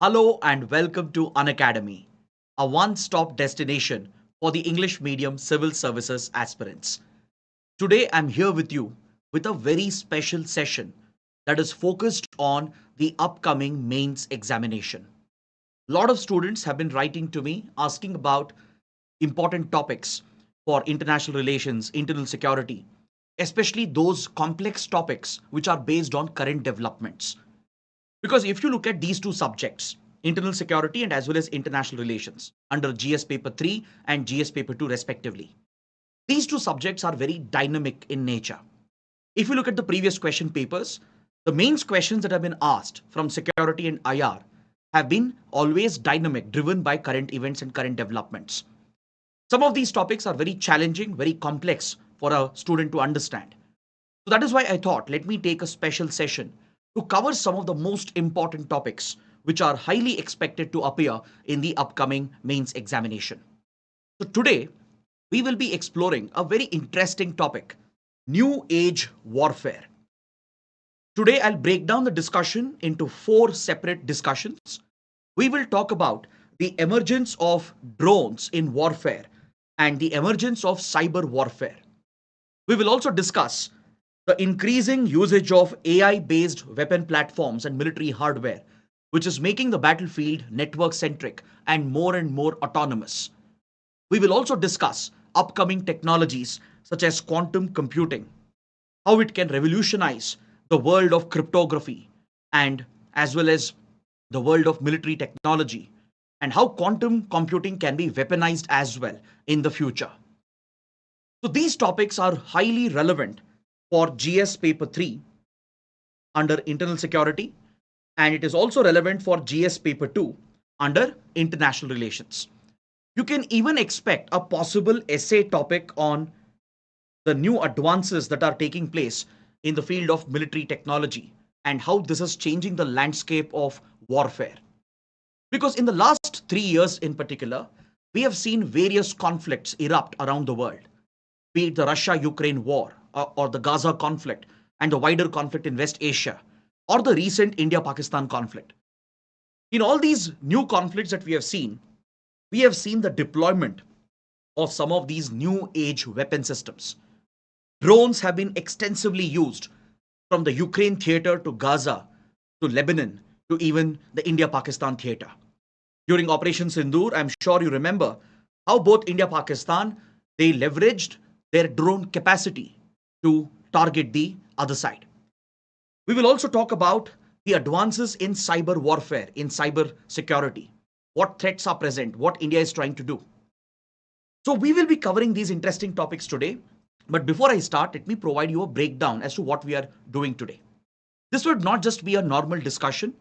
Hello and welcome to Unacademy, a one-stop destination for the English medium civil services aspirants. Today I'm here with you with a very special session that is focused on the upcoming mains examination. A lot of students have been writing to me asking about important topics for international relations, internal security, especially those complex topics which are based on current developments. Because if you look at these two subjects, internal security and as well as international relations, under GS paper 3 and GS paper 2 respectively, these two subjects are very dynamic in nature. If you look at the previous question papers, the mains questions that have been asked from security and IR have been always dynamic, driven by current events and current developments. Some of these topics are very challenging, very complex for a student to understand. So that is why I thought, let me take a special session to cover some of the most important topics which are highly expected to appear in the upcoming mains examination. So today, we will be exploring a very interesting topic, New Age Warfare. Today, I'll break down the discussion into four separate discussions. We will talk about the emergence of drones in warfare and the emergence of cyber warfare. We will also discuss the increasing usage of AI based weapon platforms and military hardware, which is making the battlefield network centric and more autonomous. We will also discuss upcoming technologies such as quantum computing, how it can revolutionize the world of cryptography and as well as the world of military technology, and how quantum computing can be weaponized as well in the future. So these topics are highly relevant for GS paper 3 under internal security, and it is also relevant for GS paper 2 under international relations. You can even expect a possible essay topic on the new advances that are taking place in the field of military technology and how this is changing the landscape of warfare. Because in the last 3 years in particular, we have seen various conflicts erupt around the world, be it the Russia Ukraine war or the Gaza conflict and the wider conflict in West Asia or the recent India Pakistan conflict. In all these new conflicts that we have seen the deployment of some of these new age weapon systems. Drones have been extensively used from the Ukraine theater to Gaza to Lebanon to even the India Pakistan theater. During Operation Sindoor, I'm sure you remember how both India Pakistan they leveraged their drone capacity to target the other side. We will also talk about the advances in cyber warfare, in cyber security, what threats are present, what India is trying to do. So we will be covering these interesting topics today. But before I start, let me provide you a breakdown as to what we are doing today. This would not just be a normal discussion.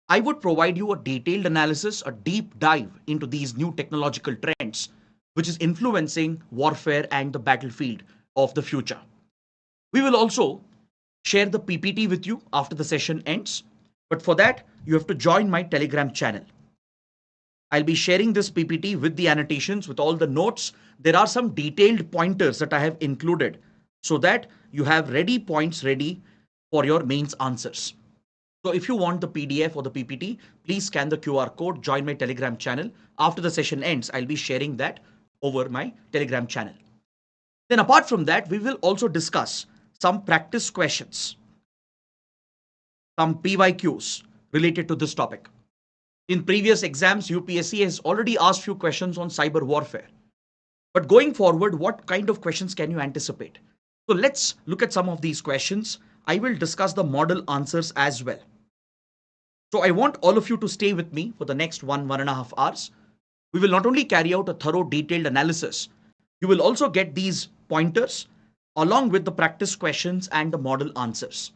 I would provide you a detailed analysis, a deep dive into these new technological trends, which is influencing warfare and the battlefield of the future. We will also share the PPT with you after the session ends. But for that, you have to join my Telegram channel. I'll be sharing this PPT with the annotations, with all the notes. There are some detailed pointers that I have included so that you have ready points ready for your mains answers. So if you want the PDF or the PPT, please scan the QR code, join my Telegram channel. After the session ends, I'll be sharing that over my Telegram channel. Then apart from that, we will also discuss some practice questions, some PYQs related to this topic. In previous exams, UPSC has already asked few questions on cyber warfare. But going forward, what kind of questions can you anticipate? So let's look at some of these questions. I will discuss the model answers as well. So I want all of you to stay with me for the next 1.5 hours. We will not only carry out a thorough detailed analysis, you will also get these pointers along with the practice questions and the model answers.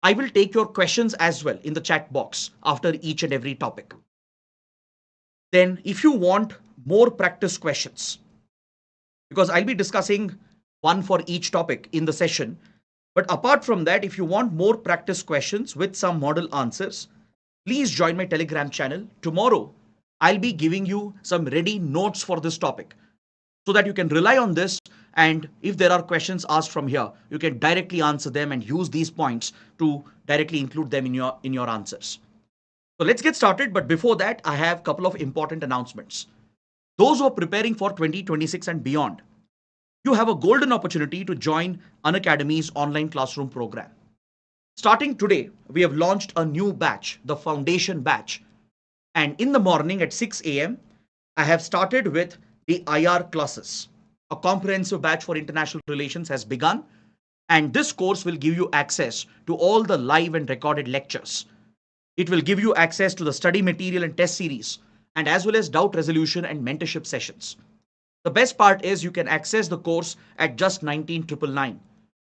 I will take your questions as well in the chat box after each and every topic. Then if you want more practice questions, because I'll be discussing one for each topic in the session, but apart from that, if you want more practice questions with some model answers, please join my Telegram channel. Tomorrow, I'll be giving you some ready notes for this topic so that you can rely on this. And if there are questions asked from here, you can directly answer them and use these points to directly include them in your answers. So let's get started. But before that, I have a couple of important announcements. Those who are preparing for 2026 and beyond, you have a golden opportunity to join Unacademy's online classroom program. Starting today, we have launched a new batch, the Foundation Batch. And in the morning at 6 a.m., I have started with the IR classes. A comprehensive batch for international relations has begun, and this course will give you access to all the live and recorded lectures. It will give you access to the study material and test series, and as well as doubt resolution and mentorship sessions. The best part is you can access the course at just 19,999,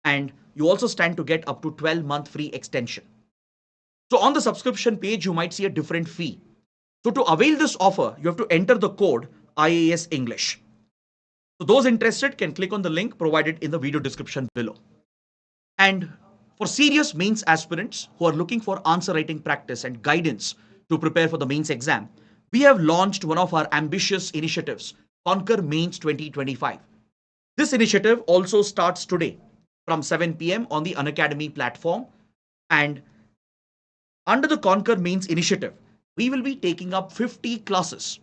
and you also stand to get up to 12-month free extension. So on the subscription page, you might see a different fee. So to avail this offer, you have to enter the code IAS English. So those interested can click on the link provided in the video description below. And for serious mains aspirants who are looking for answer writing practice and guidance to prepare for the mains exam, we have launched one of our ambitious initiatives, Conquer Mains 2025. This initiative also starts today from 7 p.m. on the Unacademy platform. And under the Conquer Mains initiative, we will be taking up 50 classes,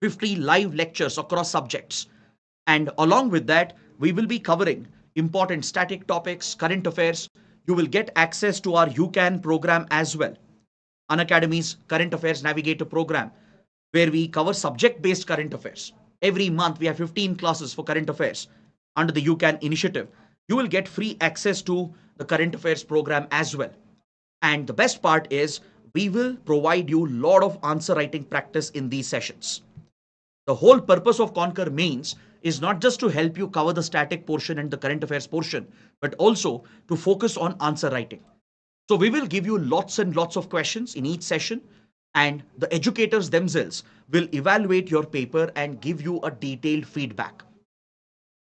50 live lectures across subjects. And along with that, we will be covering important static topics, current affairs. You will get access to our UCAN program as well, Unacademy's Current Affairs Navigator program, where we cover subject-based current affairs. Every month, we have 15 classes for current affairs under the UCAN initiative. You will get free access to the current affairs program as well. And the best part is we will provide you a lot of answer writing practice in these sessions. The whole purpose of Conquer Mains is not just to help you cover the static portion and the current affairs portion, but also to focus on answer writing. So we will give you lots and lots of questions in each session, and the educators themselves will evaluate your paper and give you a detailed feedback.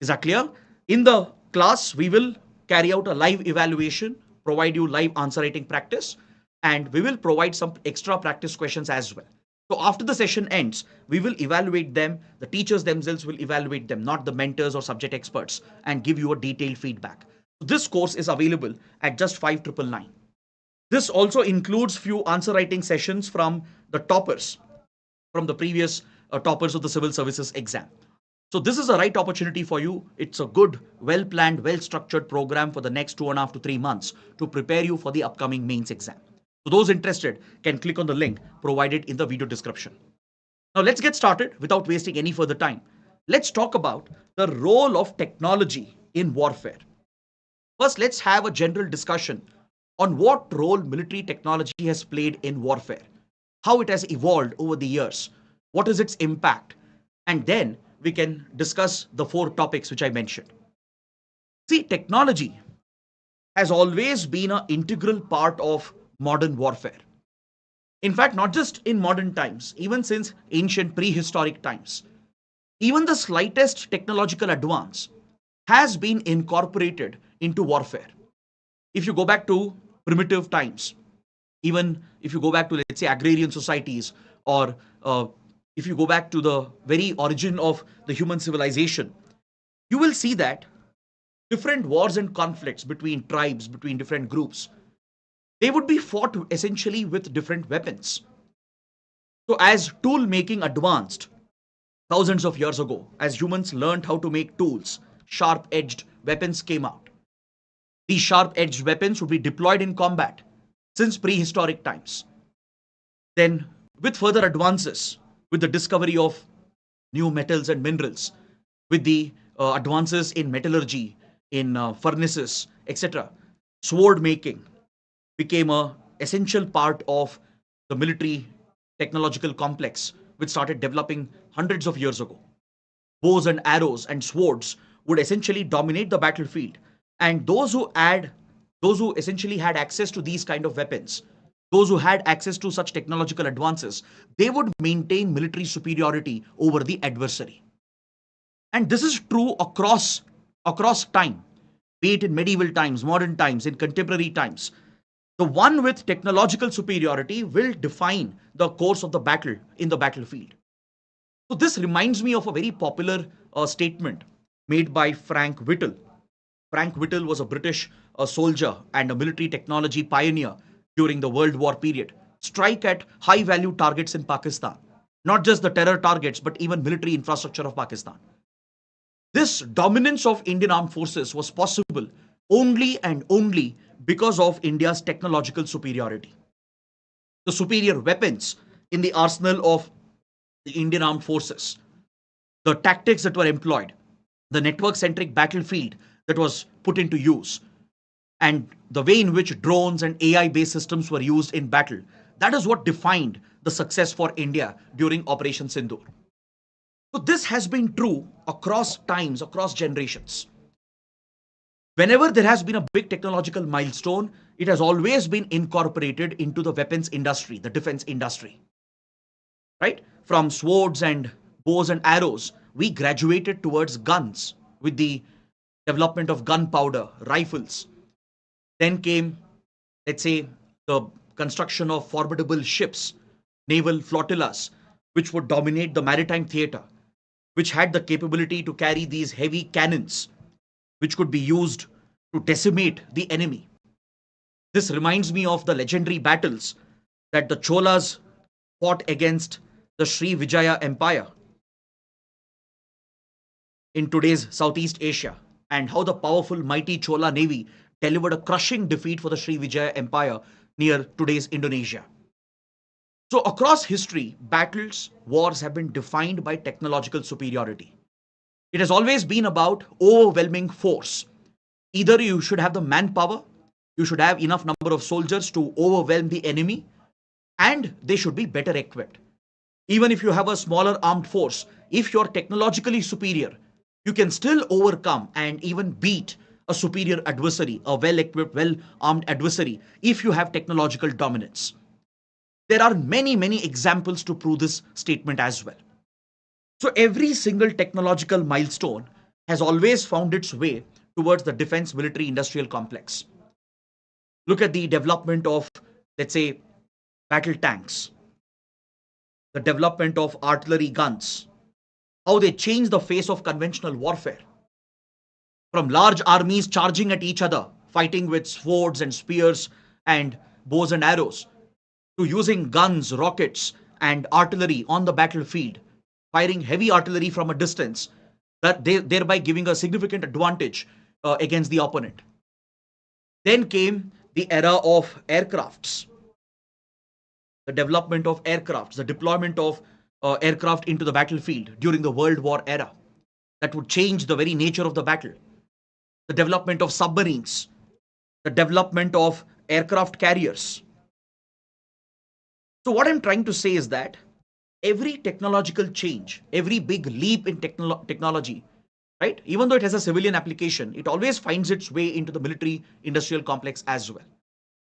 Is that clear? In the class, we will carry out a live evaluation, provide you live answer writing practice, and we will provide some extra practice questions as well. So after the session ends, we will evaluate them. The teachers themselves will evaluate them, not the mentors or subject experts, and give you a detailed feedback. So this course is available at just 5,999. This also includes few answer writing sessions from the toppers, from the previous toppers of the civil services exam. So this is a right opportunity for you. It's a good, well-planned, well-structured program for the next 2.5 to 3 months to prepare you for the upcoming mains exam. So those interested can click on the link provided in the video description. Now let's get started without wasting any further time. Let's talk about the role of technology in warfare. First, let's have a general discussion on what role military technology has played in warfare, how it has evolved over the years, what is its impact, and then we can discuss the 4 topics which I mentioned. See, technology has always been an integral part of modern warfare. In fact, not just in modern times, even since ancient prehistoric times, even the slightest technological advance has been incorporated into warfare. If you go back to primitive times, even if you go back to, let's say, agrarian societies, or if you go back to the very origin of the human civilization, you will see that different wars and conflicts between tribes, between different groups, they would be fought essentially with different weapons. So as tool making advanced thousands of years ago, as humans learned how to make tools, sharp edged weapons came out. These sharp edged weapons would be deployed in combat since prehistoric times. Then with further advances, with the discovery of new metals and minerals, with the advances in metallurgy, in furnaces, etc., sword making became a essential part of the military technological complex, which started developing hundreds of years ago. Bows and arrows and swords would essentially dominate the battlefield, and those who essentially had access to these kind of weapons, those who had access to such technological advances, they would maintain military superiority over the adversary. And this is true across time, be it in medieval times, modern times, in contemporary times. The one with technological superiority will define the course of the battle in the battlefield. So this reminds me of a very popular statement made by Frank Whittle. Frank Whittle was a British soldier and a military technology pioneer during the World War period. strike at high value targets in Pakistan, not just the terror targets, but even military infrastructure of Pakistan. This dominance of Indian armed forces was possible only and only because of India's technological superiority. The superior weapons in the arsenal of the Indian armed forces, the tactics that were employed, the network centric battlefield that was put into use, and the way in which drones and AI based systems were used in battle. That is what defined the success for India during Operation Sindoor. So, this has been true across times, across generations. Whenever there has been a big technological milestone, it has always been incorporated into the weapons industry, the defense industry, right? From swords and bows and arrows, we graduated towards guns with the development of gunpowder, rifles. Then came, let's say, the construction of formidable ships, naval flotillas, which would dominate the maritime theater, which had the capability to carry these heavy cannons, which could be used to decimate the enemy. This reminds me of the legendary battles that the Cholas fought against the Sri Vijaya Empire in today's Southeast Asia, and how the powerful, mighty Chola navy delivered a crushing defeat for the Sri Vijaya Empire near today's Indonesia. So, across history, battles, wars have been defined by technological superiority. It has always been about overwhelming force. Either you should have the manpower, you should have enough number of soldiers to overwhelm the enemy, and they should be better equipped. Even if you have a smaller armed force, if you're technologically superior, you can still overcome and even beat a superior adversary, a well equipped, well armed adversary, if you have technological dominance. There are many, many examples to prove this statement as well. So, every single technological milestone has always found its way towards the defense military industrial complex. Look at the development of, let's say, battle tanks, the development of artillery guns, how they change the face of conventional warfare. From large armies charging at each other, fighting with swords and spears and bows and arrows, to using guns, rockets, and artillery on the battlefield, firing heavy artillery from a distance, thereby giving a significant advantage against the opponent. Then came the era of aircrafts, the development of aircrafts, the deployment of aircraft into the battlefield during the World War era that would change the very nature of the battle. The development of submarines, the development of aircraft carriers. So, what I'm trying to say is that every technological change, every big leap in technology, right, even though it has a civilian application, it always finds its way into the military industrial complex as well.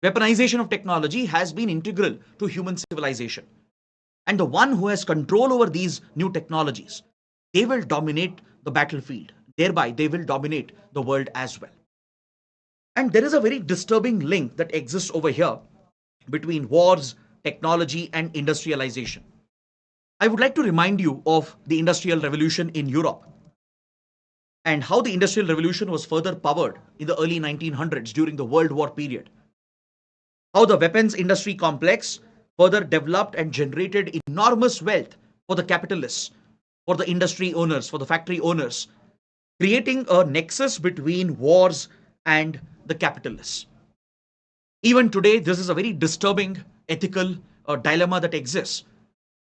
Weaponization of technology has been integral to human civilization. And the one who has control over these new technologies, they will dominate the battlefield. Thereby, they will dominate the world as well. And there is a very disturbing link that exists over here between wars, technology, and industrialization. I would like to remind you of the Industrial Revolution in Europe and how the Industrial Revolution was further powered in the early 1900s during the World War period. How the weapons industry complex further developed and generated enormous wealth for the capitalists, for the industry owners, for the factory owners, creating a nexus between wars and the capitalists. Even today, this is a very disturbing ethical dilemma that exists.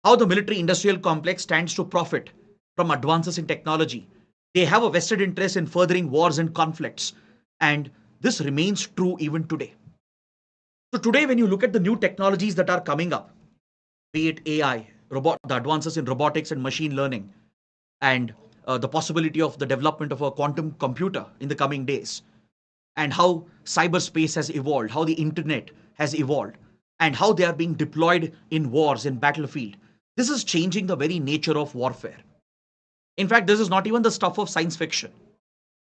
How the military industrial complex stands to profit from advances in technology. They have a vested interest in furthering wars and conflicts, and this remains true even today. So, today, when you look at the new technologies that are coming up, be it AI, the advances in robotics and machine learning, and the possibility of the development of a quantum computer in the coming days, and how cyberspace has evolved, how the internet has evolved, and how they are being deployed in wars, in battlefield. This is changing the very nature of warfare. In fact, this is not even the stuff of science fiction,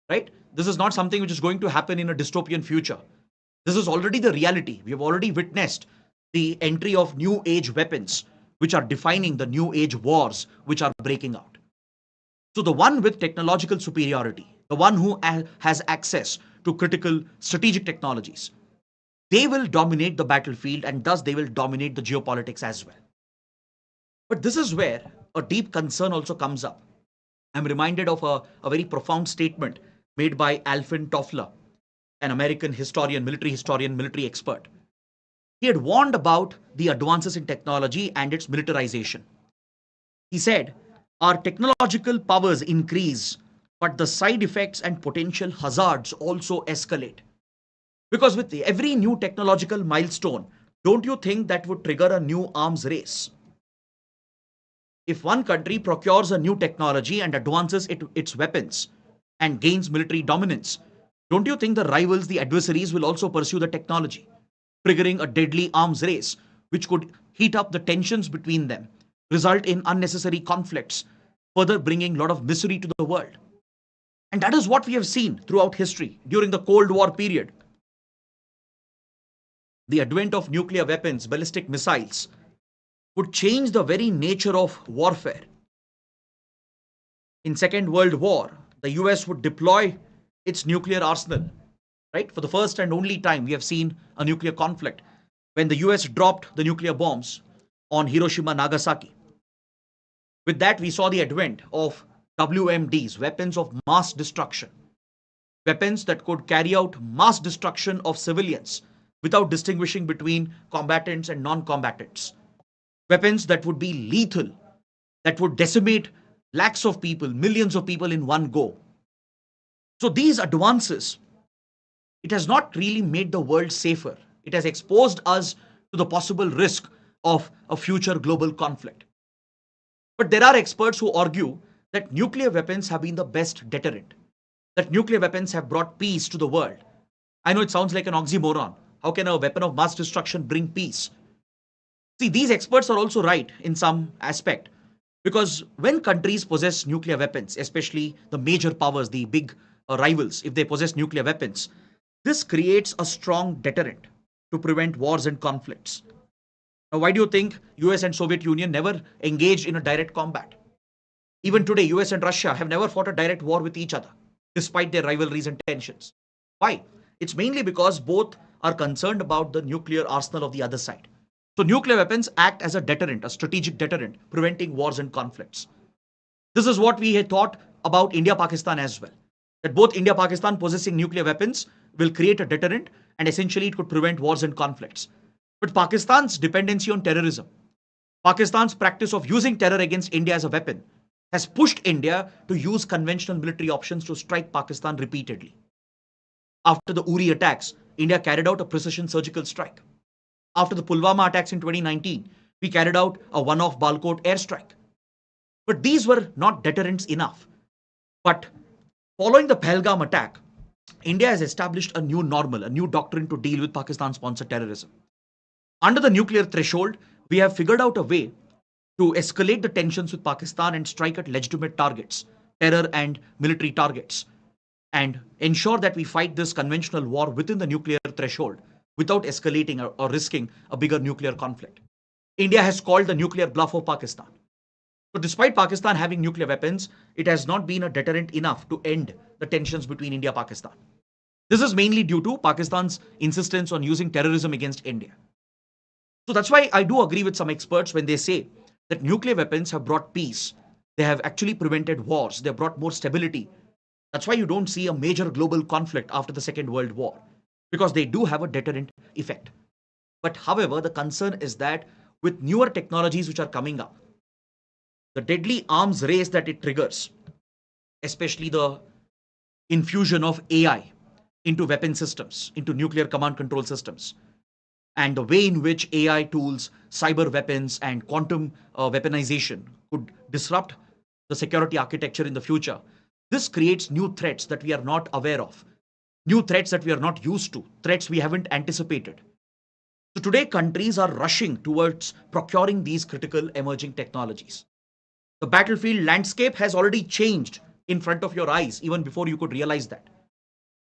right? This is not something which is going to happen in a dystopian future. This is already the reality. We have already witnessed the entry of new age weapons, which are defining the new age wars which are breaking out. So, the one with technological superiority, the one who has access to critical strategic technologies, they will dominate the battlefield and thus they will dominate the geopolitics as well. But this is where a deep concern also comes up. I'm reminded of a very profound statement made by Alvin Toffler, an American historian, military expert. He had warned about the advances in technology and its militarization. He said, our technological powers increase, but the side effects and potential hazards also escalate. Because with every new technological milestone, don't you think that would trigger a new arms race? If one country procures a new technology and advances its weapons and gains military dominance, don't you think the rivals, the adversaries, will also pursue the technology, triggering a deadly arms race, which could heat up the tensions between them, result in unnecessary conflicts, further bringing a lot of misery to the world? And that is what we have seen throughout history during the Cold War period. The advent of nuclear weapons, ballistic missiles, would change the very nature of warfare. In Second World War, the US would deploy its nuclear arsenal. Right? For the first and only time, we have seen a nuclear conflict when the US dropped the nuclear bombs on Hiroshima, Nagasaki. With that, we saw the advent of WMDs, weapons of mass destruction, weapons that could carry out mass destruction of civilians without distinguishing between combatants and non combatants, weapons that would be lethal, that would decimate lakhs of people, millions of people in one go. So these advances, it has not really made the world safer. It has exposed us to the possible risk of a future global conflict. But there are experts who argue that nuclear weapons have been the best deterrent, that nuclear weapons have brought peace to the world. I know it sounds like an oxymoron. How can a weapon of mass destruction bring peace? See, these experts are also right in some aspect, because when countries possess nuclear weapons, especially the major powers, the big rivals, if they possess nuclear weapons, this creates a strong deterrent to prevent wars and conflicts. Now, why do you think US and Soviet Union never engaged in a direct combat? Even today, US and Russia have never fought a direct war with each other, despite their rivalries and tensions. Why? It's mainly because both are concerned about the nuclear arsenal of the other side. So nuclear weapons act as a deterrent, a strategic deterrent, preventing wars and conflicts. This is what we had thought about India-Pakistan as well. That both India-Pakistan possessing nuclear weapons will create a deterrent and essentially it could prevent wars and conflicts. But Pakistan's dependency on terrorism, Pakistan's practice of using terror against India as a weapon, has pushed India to use conventional military options to strike Pakistan repeatedly. After the Uri attacks, India carried out a precision surgical strike. After the Pulwama attacks in 2019, we carried out a one-off Balkot airstrike. But these were not deterrents enough. But following the Pahalgam attack, India has established a new normal, a new doctrine to deal with Pakistan-sponsored terrorism. Under the nuclear threshold, we have figured out a way to escalate the tensions with Pakistan and strike at legitimate targets, terror and military targets, and ensure that we fight this conventional war within the nuclear threshold without escalating or risking a bigger nuclear conflict. India has called the nuclear bluff of Pakistan. So despite Pakistan having nuclear weapons, it has not been a deterrent enough to end the tensions between India and Pakistan. This is mainly due to Pakistan's insistence on using terrorism against India. So that's why I do agree with some experts when they say that nuclear weapons have brought peace. They have actually prevented wars. They have brought more stability. That's why you don't see a major global conflict after the Second World War, because they do have a deterrent effect. But however, the concern is that with newer technologies which are coming up, the deadly arms race that it triggers, especially the infusion of AI into weapon systems, into nuclear command control systems, and the way in which AI tools, cyber weapons, and quantum weaponization could disrupt the security architecture in the future, this creates new threats that we are not aware of, new threats that we are not used to, threats we haven't anticipated. So today, countries are rushing towards procuring these critical emerging technologies. The battlefield landscape has already changed in front of your eyes, even before you could realize that.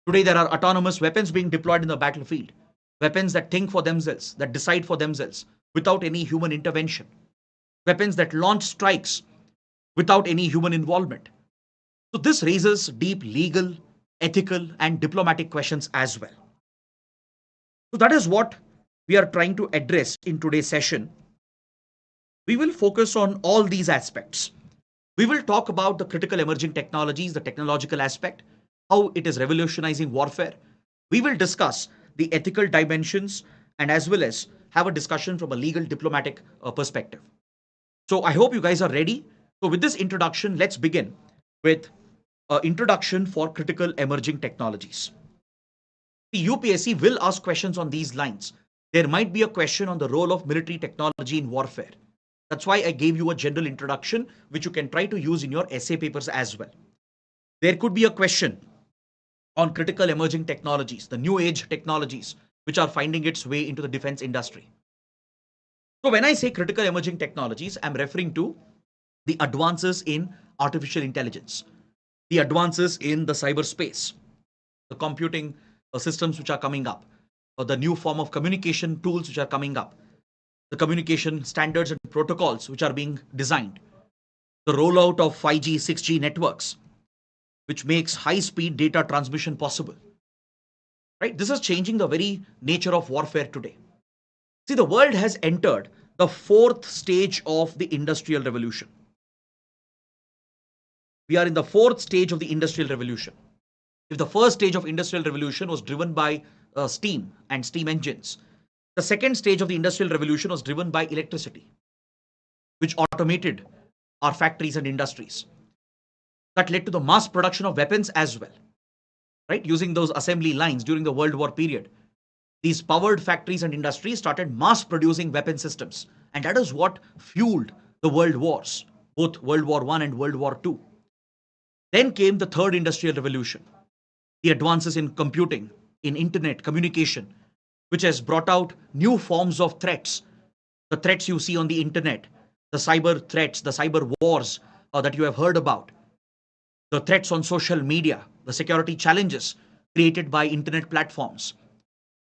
Today, there are autonomous weapons being deployed in the battlefield, weapons that think for themselves, that decide for themselves without any human intervention, weapons that launch strikes without any human involvement. So this raises deep legal, ethical, and diplomatic questions as well. So that is what we are trying to address in today's session. We will focus on all these aspects. We will talk about the critical emerging technologies, the technological aspect, how it is revolutionizing warfare. We will discuss the ethical dimensions and as well as have a discussion from a legal diplomatic perspective. So I hope you guys are ready. So with this introduction, let's begin with introduction for critical emerging technologies. The UPSC will ask questions on these lines. There might be a question on the role of military technology in warfare. That's why I gave you a general introduction, which you can try to use in your essay papers as well. There could be a question on critical emerging technologies, the new age technologies, which are finding its way into the defense industry. So when I say critical emerging technologies, I'm referring to the advances in artificial intelligence, the advances in the cyberspace, the computing systems which are coming up, or the new form of communication tools which are coming up, the communication standards and protocols which are being designed, the rollout of 5G, 6G networks, which makes high speed data transmission possible. Right? This is changing the very nature of warfare today. See, the world has entered the fourth stage of the industrial revolution. We are in the fourth stage of the industrial revolution. If the first stage of industrial revolution was driven by steam and steam engines, the second stage of the industrial revolution was driven by electricity, which automated our factories and industries. That led to the mass production of weapons as well, right? Using those assembly lines during the World War period, these powered factories and industries started mass producing weapon systems. And that is what fueled the world wars, both World War I and World War II. Then came the third industrial revolution, the advances in computing, in internet communication, which has brought out new forms of threats. The threats you see on the internet, the cyber threats, the cyber wars that you have heard about, the threats on social media, the security challenges created by internet platforms.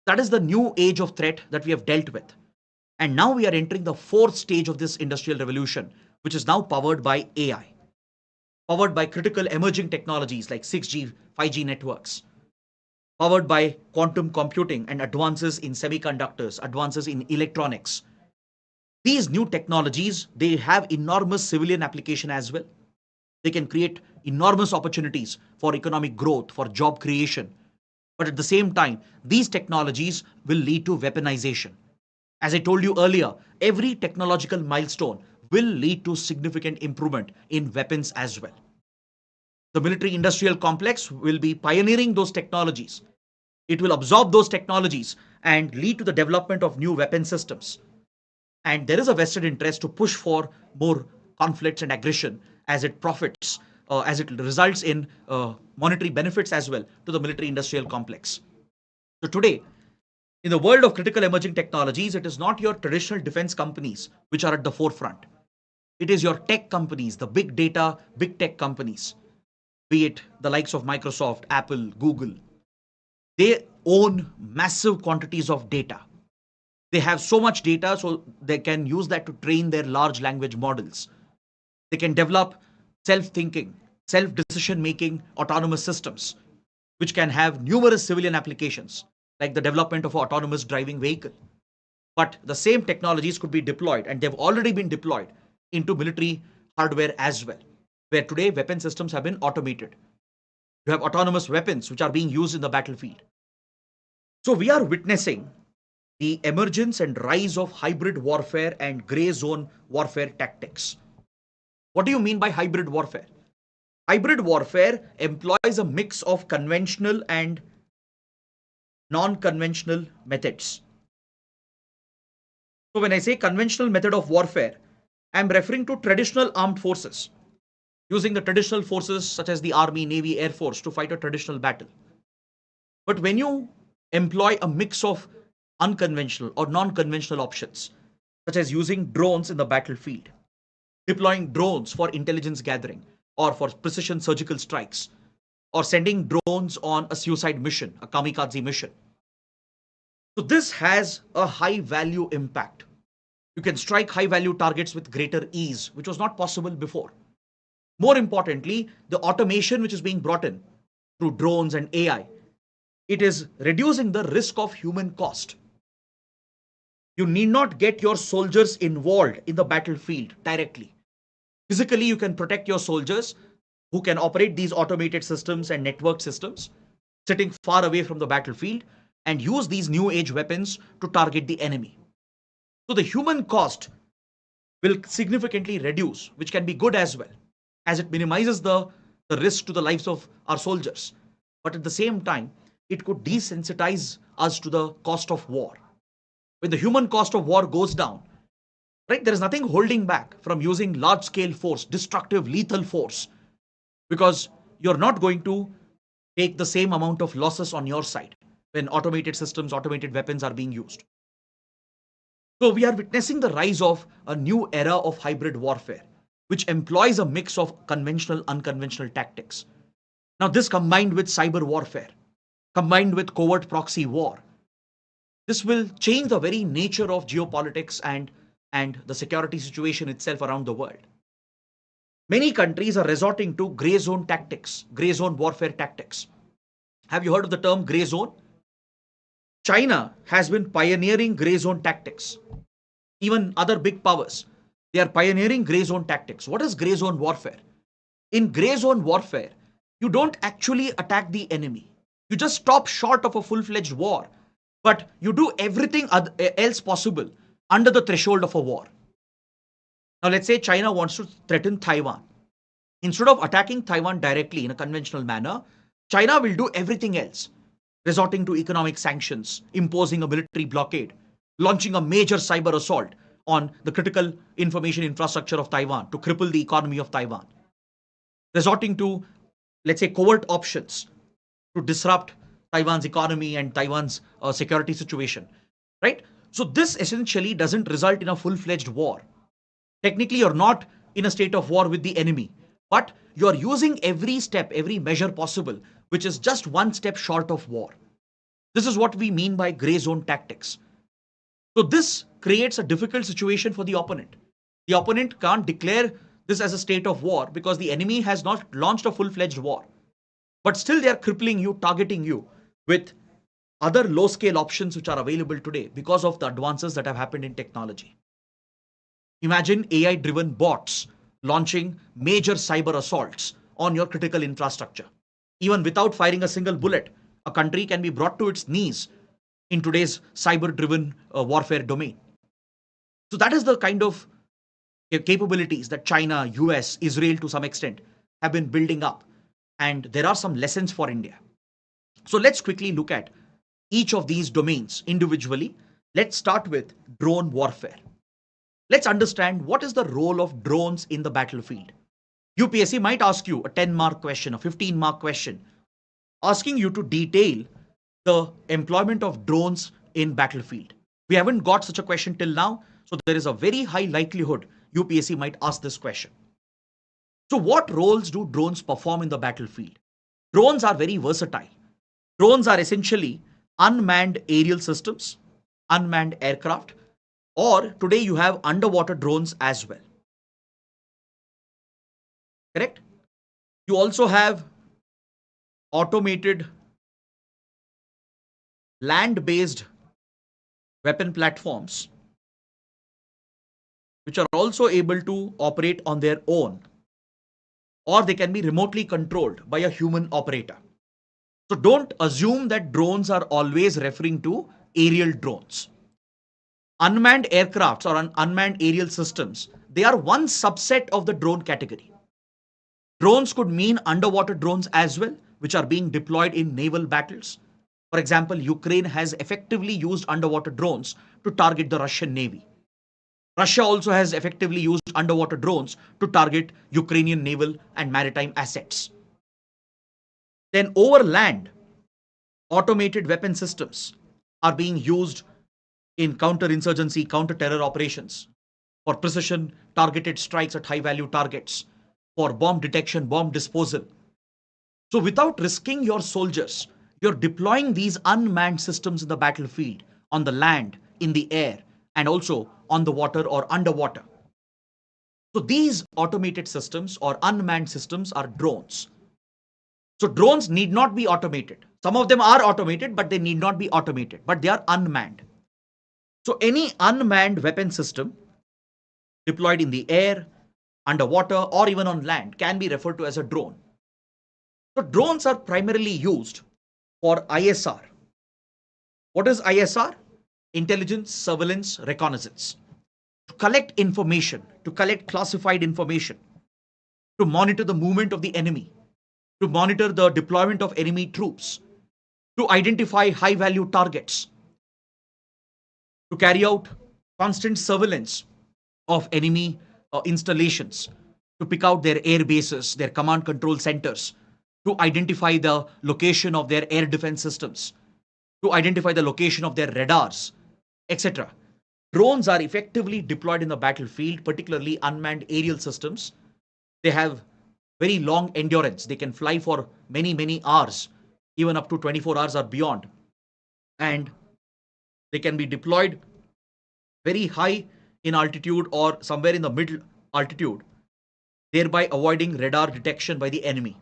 That is the new age of threat that we have dealt with. And now we are entering the fourth stage of this industrial revolution, which is now powered by AI, powered by critical emerging technologies like 6G, 5G networks, powered by quantum computing and advances in semiconductors, advances in electronics. These new technologies, they have enormous civilian application as well. They can create enormous opportunities for economic growth, for job creation. But at the same time, these technologies will lead to weaponization. As I told you earlier, every technological milestone will lead to significant improvement in weapons as well. The military industrial complex will be pioneering those technologies. It will absorb those technologies and lead to the development of new weapon systems. And there is a vested interest to push for more conflicts and aggression as it profits, as it results in monetary benefits as well to the military industrial complex. So today, in the world of critical emerging technologies, it is not your traditional defense companies which are at the forefront. It is your tech companies, the big data, big tech companies, be it the likes of Microsoft, Apple, Google. They own massive quantities of data. They have so much data, so they can use that to train their large language models. They can develop self thinking, self decision making autonomous systems, which can have numerous civilian applications, like the development of an autonomous driving vehicle. But the same technologies could be deployed, and they've already been deployed into military hardware as well, where today weapon systems have been automated. You have autonomous weapons which are being used in the battlefield. So we are witnessing the emergence and rise of hybrid warfare and gray zone warfare tactics. What do you mean by hybrid warfare? Hybrid warfare employs a mix of conventional and non conventional methods. So, when I say conventional method of warfare, I am referring to traditional armed forces, using the traditional forces such as the army, navy, air force to fight a traditional battle. But when you employ a mix of unconventional or non conventional options, such as using drones in the battlefield, deploying drones for intelligence gathering or for precision surgical strikes, or sending drones on a suicide mission, a kamikaze mission. So, this has a high value impact. You can strike high value targets with greater ease, which was not possible before. More importantly, the automation which is being brought in through drones and AI, it is reducing the risk of human cost. You need not get your soldiers involved in the battlefield directly. Physically, you can protect your soldiers who can operate these automated systems and network systems sitting far away from the battlefield and use these new age weapons to target the enemy. So the human cost will significantly reduce, which can be good as well, as it minimizes the risk to the lives of our soldiers. But at the same time, it could desensitize us to the cost of war. When the human cost of war goes down, right, there is nothing holding back from using large scale force, destructive, lethal force, because you're not going to take the same amount of losses on your side when automated systems, automated weapons are being used. So we are witnessing the rise of a new era of hybrid warfare, which employs a mix of conventional, unconventional tactics. Now, this combined with cyber warfare, combined with covert proxy war, this will change the very nature of geopolitics and the security situation itself around the world. Many countries are resorting to gray zone tactics, gray zone warfare tactics. Have you heard of the term gray zone? China has been pioneering gray zone tactics. Even other big powers, they are pioneering gray zone tactics. What is gray zone warfare? In gray zone warfare, you don't actually attack the enemy. You just stop short of a full-fledged war, but you do everything else possible under the threshold of a war. Now, let's say China wants to threaten Taiwan. Instead of attacking Taiwan directly in a conventional manner, China will do everything else, resorting to economic sanctions, imposing a military blockade, launching a major cyber assault on the critical information infrastructure of Taiwan to cripple the economy of Taiwan, resorting to, let's say, covert options to disrupt Taiwan's economy and Taiwan's security situation, right? So this essentially doesn't result in a full-fledged war. Technically, you're not in a state of war with the enemy, but you're using every step, every measure possible, which is just one step short of war. This is what we mean by gray zone tactics. So this creates a difficult situation for the opponent. The opponent can't declare this as a state of war because the enemy has not launched a full-fledged war. But still they are crippling you, targeting you with other low-scale options which are available today because of the advances that have happened in technology. Imagine AI-driven bots launching major cyber assaults on your critical infrastructure. Even without firing a single bullet, a country can be brought to its knees in today's cyber-driven warfare domain. So that is the kind of capabilities that China, US, Israel to some extent have been building up. And there are some lessons for India. So let's quickly look at each of these domains individually. Let's start with drone warfare. Let's understand what is the role of drones in the battlefield. UPSC might ask you a 10-mark question, a 15-mark question, asking you to detail the employment of drones in battlefield. We haven't got such a question till now, so there is a very high likelihood UPSC might ask this question. So what roles do drones perform in the battlefield? Drones are very versatile. Drones are essentially unmanned aerial systems, unmanned aircraft, or today you have underwater drones as well. Correct? You also have automated land-based weapon platforms which are also able to operate on their own, or they can be remotely controlled by a human operator. So don't assume that drones are always referring to aerial drones. Unmanned aircrafts or unmanned aerial systems, they are one subset of the drone category. Drones could mean underwater drones as well, which are being deployed in naval battles. For example, Ukraine has effectively used underwater drones to target the Russian Navy. Russia also has effectively used underwater drones to target Ukrainian naval and maritime assets. Then over land, automated weapon systems are being used in counterinsurgency, counter-terror operations, for precision targeted strikes at high-value targets, for bomb detection, bomb disposal. So without risking your soldiers, you're deploying these unmanned systems in the battlefield, on the land, in the air, and also on the water or underwater. So these automated systems or unmanned systems are drones. So drones need not be automated. Some of them are automated, but they need not be automated, but they are unmanned. So any unmanned weapon system deployed in the air, underwater, or even on land can be referred to as a drone. So drones are primarily used for ISR. What is ISR? Intelligence, surveillance, reconnaissance. To collect information, to collect classified information, to monitor the movement of the enemy, to monitor the deployment of enemy troops, to identify high value targets, to carry out constant surveillance of enemy installations, to pick out their air bases, their command control centers, to identify the location of their air defense systems, to identify the location of their radars, etc. Drones are effectively deployed in the battlefield, particularly unmanned aerial systems. They have very long endurance. They can fly for many, many hours, even up to 24 hours or beyond. And they can be deployed very high in altitude or somewhere in the middle altitude, thereby avoiding radar detection by the enemy.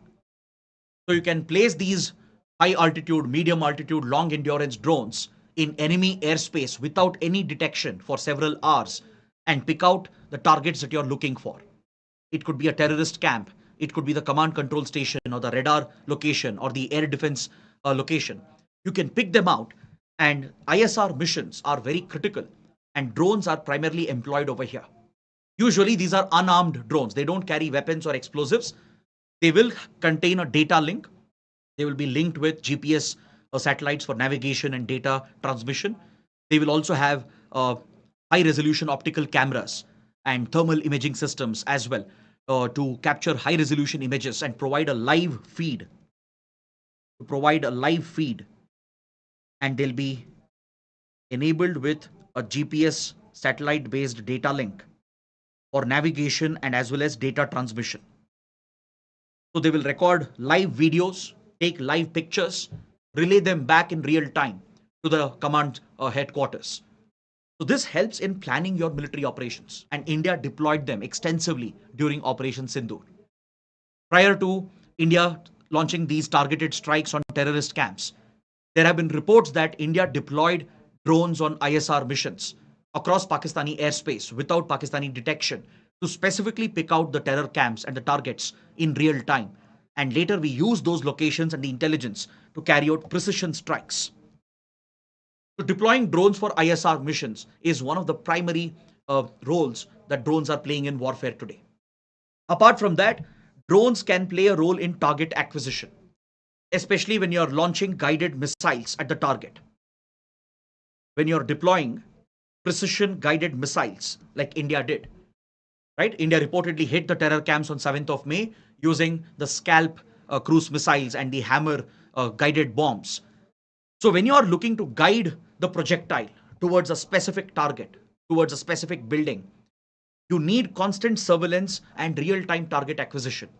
So you can place these high altitude, medium altitude, long endurance drones in enemy airspace without any detection for several hours and pick out the targets that you're looking for. It could be a terrorist camp, it could be the command control station or the radar location or the air defense location. You can pick them out, and ISR missions are very critical, and drones are primarily employed over here. Usually, these are unarmed drones, they don't carry weapons or explosives. They will contain a data link. They will be linked with GPS satellites for navigation and data transmission. They will also have high resolution optical cameras and thermal imaging systems as well to capture high resolution images and provide a live feed. And they'll be enabled with a GPS satellite based data link for navigation and as well as data transmission. So they will record live videos, take live pictures, relay them back in real time to the command headquarters. So this helps in planning your military operations, and India deployed them extensively during Operation Sindoor. Prior to India launching these targeted strikes on terrorist camps, there have been reports that India deployed drones on ISR missions across Pakistani airspace without Pakistani detection to specifically pick out the terror camps and the targets in real time. And later we use those locations and the intelligence to carry out precision strikes. So deploying drones for ISR missions is one of the primary roles that drones are playing in warfare today. Apart from that, drones can play a role in target acquisition, especially when you're launching guided missiles at the target. When you're deploying precision guided missiles like India did, right? India reportedly hit the terror camps on 7th of May using the Scalp cruise missiles and the Hammer guided bombs. So when you are looking to guide the projectile towards a specific target, towards a specific building, you need constant surveillance and real-time target acquisition.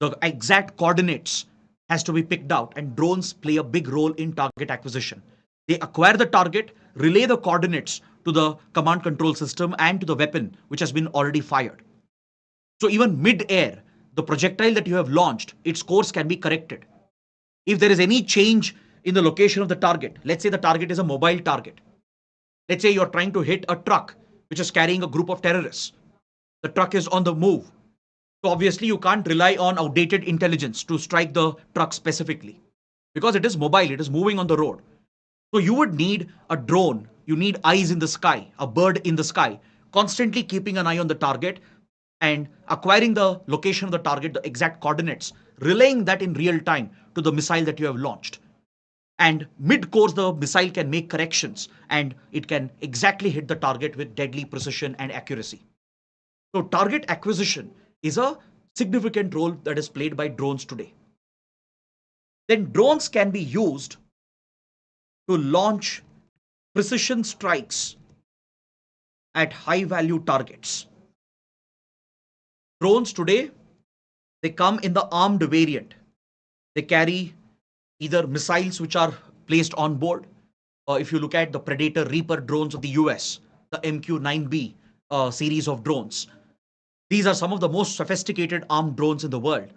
The exact coordinates has to be picked out, and drones play a big role in target acquisition. They acquire the target, relay the coordinates to the command control system and to the weapon which has been already fired. So even mid-air, the projectile that you have launched, its course can be corrected. If there is any change in the location of the target, let's say the target is a mobile target. Let's say you're trying to hit a truck which is carrying a group of terrorists. The truck is on the move. So obviously you can't rely on outdated intelligence to strike the truck specifically because it is mobile, it is moving on the road. So you would need a drone, you need eyes in the sky, a bird in the sky, constantly keeping an eye on the target and acquiring the location of the target, the exact coordinates, relaying that in real time to the missile that you have launched. And mid-course, the missile can make corrections and it can exactly hit the target with deadly precision and accuracy. So target acquisition is a significant role that is played by drones today. Then drones can be used to launch precision strikes at high value targets. Drones today, they come in the armed variant. They carry either missiles which are placed on board. If you look at the Predator Reaper drones of the US, the MQ-9B series of drones, these are some of the most sophisticated armed drones in the world.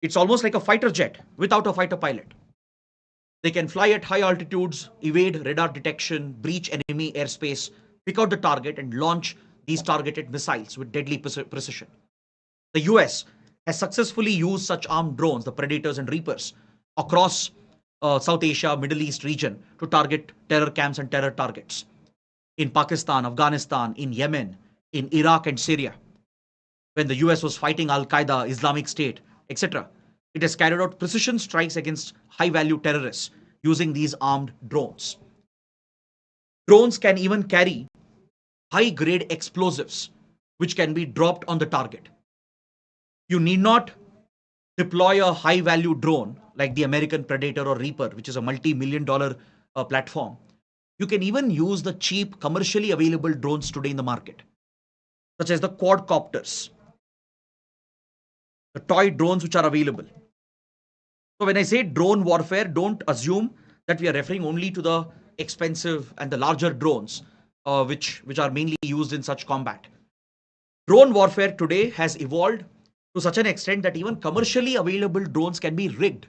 It's almost like a fighter jet without a fighter pilot. They can fly at high altitudes, evade radar detection, breach enemy airspace, pick out the target, and launch these targeted missiles with deadly precision. The US has successfully used such armed drones, the Predators and Reapers, across South Asia, Middle East region to target terror camps and terror targets in Pakistan, Afghanistan, in Yemen, in Iraq and Syria. When the US was fighting Al Qaeda, Islamic State, etc., it has carried out precision strikes against high value terrorists using these armed drones. Drones can even carry high grade explosives which can be dropped on the target. You need not deploy a high value drone like the American Predator or Reaper, which is a multi-million dollar platform. You can even use the cheap commercially available drones today in the market, such as the quadcopters, the toy drones which are available. So when I say drone warfare, don't assume that we are referring only to the expensive and the larger drones, which are mainly used in such combat. Drone warfare today has evolved to such an extent that even commercially available drones can be rigged.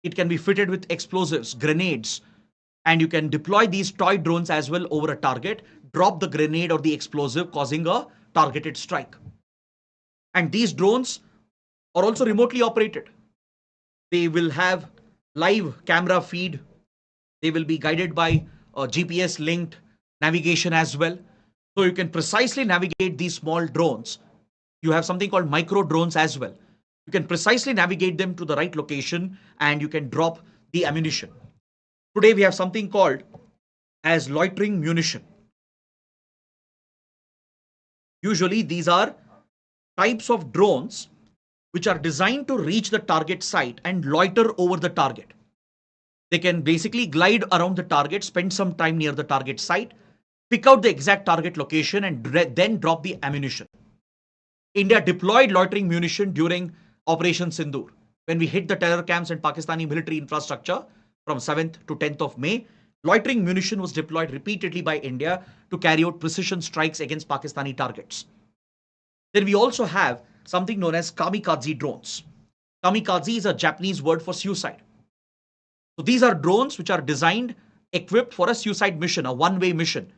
It can be fitted with explosives, grenades, and you can deploy these toy drones as well over a target, drop the grenade or the explosive, causing a targeted strike. And these drones are also remotely operated. They will have live camera feed. They will be guided by GPS linked navigation as well. So you can precisely navigate these small drones. You have something called micro drones as well. You can precisely navigate them to the right location and you can drop the ammunition. Today we have something called as loitering munition. Usually these are types of drones which are designed to reach the target site and loiter over the target. They can basically glide around the target, spend some time near the target site, pick out the exact target location and then drop the ammunition. India deployed loitering munition during Operation Sindoor. When we hit the terror camps and Pakistani military infrastructure from 7th to 10th of May, loitering munition was deployed repeatedly by India to carry out precision strikes against Pakistani targets. Then we also have something known as kamikaze drones. Kamikaze is a Japanese word for suicide. So these are drones which are designed, equipped for a suicide mission, a one-way mission.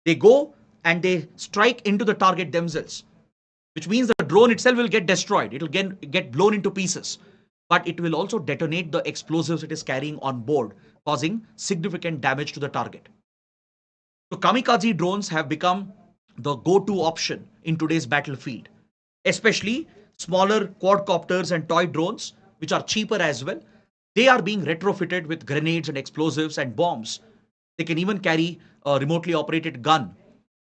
They go and they strike into the target themselves, which means the drone itself will get destroyed. It will get blown into pieces, but it will also detonate the explosives it is carrying on board, causing significant damage to the target. So kamikaze drones have become the go-to option in today's battlefield, especially smaller quadcopters and toy drones, which are cheaper as well. They are being retrofitted with grenades and explosives and bombs. They can even carry a remotely operated gun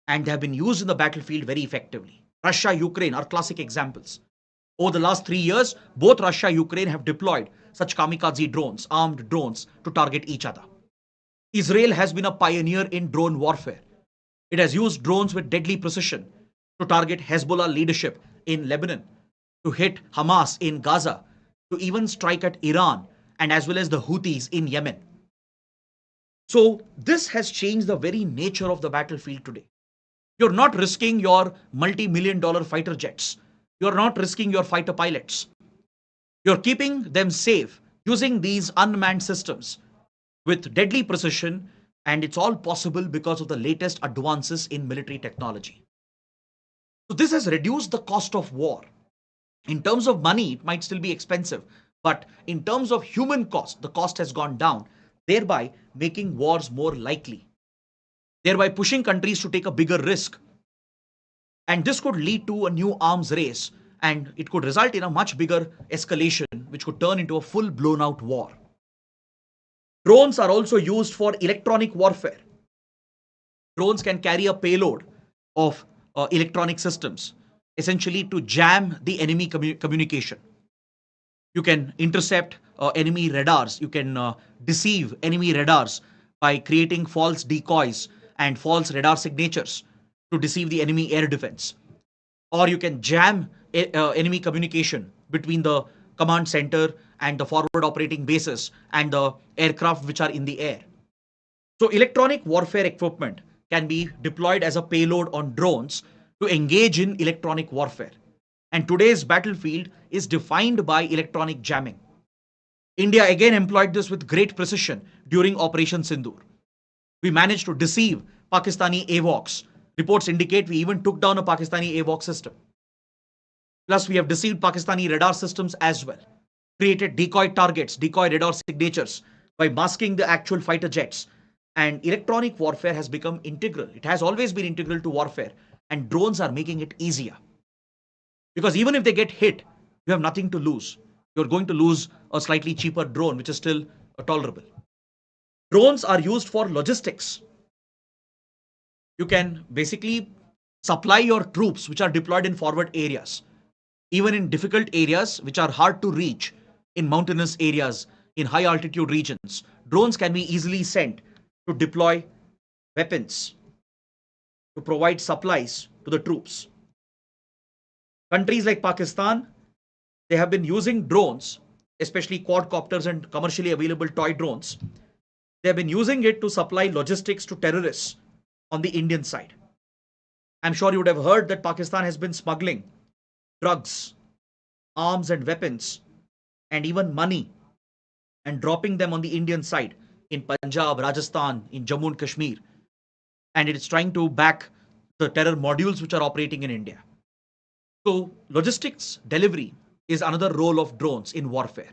and they have been used in the battlefield very effectively. Russia, Ukraine are classic examples. Over the last 3 years, both Russia and Ukraine have deployed such kamikaze drones, armed drones, to target each other. Israel has been a pioneer in drone warfare. It has used drones with deadly precision to target Hezbollah leadership in Lebanon, to hit Hamas in Gaza, to even strike at Iran and as well as the Houthis in Yemen. So this has changed the very nature of the battlefield today. You're not risking your multi-million dollar fighter jets. You're not risking your fighter pilots. You're keeping them safe using these unmanned systems with deadly precision, and it's all possible because of the latest advances in military technology. So this has reduced the cost of war. In terms of money, it might still be expensive, but in terms of human cost, the cost has gone down, thereby making wars more likely, thereby pushing countries to take a bigger risk. And this could lead to a new arms race, and it could result in a much bigger escalation, which could turn into a full blown out war. Drones are also used for electronic warfare. Drones can carry a payload of electronic systems, essentially to jam the enemy communication. You can intercept enemy radars. You can deceive enemy radars by creating false decoys and false radar signatures to deceive the enemy air defense. Or you can jam enemy communication between the command center and the forward operating bases and the aircraft which are in the air. So electronic warfare equipment can be deployed as a payload on drones to engage in electronic warfare. And today's battlefield is defined by electronic jamming. India again employed this with great precision during Operation Sindoor. We managed to deceive Pakistani AWOCS. Reports indicate we even took down a Pakistani AWOCS system. Plus, we have deceived Pakistani radar systems as well, created decoy targets, decoy radar signatures by masking the actual fighter jets. And electronic warfare has become integral. It has always been integral to warfare, and drones are making it easier. Because even if they get hit, you have nothing to lose. You're going to lose a slightly cheaper drone, which is still tolerable. Drones are used for logistics. You can basically supply your troops which are deployed in forward areas, even in difficult areas which are hard to reach, in mountainous areas, in high altitude regions. Drones can be easily sent to deploy weapons, to provide supplies to the troops. Countries like Pakistan, they have been using drones, especially quadcopters and commercially available toy drones. They have been using it to supply logistics to terrorists on the Indian side. I'm sure you would have heard that Pakistan has been smuggling drugs, arms, and weapons, and even money, and dropping them on the Indian side in Punjab, Rajasthan, in Jammu and Kashmir. And it is trying to back the terror modules which are operating in India. So, logistics delivery is another role of drones in warfare.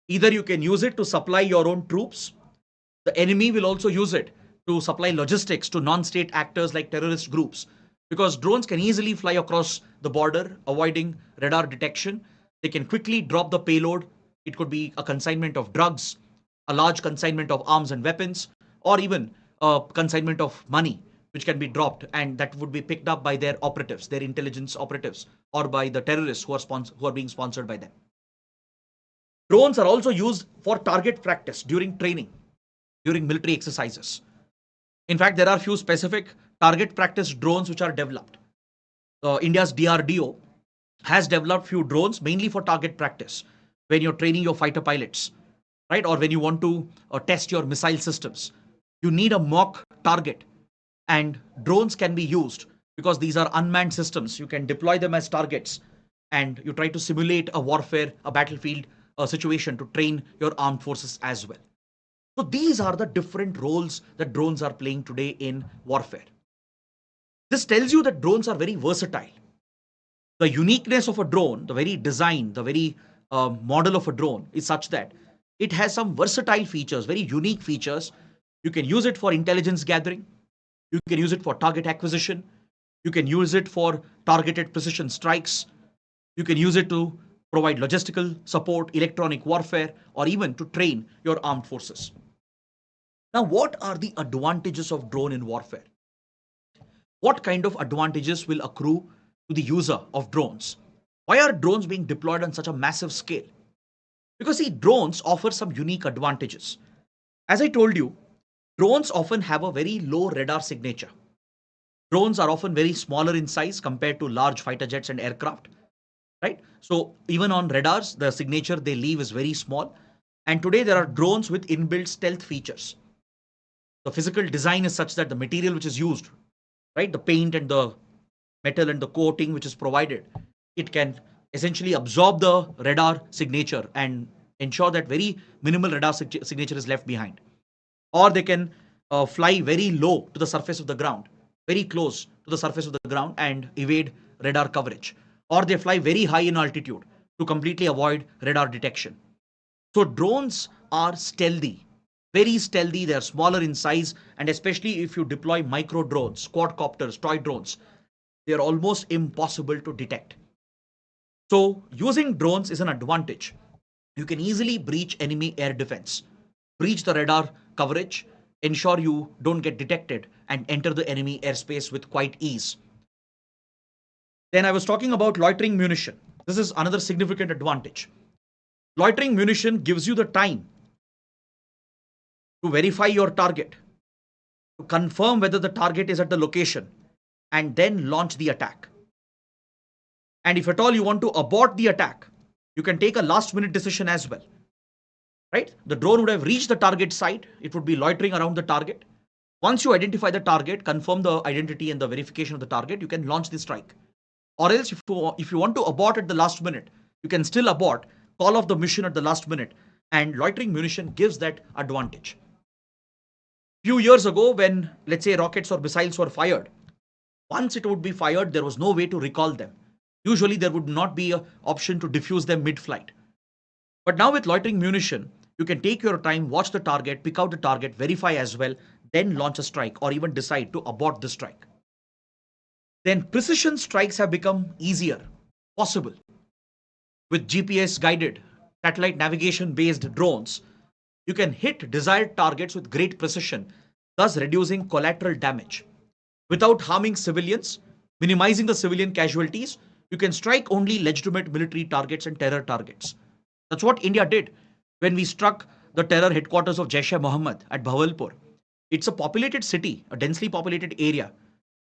Either you can use it to supply your own troops, the enemy will also use it to supply logistics to non state actors like terrorist groups. Because drones can easily fly across the border, avoiding radar detection. They can quickly drop the payload. It could be a consignment of drugs, a large consignment of arms and weapons, or even a consignment of money, which can be dropped and that would be picked up by their operatives, their intelligence operatives, or by the terrorists who are being sponsored by them. Drones are also used for target practice during training, during military exercises. In fact, there are few specific target practice drones which are developed. India's DRDO has developed few drones mainly for target practice when you're training your fighter pilots, right? Or when you want to test your missile systems. You need a mock target, and drones can be used because these are unmanned systems. You can deploy them as targets, and you try to simulate a warfare, a battlefield situation to train your armed forces as well. So these are the different roles that drones are playing today in warfare. This tells you that drones are very versatile. The uniqueness of a drone, the very design, the very model of a drone is such that it has some versatile features, very unique features. You can use it for intelligence gathering. You can use it for target acquisition. You can use it for targeted precision strikes. You can use it to provide logistical support, electronic warfare, or even to train your armed forces. Now, what are the advantages of drone in warfare? What kind of advantages will accrue to the user of drones? Why are drones being deployed on such a massive scale? Because see, drones offer some unique advantages. As I told you, drones often have a very low radar signature. Drones are often very smaller in size compared to large fighter jets and aircraft, right? So even on radars, the signature they leave is very small. And today there are drones with inbuilt stealth features. The physical design is such that the material which is used, right, the paint and the metal and the coating which is provided, it can essentially absorb the radar signature and ensure that very minimal radar signature is left behind. Or they can fly very low to the surface of the ground, very close to the surface of the ground and evade radar coverage. Or they fly very high in altitude to completely avoid radar detection. So drones are stealthy, very stealthy. They are smaller in size, and especially if you deploy micro drones, quadcopters, toy drones, they are almost impossible to detect. So using drones is an advantage. You can easily breach enemy air defense, breach the radar coverage, ensure you don't get detected, and enter the enemy airspace with quite ease. Then I was talking about loitering munition. This is another significant advantage. Loitering munition gives you the time to verify your target, to confirm whether the target is at the location, and then launch the attack. And if at all you want to abort the attack, you can take a last minute decision as well, right? The drone would have reached the target site. It would be loitering around the target. Once you identify the target, confirm the identity and the verification of the target, you can launch the strike. Or else if you want to abort at the last minute, you can still abort, call off the mission at the last minute, and loitering munition gives that advantage. Few years ago, when let's say rockets or missiles were fired, once it would be fired, there was no way to recall them. Usually, there would not be an option to defuse them mid flight. But now, with loitering munition, you can take your time, watch the target, pick out the target, verify as well, then launch a strike or even decide to abort the strike. Then, precision strikes have become easier, possible. With GPS guided, satellite navigation based drones, you can hit desired targets with great precision, thus reducing collateral damage. Without harming civilians, minimizing the civilian casualties, you can strike only legitimate military targets and terror targets. That's what India did when we struck the terror headquarters of Jaish-e-Mohammed at Bhavalpur. It's a populated city, a densely populated area.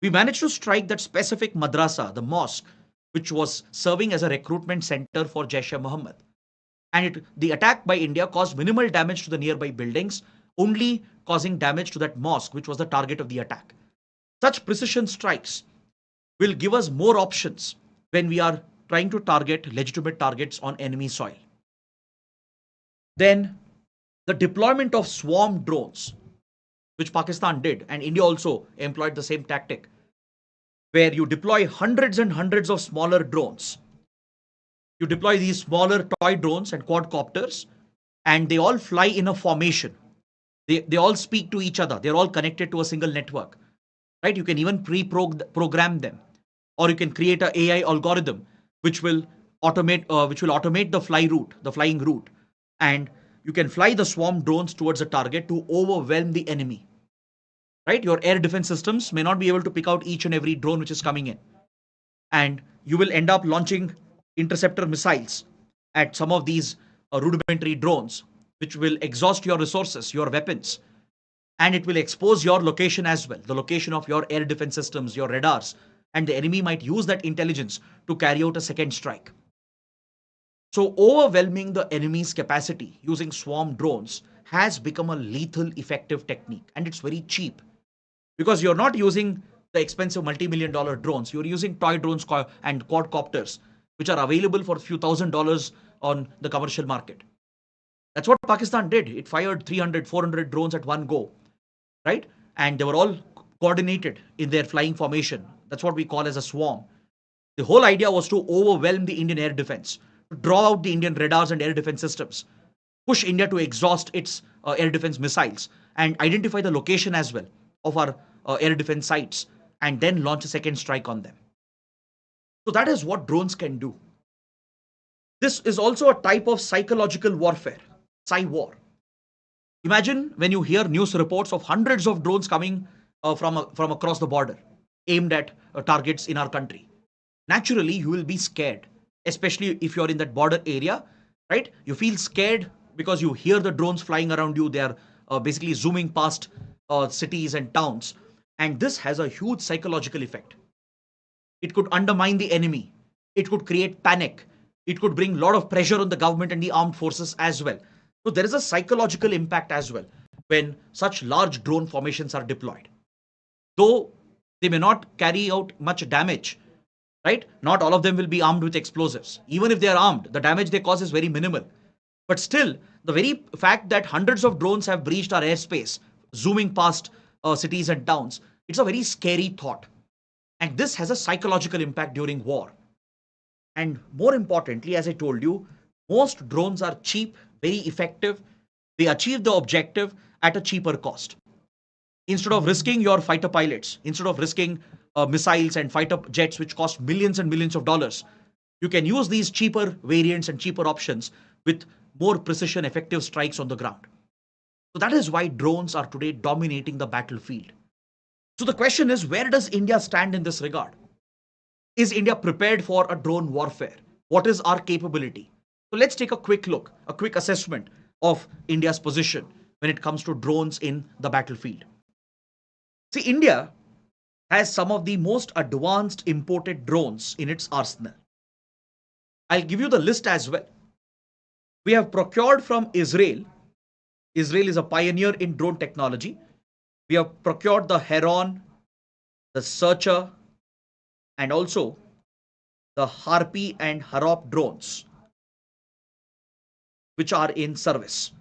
We managed to strike that specific madrasa, the mosque, which was serving as a recruitment center for Jaish-e-Mohammed. And the attack by India caused minimal damage to the nearby buildings, only causing damage to that mosque, which was the target of the attack. Such precision strikes will give us more options when we are trying to target legitimate targets on enemy soil. Then the deployment of swarm drones, which Pakistan did, and India also employed the same tactic, where you deploy hundreds and hundreds of smaller drones. You deploy these smaller toy drones and quadcopters, and they all fly in a formation. They all speak to each other. They're all connected to a single network, right? You can even pre-program them, or you can create a AI algorithm which will automate the flying route, and you can fly the swarm drones towards a target to overwhelm the enemy. Right? Your air defense systems may not be able to pick out each and every drone which is coming in, and you will end up launching interceptor missiles at some of these rudimentary drones, which will exhaust your resources, your weapons, and it will expose your location as well, the location of your air defense systems, your radars, and the enemy might use that intelligence to carry out a second strike. So, overwhelming the enemy's capacity using swarm drones has become a lethal, effective technique, and it's very cheap because you're not using the expensive multi-million dollar drones. You're using toy drones and quadcopters, which are available for a few $1,000s on the commercial market. That's what Pakistan did. It fired 300, 400 drones at one go, right? And they were all coordinated in their flying formation. That's what we call as a swarm. The whole idea was to overwhelm the Indian air defense, to draw out the Indian radars and air defense systems, push India to exhaust its air defense missiles, and identify the location as well of our air defense sites, and then launch a second strike on them. So that is what drones can do. This is also a type of psychological warfare, psy-war. Imagine when you hear news reports of hundreds of drones coming from across the border, aimed at targets in our country. Naturally, you will be scared, especially if you're in that border area, right? You feel scared because you hear the drones flying around you. They are basically zooming past cities and towns. And this has a huge psychological effect. It could undermine the enemy. It could create panic. It could bring a lot of pressure on the government and the armed forces as well. So there is a psychological impact as well when such large drone formations are deployed. Though they may not carry out much damage, right? Not all of them will be armed with explosives. Even if they are armed, the damage they cause is very minimal. But still, the very fact that hundreds of drones have breached our airspace, zooming past cities and towns, it's a very scary thought. And this has a psychological impact during war. And more importantly, as I told you, most drones are cheap, very effective. They achieve the objective at a cheaper cost. Instead of risking your fighter pilots, instead of risking missiles and fighter jets, which cost millions and millions of dollars, you can use these cheaper variants and cheaper options with more precision, effective strikes on the ground. So that is why drones are today dominating the battlefield. So the question is, where does India stand in this regard? Is India prepared for a drone warfare? What is our capability? So let's take a quick look, a quick assessment of India's position when it comes to drones in the battlefield. See, India has some of the most advanced imported drones in its arsenal. I'll give you the list as well. We have procured from Israel. Israel is a pioneer in drone technology. We have procured the Heron, the Searcher, and also the Harpy and Harop drones. which are in service.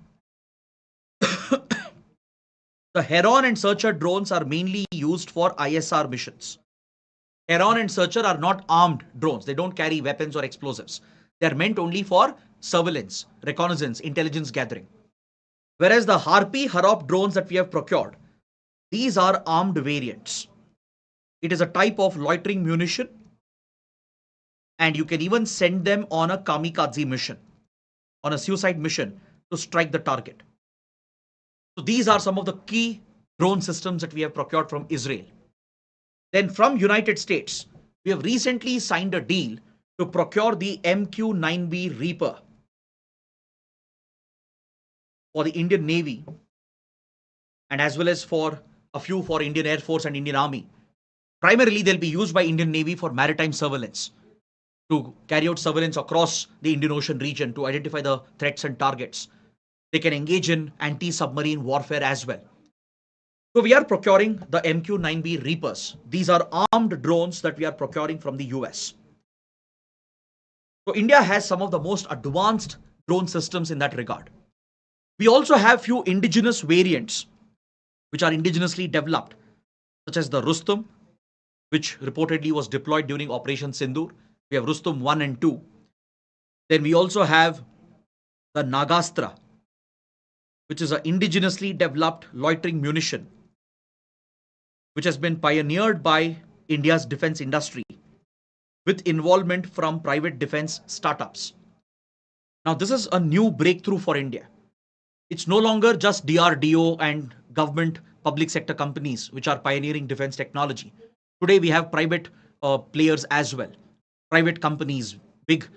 The Heron and Searcher drones are mainly used for ISR missions. Heron and Searcher are not armed drones. They don't carry weapons or explosives. They're meant only for surveillance, reconnaissance, intelligence gathering. Whereas the Harpy, Harop drones that we have procured, these are armed variants. It is a type of loitering munition, and you can even send them on a kamikaze mission, on a suicide mission to strike the target. So these are some of the key drone systems that we have procured from Israel. Then from United States, we have recently signed a deal to procure the MQ-9B Reaper for the Indian Navy, and as well as for a few for Indian Air Force and Indian Army. Primarily, they'll be used by Indian Navy for maritime surveillance, to carry out surveillance across the Indian Ocean region to identify the threats and targets. They can engage in anti-submarine warfare as well. So we are procuring the MQ-9B Reapers. These are armed drones that we are procuring from the US. So India has some of the most advanced drone systems in that regard. We also have few indigenous variants which are indigenously developed, such as the Rustum, which reportedly was deployed during Operation Sindoor. We have Rustum 1 and 2. Then we also have the Nagastra, which is an indigenously developed loitering munition, which has been pioneered by India's defense industry with involvement from private defense startups. Now, this is a new breakthrough for India. It's no longer just DRDO and government public sector companies which are pioneering defense technology. Today, we have private players as well, private companies, big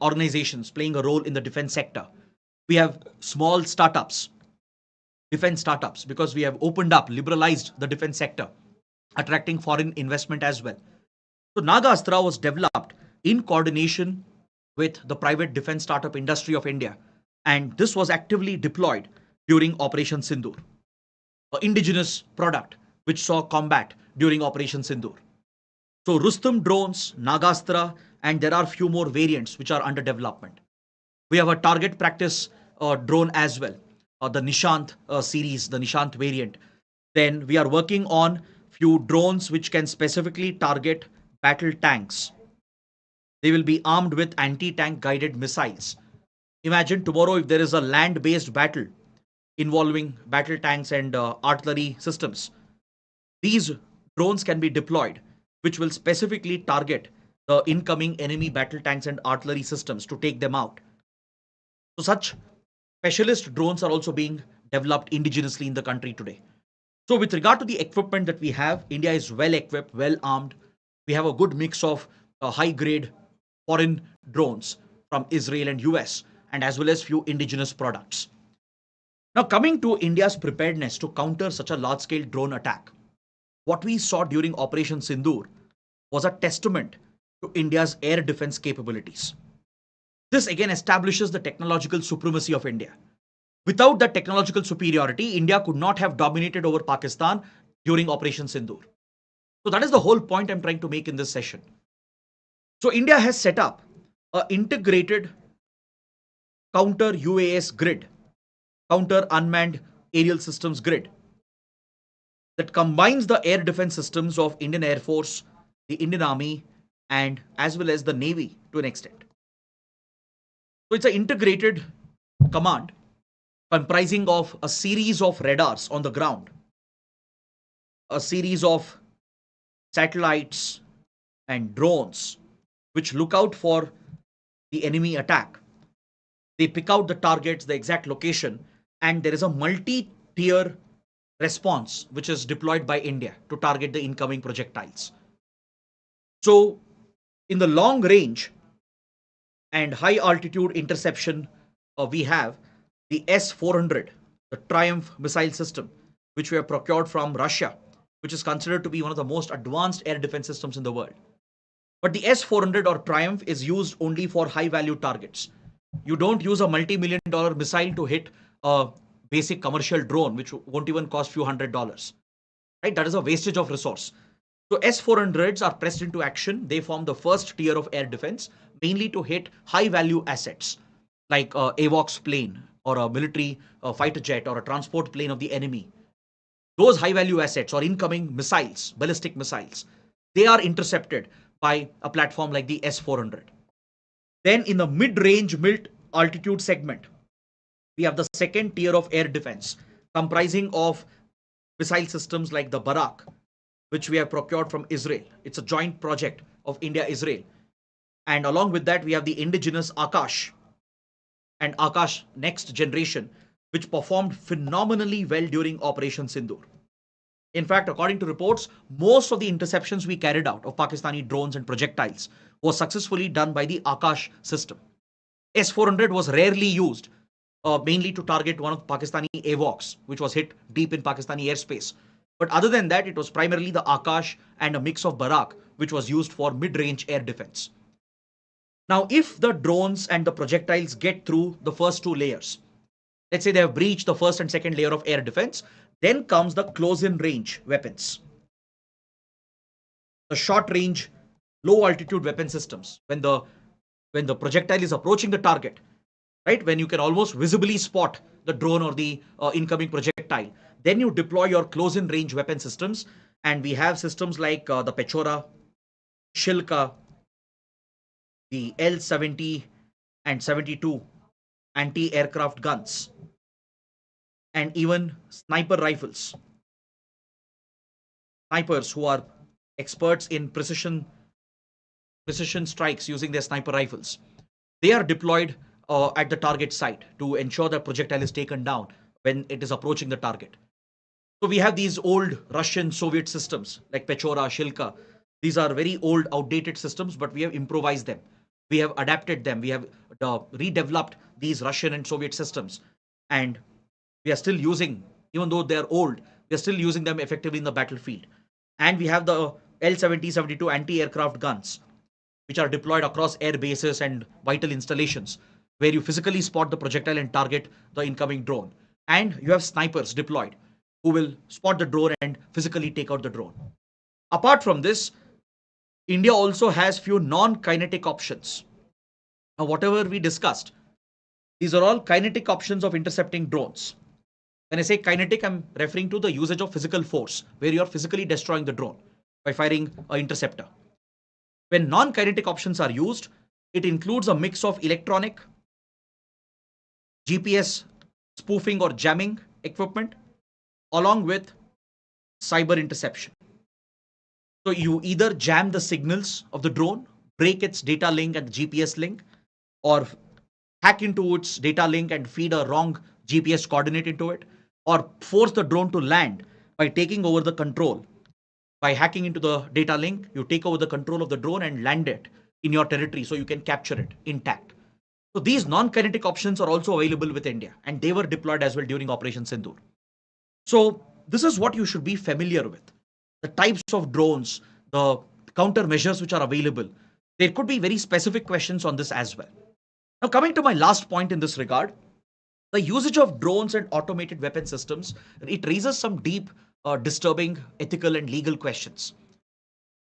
organizations playing a role in the defense sector. We have small startups, defense startups, because we have opened up, liberalized the defense sector, attracting foreign investment as well. So Nagastra was developed in coordination with the private defense startup industry of India, and this was actively deployed during Operation Sindoor, an indigenous product which saw combat during Operation Sindoor. So Rustum drones, Nagastra, and there are few more variants which are under development. We have a target practice drone as well, the Nishant series, the Nishant variant. Then we are working on few drones which can specifically target battle tanks. They will be armed with anti-tank guided missiles. Imagine tomorrow if there is a land-based battle involving battle tanks and artillery systems. These drones can be deployed, which will specifically target the incoming enemy battle tanks and artillery systems to take them out. So such specialist drones are also being developed indigenously in the country today. So with regard to the equipment that we have, India is well equipped, well armed. We have a good mix of high grade foreign drones from Israel and US, and as well as few indigenous products. Now coming to India's preparedness to counter such a large scale drone attack, what we saw during Operation Sindoor was a testament to India's air defense capabilities. This again establishes the technological supremacy of India. Without that technological superiority, India could not have dominated over Pakistan during Operation Sindoor. So that is the whole point I'm trying to make in this session. So India has set up an integrated counter UAS grid, counter unmanned aerial systems grid, that combines the air defense systems of Indian Air Force, the Indian Army, and as well as the Navy to an extent. So it's an integrated command comprising of a series of radars on the ground, a series of satellites and drones which look out for the enemy attack. They pick out the targets, the exact location, and there is a multi-tier response which is deployed by India to target the incoming projectiles. So in the long range and high altitude interception, we have the S-400, the Triumph missile system, which we have procured from Russia, which is considered to be one of the most advanced air defense systems in the world. But the S-400 or Triumph is used only for high value targets. You don't use a multi-million-dollar missile to hit a basic commercial drone, which won't even cost few $100s. Right? That is a wastage of resource. So S-400s are pressed into action. They form the first tier of air defense, mainly to hit high value assets. like a AWACS plane or a military fighter jet or a transport plane of the enemy, those high value assets or incoming missiles, ballistic missiles, they are intercepted by a platform like the S-400. Then in the mid-range, mid-altitude segment, we have the second tier of air defense, comprising of missile systems like the Barak, which we have procured from Israel. It's a joint project of India, Israel. And along with that, we have the indigenous Akash and Akash Next Generation, which performed phenomenally well during Operation Sindoor. In fact, according to reports, most of the interceptions we carried out of Pakistani drones and projectiles was successfully done by the Akash system. S-400 was rarely used, mainly to target one of Pakistani AWACS, which was hit deep in Pakistani airspace. But other than that, it was primarily the Akash and a mix of Barak, which was used for mid-range air defense. Now, if the drones and the projectiles get through the first two layers, let's say they have breached the first and second layer of air defense, then comes the close-in range weapons, the short-range, low-altitude weapon systems. When the projectile is approaching the target, right? When you can almost visibly spot the drone or the incoming projectile, then you deploy your close-in range weapon systems, and we have systems like the Pechora, Shilka, the L-70 and 72 anti-aircraft guns, and even sniper rifles. Snipers who are experts in precision strikes using their sniper rifles. They are deployed at the target site to ensure that projectile is taken down when it is approaching the target. So we have these old Russian Soviet systems like Pechora, Shilka. These are very old, outdated systems, but we have improvised them. We have adapted them. We have redeveloped these Russian and Soviet systems, and we are still using, even though they are old, we are still using them effectively in the battlefield. And we have the L-70, 72 anti-aircraft guns, which are deployed across air bases and vital installations, where you physically spot the projectile and target the incoming drone. And you have snipers deployed who will spot the drone and physically take out the drone. Apart from this, India also has few non-kinetic options. Now, whatever we discussed, these are all kinetic options of intercepting drones. When I say kinetic, I'm referring to the usage of physical force, where you are physically destroying the drone by firing an interceptor. When non-kinetic options are used, it includes a mix of electronic, GPS spoofing or jamming equipment, along with cyber interception. So you either jam the signals of the drone, break its data link and GPS link, or hack into its data link and feed a wrong GPS coordinate into it, or force the drone to land by taking over the control. By hacking into the data link, you take over the control of the drone and land it in your territory so you can capture it intact. So these non-kinetic options are also available with India, and they were deployed as well during Operation Sindoor. So this is what you should be familiar with. The types of drones, the countermeasures which are available. There could be very specific questions on this as well. Now, coming to my last point in this regard, the usage of drones and automated weapon systems, it raises some deep, disturbing ethical and legal questions.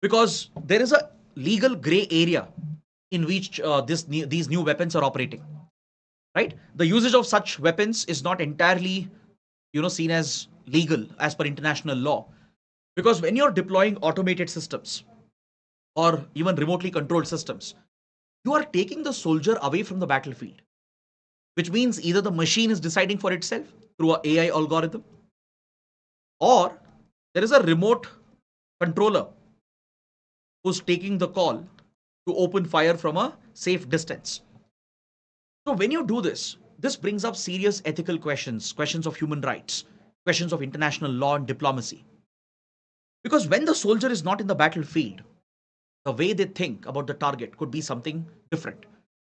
Because there is a legal gray area in which these new weapons are operating. Right? The usage of such weapons is not entirely, seen as legal as per international law. Because when you're deploying automated systems or even remotely controlled systems, you are taking the soldier away from the battlefield, which means either the machine is deciding for itself through an AI algorithm, or there is a remote controller who's taking the call to open fire from a safe distance. So when you do this, this brings up serious ethical questions, questions of human rights, questions of international law and diplomacy. Because when the soldier is not in the battlefield, the way they think about the target could be something different.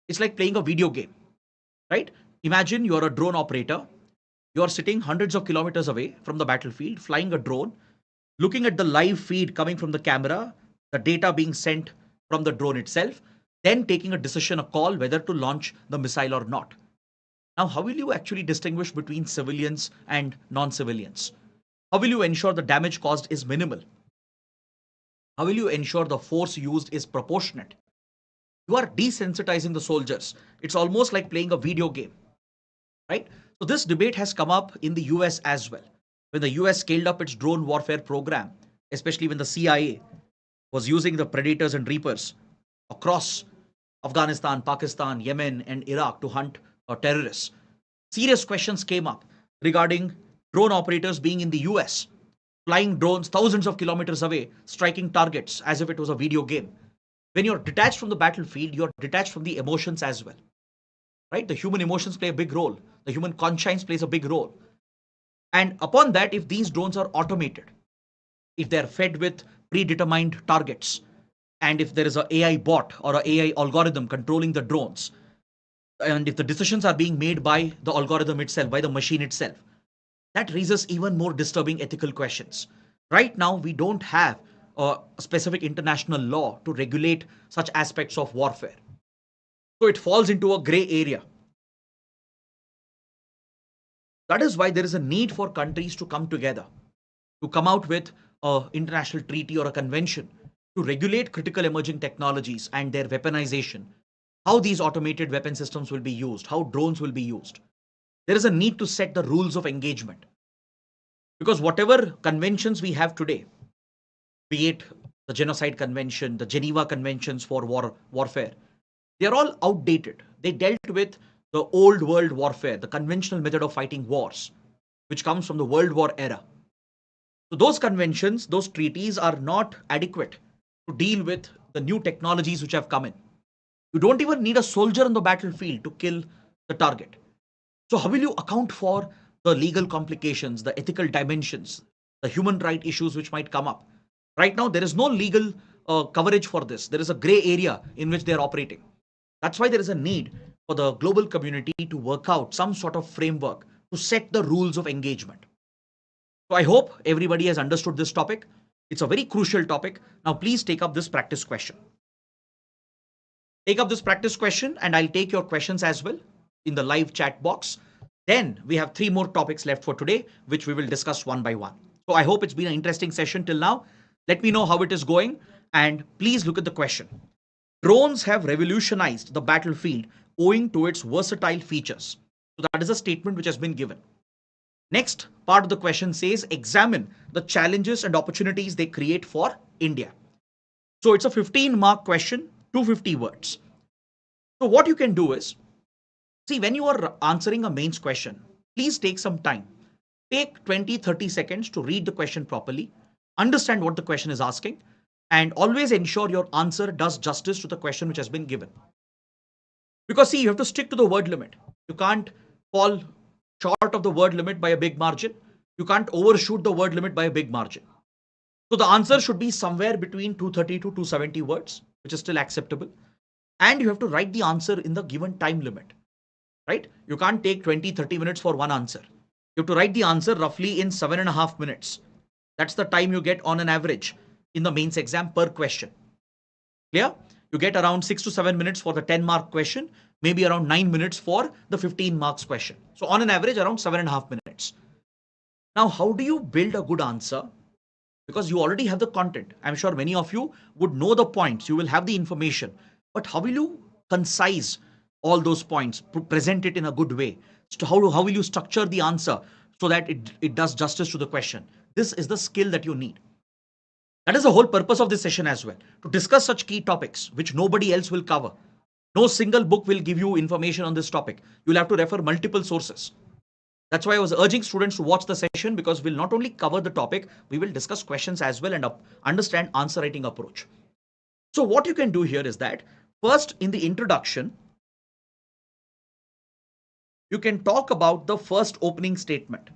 It's like playing a video game, right? Imagine you're a drone operator. You're sitting hundreds of kilometers away from the battlefield, flying a drone, looking at the live feed coming from the camera, the data being sent from the drone itself, then taking a decision, a call whether to launch the missile or not. Now, how will you actually distinguish between civilians and non-civilians? How will you ensure the damage caused is minimal? How will you ensure the force used is proportionate? You are desensitizing the soldiers. It's almost like playing a video game, right? So this debate has come up in the US as well. When the US scaled up its drone warfare program, especially when the CIA was using the Predators and Reapers across Afghanistan, Pakistan, Yemen, and Iraq to hunt terrorists, serious questions came up regarding drone operators being in the US, flying drones thousands of kilometers away, striking targets as if it was a video game. When you're detached from the battlefield, you're detached from the emotions as well, right? The human emotions play a big role. The human conscience plays a big role. And upon that, if these drones are automated, if they're fed with predetermined targets, and if there is a AI bot or a AI algorithm controlling the drones, and if the decisions are being made by the algorithm itself, by the machine itself, that raises even more disturbing ethical questions. Right now, we don't have a specific international law to regulate such aspects of warfare. So it falls into a gray area. That is why there is a need for countries to come together, to come out with an international treaty or a convention to regulate critical emerging technologies and their weaponization, how these automated weapon systems will be used, how drones will be used. There is a need to set the rules of engagement. Because whatever conventions we have today, be it the Genocide Convention, the Geneva Conventions for warfare, they are all outdated. They dealt with the old world warfare, the conventional method of fighting wars, which comes from the World War era. So those conventions, those treaties are not adequate to deal with the new technologies which have come in. You don't even need a soldier on the battlefield to kill the target. So how will you account for the legal complications, the ethical dimensions, the human right issues which might come up? Right now, there is no legal coverage for this. There is a gray area in which they are operating. That's why there is a need for the global community to work out some sort of framework to set the rules of engagement. So I hope everybody has understood this topic. It's a very crucial topic. Now, please take up this practice question. Take up this practice question, and I'll take your questions as well in the live chat box. Then we have three more topics left for today, which we will discuss one by one. So I hope it's been an interesting session till now. Let me know how it is going, and please look at the question. Drones have revolutionized the battlefield owing to its versatile features. So that is a statement which has been given. Next part of the question says, examine the challenges and opportunities they create for India. So it's a 15-mark question, 250 words. So what you can do is, see, when you are answering a mains question, please take some time. Take 20-30 seconds to read the question properly, understand what the question is asking, and always ensure your answer does justice to the question which has been given. Because see, you have to stick to the word limit. You can't fall short of the word limit by a big margin. You can't overshoot the word limit by a big margin. So the answer should be somewhere between 230 to 270 words, which is still acceptable. And you have to write the answer in the given time limit, right? You can't take 20-30 minutes for one answer. You have to write the answer roughly in 7.5 minutes. That's the time you get on an average in the mains exam per question. Clear? You get around 6 to 7 minutes for the 10-mark question, maybe around 9 minutes for the 15 marks question. So on an average, around 7.5 minutes. Now, how do you build a good answer? Because you already have the content. I'm sure many of you would know the points. You will have the information. But how will you concise all those points, present it in a good way? So how will you structure the answer so that it does justice to the question? This is the skill that you need. That is the whole purpose of this session as well, to discuss such key topics which nobody else will cover. No single book will give you information on this topic. You'll have to refer multiple sources. That's why I was urging students to watch the session, because we'll not only cover the topic, we will discuss questions as well and understand answer writing approach. So what you can do here is that first, in the introduction, you can talk about the first opening statement.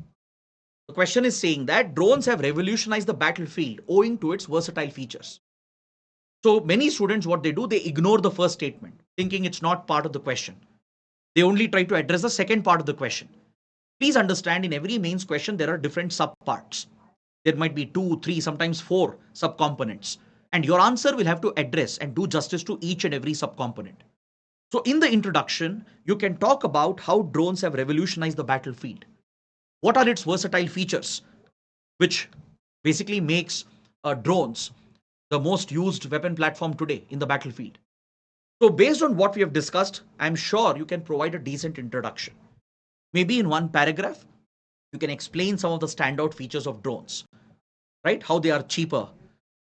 The question is saying that drones have revolutionized the battlefield owing to its versatile features. So many students, what they do, they ignore the first statement, thinking it's not part of the question. They only try to address the second part of the question. Please understand, in every mains question, there are different subparts. There might be 2, 3, sometimes 4 subcomponents. And your answer will have to address and do justice to each and every subcomponent. So in the introduction, you can talk about how drones have revolutionized the battlefield. What are its versatile features, which basically makes drones the most used weapon platform today in the battlefield? So based on what we have discussed, I'm sure you can provide a decent introduction. Maybe in one paragraph, you can explain some of the standout features of drones, right? How they are cheaper,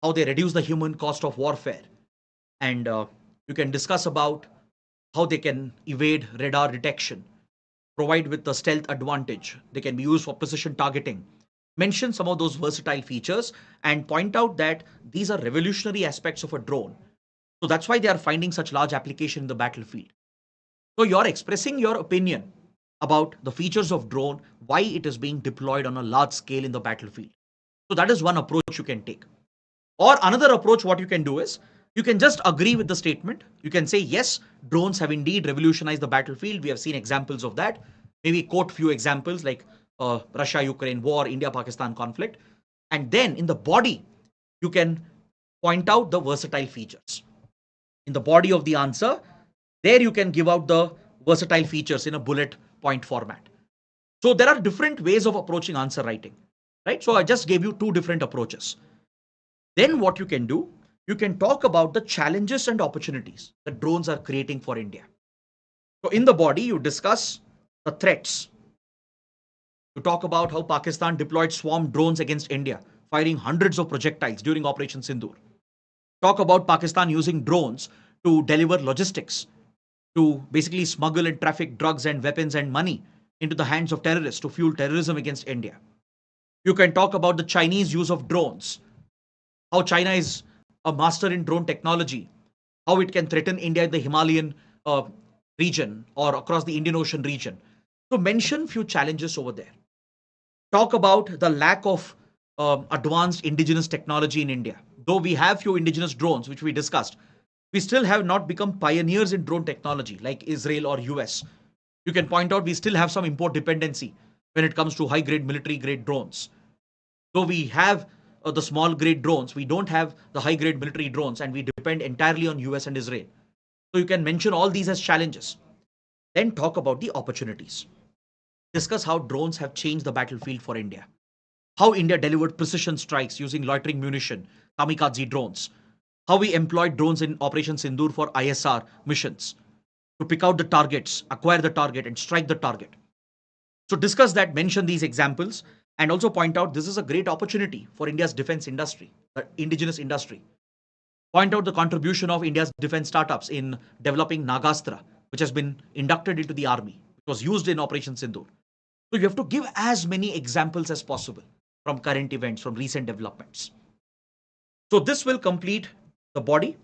how they reduce the human cost of warfare, and you can discuss about how they can evade radar detection, provide with the stealth advantage, they can be used for precision targeting. Mention some of those versatile features and point out that these are revolutionary aspects of a drone. So that's why they are finding such large application in the battlefield. So you're expressing your opinion about the features of drone, why it is being deployed on a large scale in the battlefield. So that is one approach you can take. Or another approach, what you can do is you can just agree with the statement. You can say, yes, drones have indeed revolutionized the battlefield. We have seen examples of that. Maybe quote few examples like Russia-Ukraine war, India-Pakistan conflict. And then in the body, you can point out the versatile features. In the body of the answer, there you can give out the versatile features in a bullet point format. So there are different ways of approaching answer writing, right? So I just gave you two different approaches. Then what you can do, you can talk about the challenges and opportunities that drones are creating for India. So in the body, you discuss the threats. You talk about how Pakistan deployed swarm drones against India, firing hundreds of projectiles during Operation Sindoor. Talk about Pakistan using drones to deliver logistics, to basically smuggle and traffic drugs and weapons and money into the hands of terrorists to fuel terrorism against India. You can talk about the Chinese use of drones, how China is a master in drone technology, how it can threaten India in the Himalayan region or across the Indian Ocean region. So mention few challenges over there. Talk about the lack of advanced indigenous technology in India. Though we have few indigenous drones, which we discussed, we still have not become pioneers in drone technology like Israel or US. You can point out we still have some import dependency when it comes to high grade military grade drones. Though we have the small grade drones, we don't have the high grade military drones and we depend entirely on US and Israel. So you can mention all these as challenges. Then talk about the opportunities. Discuss how drones have changed the battlefield for India. How India delivered precision strikes using loitering munition, kamikaze drones. How we employed drones in Operation Sindoor for ISR missions to pick out the targets, acquire the target, and strike the target. So discuss that, mention these examples, and also point out this is a great opportunity for India's defense industry, the indigenous industry. Point out the contribution of India's defense startups in developing Nagastra, which has been inducted into the army. It was used in Operation Sindoor. So you have to give as many examples as possible from current events, from recent developments. So this will complete the body.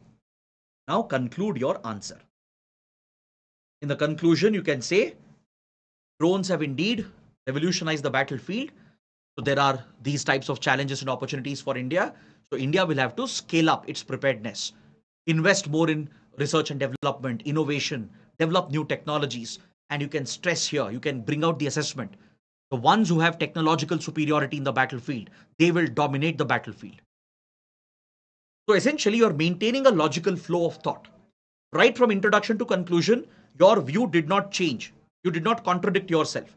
Now conclude your answer. In the conclusion, you can say drones have indeed revolutionized the battlefield. So there are these types of challenges and opportunities for India. So India will have to scale up its preparedness, invest more in research and development, innovation, develop new technologies. And you can stress here, you can bring out the assessment. The ones who have technological superiority in the battlefield, they will dominate the battlefield. So essentially, you're maintaining a logical flow of thought. Right from introduction to conclusion, your view did not change. You did not contradict yourself.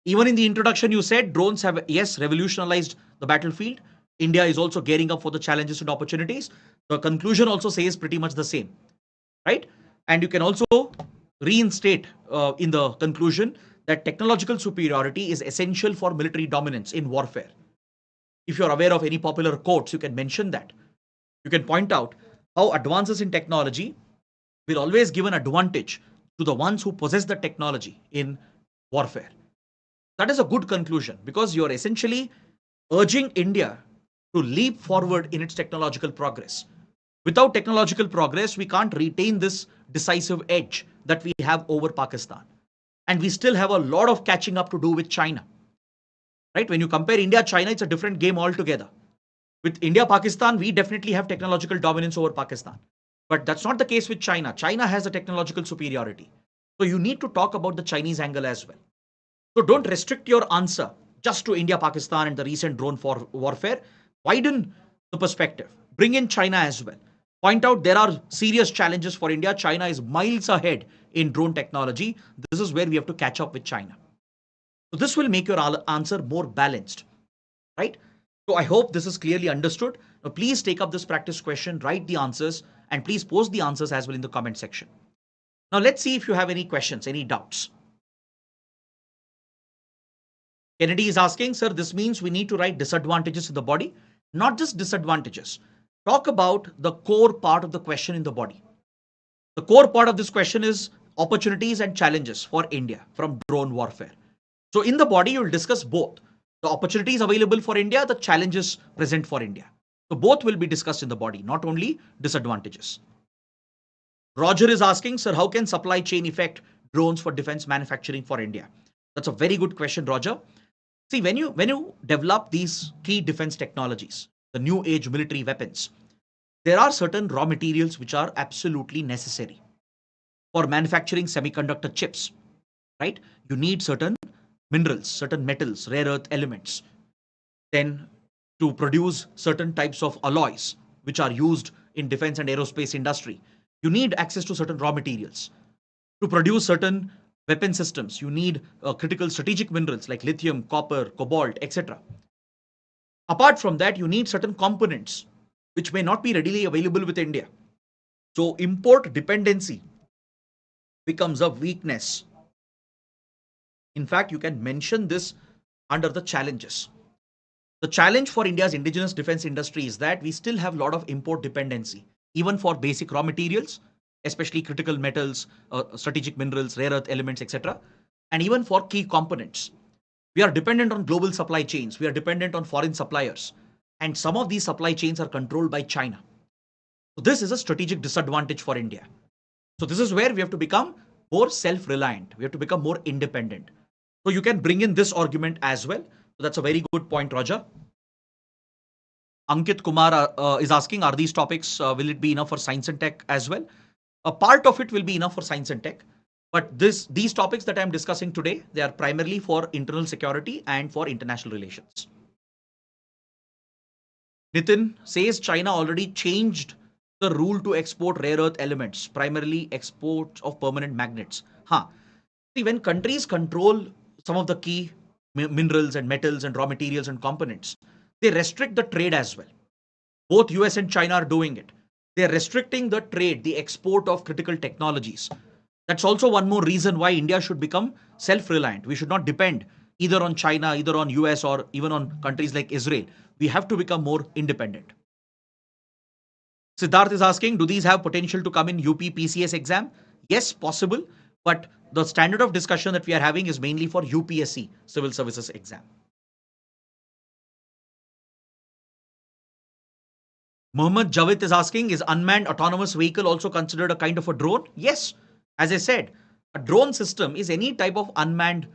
Even in the introduction, you said drones have, yes, revolutionized the battlefield. India is also gearing up for the challenges and opportunities. The conclusion also says pretty much the same, right? And you can also reinstate in the conclusion that technological superiority is essential for military dominance in warfare. If you're aware of any popular quotes, you can mention that. You can point out how advances in technology will always give an advantage to the ones who possess the technology in warfare. That is a good conclusion because you're essentially urging India to leap forward in its technological progress. Without technological progress, we can't retain this decisive edge that we have over Pakistan. And we still have a lot of catching up to do with China. Right? When you compare India, China, it's a different game altogether. With India, Pakistan, we definitely have technological dominance over Pakistan. But that's not the case with China. China has a technological superiority. So you need to talk about the Chinese angle as well. So don't restrict your answer just to India, Pakistan, and the recent drone for warfare. Widen the perspective. Bring in China as well. Point out there are serious challenges for India. China is miles ahead in drone technology. This is where we have to catch up with China. So this will make your answer more balanced, right? So I hope this is clearly understood. Now please take up this practice question, write the answers, And please post the answers as well in the comment section. Now let's see if you have any questions, any doubts. Kennedy is asking, sir, this means we need to write disadvantages in the body, not just disadvantages. Talk about the core part of the question in the body. The core part of this question is opportunities and challenges for India from drone warfare. So in the body, you'll discuss both the opportunities available for India, the challenges present for India. So both will be discussed in the body, not only disadvantages. Roger is asking, sir, how can supply chain affect drones for defense manufacturing for India? That's a very good question, Roger. See, when you develop these key defense technologies, the new age military weapons, there are certain raw materials which are absolutely necessary for manufacturing semiconductor chips, right? You need certain minerals, certain metals, rare earth elements. Then to produce certain types of alloys which are used in defense and aerospace industry, you need access to certain raw materials. To produce certain weapon systems, you need critical strategic minerals like lithium, copper, cobalt, etc. Apart from that, you need certain components which may not be readily available with India. So import dependency becomes a weakness. In fact, you can mention this under the challenges. The challenge for India's indigenous defense industry is that we still have a lot of import dependency, even for basic raw materials, especially critical metals, strategic minerals, rare earth elements, etc. And even for key components. We are dependent on global supply chains. We are dependent on foreign suppliers. And some of these supply chains are controlled by China. So this is a strategic disadvantage for India. So this is where we have to become more self-reliant. We have to become more independent. So you can bring in this argument as well. So that's a very good point, Roger. Ankit Kumar is asking, are these topics, will it be enough for science and tech as well? A part of it will be enough for science and tech. But these topics that I'm discussing today, they are primarily for internal security and for international relations. Nitin says China already changed the rule to export rare earth elements, primarily exports of permanent magnets. See, when countries control some of the key minerals and metals and raw materials and components, they restrict the trade as well. Both US and China are doing it. They're restricting the trade, the export of critical technologies. That's also one more reason why India should become self-reliant. We should not depend either on China, either on US, or even on countries like Israel. We have to become more independent. Siddharth is asking, do these have potential to come in UP PCS exam? Yes, possible. But the standard of discussion that we are having is mainly for UPSC civil services exam. Mohammed Javed is asking, is unmanned autonomous vehicle also considered a kind of a drone? Yes. As I said, a drone system is any type of unmanned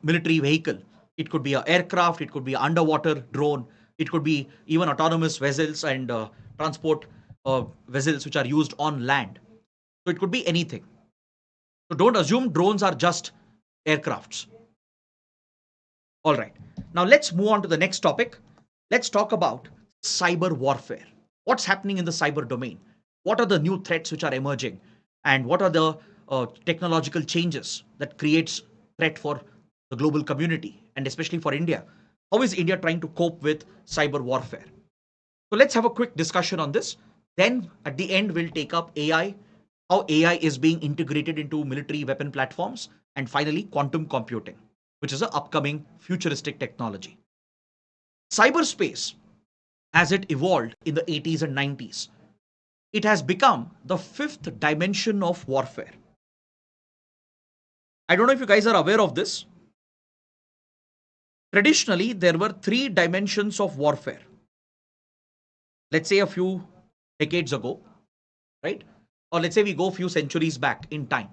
military vehicle. It could be an aircraft, it could be an underwater drone, it could be even autonomous vessels and transport vessels which are used on land. So it could be anything. So don't assume drones are just aircrafts. All right. Now let's move on to the next topic. Let's talk about cyber warfare. What's happening in the cyber domain? What are the new threats which are emerging? And what are the technological changes that creates threat for the global community and especially for India? How is India trying to cope with cyber warfare? So let's have a quick discussion on this. Then at the end, we'll take up AI, how AI is being integrated into military weapon platforms, and finally, quantum computing, which is an upcoming futuristic technology. Cyberspace, as it evolved in the 80s and 90s, it has become the fifth dimension of warfare. I don't know if you guys are aware of this. Traditionally, there were three dimensions of warfare. Let's say a few decades ago, right? Or let's say we go a few centuries back in time.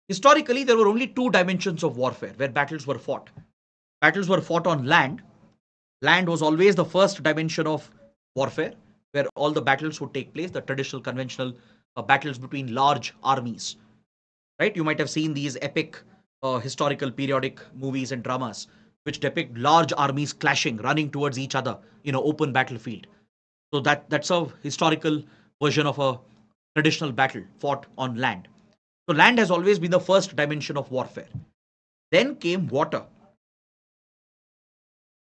Historically, there were only two dimensions of warfare where battles were fought. Battles were fought on land. Land was always the first dimension of warfare, where all the battles would take place, the traditional conventional battles between large armies, right? You might have seen these epic historical periodic movies and dramas which depict large armies clashing, running towards each other in an open battlefield. So that's a historical version of a traditional battle fought on land. So land has always been the first dimension of warfare. Then came water,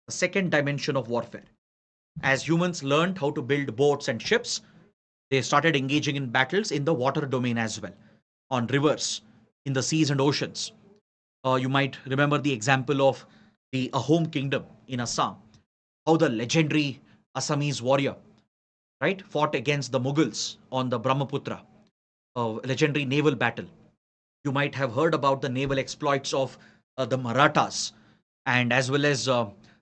the second dimension of warfare. As humans learned how to build boats and ships, They started engaging in battles in the water domain as well, on rivers, in the seas and oceans. You might remember the example of the Ahom kingdom in Assam, how the legendary Assamese warrior, right, fought against the Mughals on the Brahmaputra, a legendary naval battle. You might have heard about the naval exploits of the Marathas, and as well as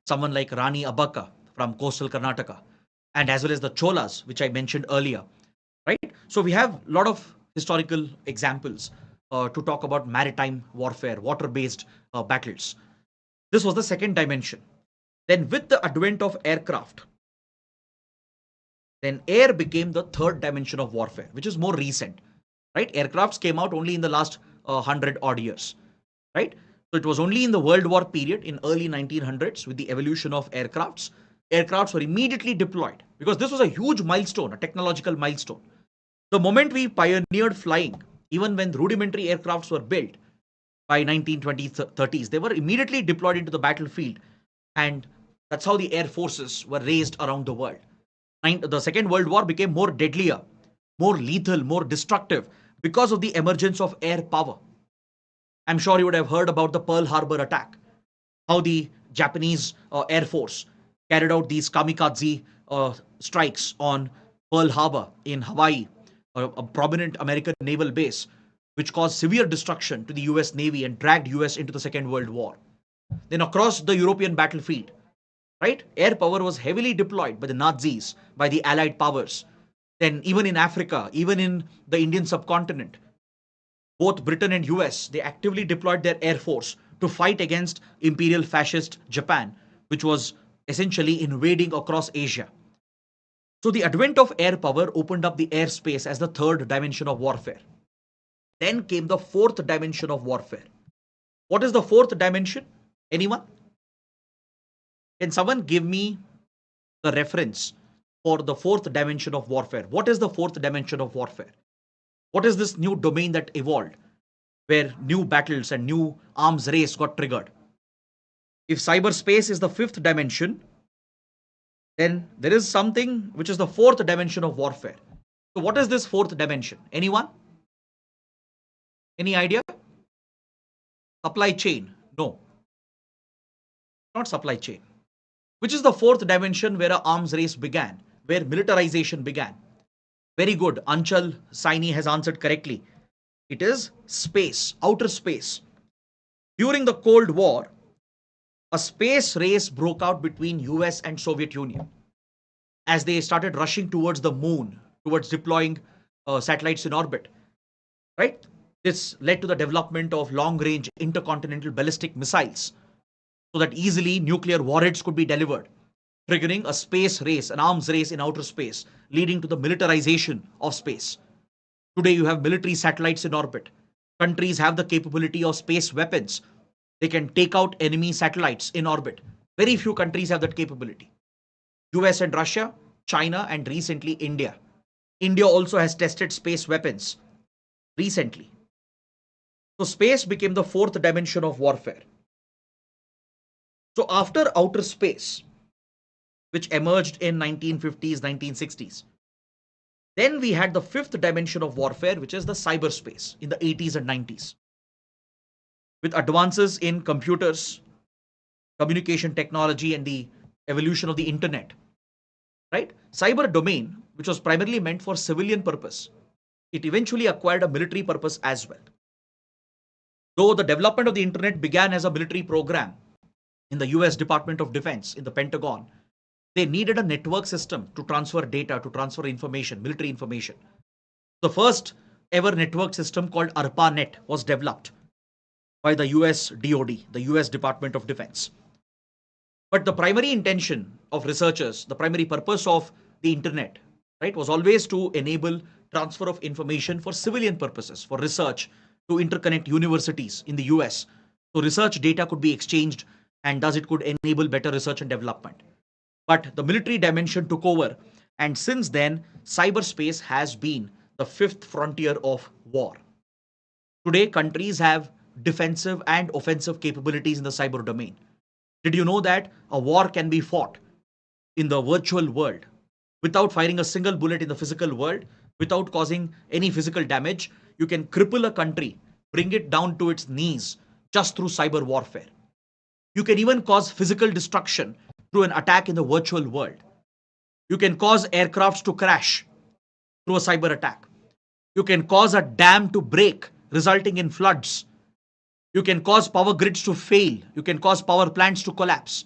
someone like Rani Abaka from coastal Karnataka, and as well as the Cholas, which I mentioned earlier, right? So we have a lot of historical examples to talk about maritime warfare, water-based battles. This was the second dimension. Then, with the advent of aircraft, then air became the third dimension of warfare, which is more recent, right? Aircrafts came out only in the last 100 odd years, right? So it was only in the World War period in early 1900s with the evolution of aircrafts. Aircrafts were immediately deployed because this was a huge milestone, a technological milestone. The moment we pioneered flying, even when rudimentary aircrafts were built by 1920s, 30s, they were immediately deployed into the battlefield. And that's how the air forces were raised around the world. The Second World War became more deadlier, more lethal, more destructive because of the emergence of air power. I'm sure you would have heard about the Pearl Harbor attack, how the Japanese Air Force carried out these kamikaze strikes on Pearl Harbor in Hawaii, a prominent American naval base, which caused severe destruction to the US Navy and dragged US into the Second World War. Then across the European battlefield, right, air power was heavily deployed by the Nazis, by the Allied powers. Then even in Africa, even in the Indian subcontinent, both Britain and US, they actively deployed their air force to fight against imperial fascist Japan, which was essentially invading across Asia. So the advent of air power opened up the airspace as the third dimension of warfare. Then came the fourth dimension of warfare. What is the fourth dimension? Anyone? Can someone give me the reference for the fourth dimension of warfare? What is the fourth dimension of warfare? What is this new domain that evolved where new battles and new arms race got triggered? If cyberspace is the fifth dimension, then there is something which is the fourth dimension of warfare. So, what is this fourth dimension? Anyone? Any idea? Supply chain? No, not supply chain. Which is the fourth dimension where an arms race began, where militarization began? Very good. Anchal Saini has answered correctly. It is space, outer space. During the Cold War, a space race broke out between US and Soviet Union as they started rushing towards the moon, towards deploying satellites in orbit, right? This led to the development of long range intercontinental ballistic missiles so that easily nuclear warheads could be delivered, triggering a space race, an arms race in outer space, leading to the militarization of space. Today, you have military satellites in orbit. Countries have the capability of space weapons. They can take out enemy satellites in orbit. Very few countries have that capability. US and Russia, China, and recently India. India also has tested space weapons recently. So, space became the fourth dimension of warfare. So, after outer space, which emerged in 1950s, 1960s, then we had the fifth dimension of warfare, which is the cyberspace in the 80s and 90s. With advances in computers, communication technology, and the evolution of the internet, right? Cyber domain, which was primarily meant for civilian purpose, it eventually acquired a military purpose as well. Though the development of the internet began as a military program in the US Department of Defense, in the Pentagon, they needed a network system to transfer data, to transfer information, military information. The first ever network system called ARPANET was developed by the US DoD, the US Department of Defense. But the primary intention of researchers, the primary purpose of the internet, right, was always to enable transfer of information for civilian purposes, for research, to interconnect universities in the US. So research data could be exchanged and thus it could enable better research and development. But the military dimension took over, and since then, cyberspace has been the fifth frontier of war. Today, countries have defensive and offensive capabilities in the cyber domain. Did you know that a war can be fought in the virtual world without firing a single bullet in the physical world? without causing any physical damage. You can cripple a country, bring it down to its knees just through cyber warfare. You can even cause physical destruction through an attack in the virtual world. You can cause aircrafts to crash through a cyber attack. You can cause a dam to break, resulting in floods. You can cause power grids to fail. You can cause power plants to collapse.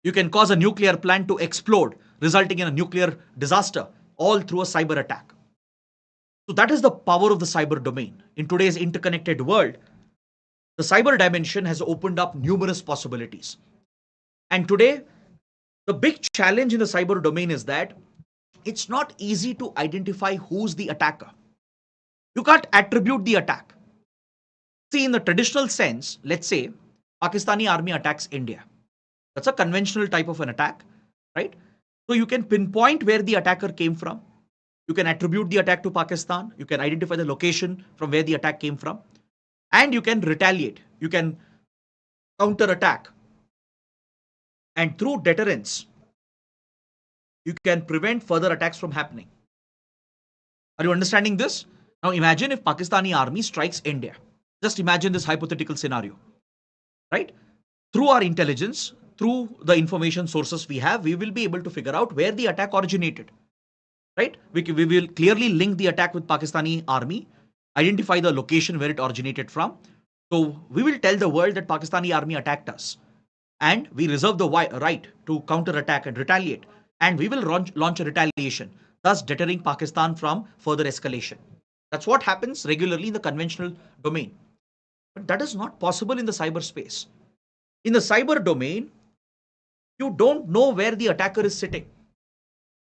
You can cause a nuclear plant to explode, resulting in a nuclear disaster, all through a cyber attack. So that is the power of the cyber domain. In today's interconnected world, the cyber dimension has opened up numerous possibilities. And today, the big challenge in the cyber domain is that it's not easy to identify who's the attacker. You can't attribute the attack. See, in the traditional sense, let's say Pakistani army attacks India. That's a conventional type of an attack, right? So you can pinpoint where the attacker came from. You can attribute the attack to Pakistan. You can identify the location from where the attack came from. And you can retaliate. You can counter attack. And through deterrence, you can prevent further attacks from happening. Are you understanding this? Now imagine if Pakistani army strikes India. Just imagine this hypothetical scenario, right? Through our intelligence, through the information sources we have, we will be able to figure out where the attack originated, right? We will clearly link the attack with Pakistani army, identify the location where it originated from. So we will tell the world that Pakistani army attacked us, and we reserve the right to counter attack and retaliate, and we will launch a retaliation, thus deterring Pakistan from further escalation. That's what happens regularly in the conventional domain. But that is not possible in the cyberspace. In the cyber domain, you don't know where the attacker is sitting.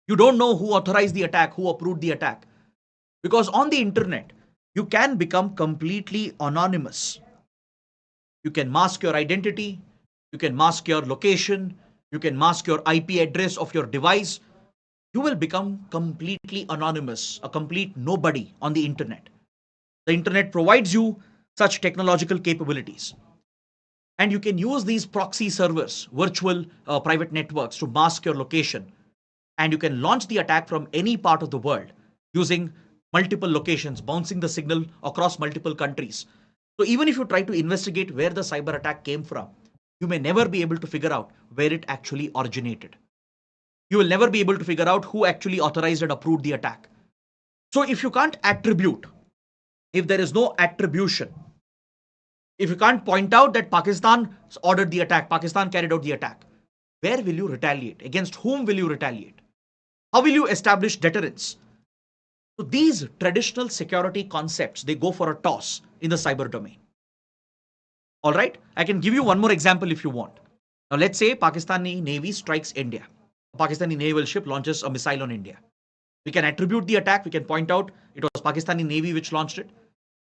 You don't know who authorized the attack, who approved the attack. Because on the internet, you can become completely anonymous. You can mask your identity, you can mask your location, you can mask your IP address of your device. You will become completely anonymous, a complete nobody on the internet. The internet provides you such technological capabilities. And you can use these proxy servers, virtual private networks, to mask your location. And you can launch the attack from any part of the world using multiple locations, bouncing the signal across multiple countries. So even if you try to investigate where the cyber attack came from, you may never be able to figure out where it actually originated. You will never be able to figure out who actually authorized and approved the attack. So if you can't attribute, if there is no attribution, if you can't point out that Pakistan ordered the attack, Pakistan carried out the attack, where will you retaliate? Against whom will you retaliate? How will you establish deterrence? So these traditional security concepts, they go for a toss in the cyber domain. All right, I can give you one more example if you want. Now let's say Pakistani Navy strikes India. A Pakistani naval ship launches a missile on India. We can attribute the attack. We can point out it was Pakistani Navy which launched it,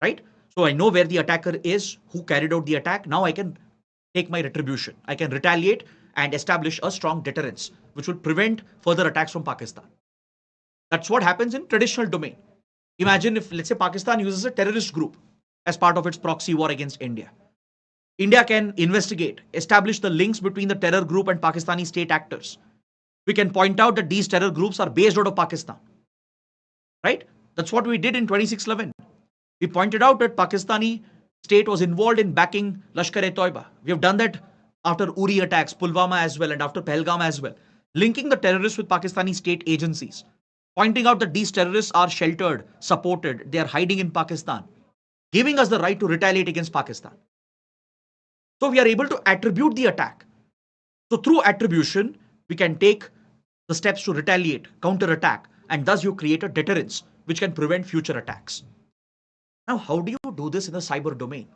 right? So I know where the attacker is, who carried out the attack. Now I can take my retribution. I can retaliate and establish a strong deterrence, which will prevent further attacks from Pakistan. That's what happens in traditional domain. Imagine if, let's say, Pakistan uses a terrorist group as part of its proxy war against India. India can investigate, establish the links between the terror group and Pakistani state actors. We can point out that these terror groups are based out of Pakistan, right? That's what we did in 2611. We pointed out that Pakistani state was involved in backing Lashkar-e-Toiba. We have done that after Uri attacks, Pulwama as well, and after Pahalgam as well, linking the terrorists with Pakistani state agencies, pointing out that these terrorists are sheltered, supported, they are hiding in Pakistan, giving us the right to retaliate against Pakistan. So we are able to attribute the attack. So through attribution, we can take the steps to retaliate, counter-attack, and thus you create a deterrence which can prevent future attacks. Now, how do you do this in the cyber domain?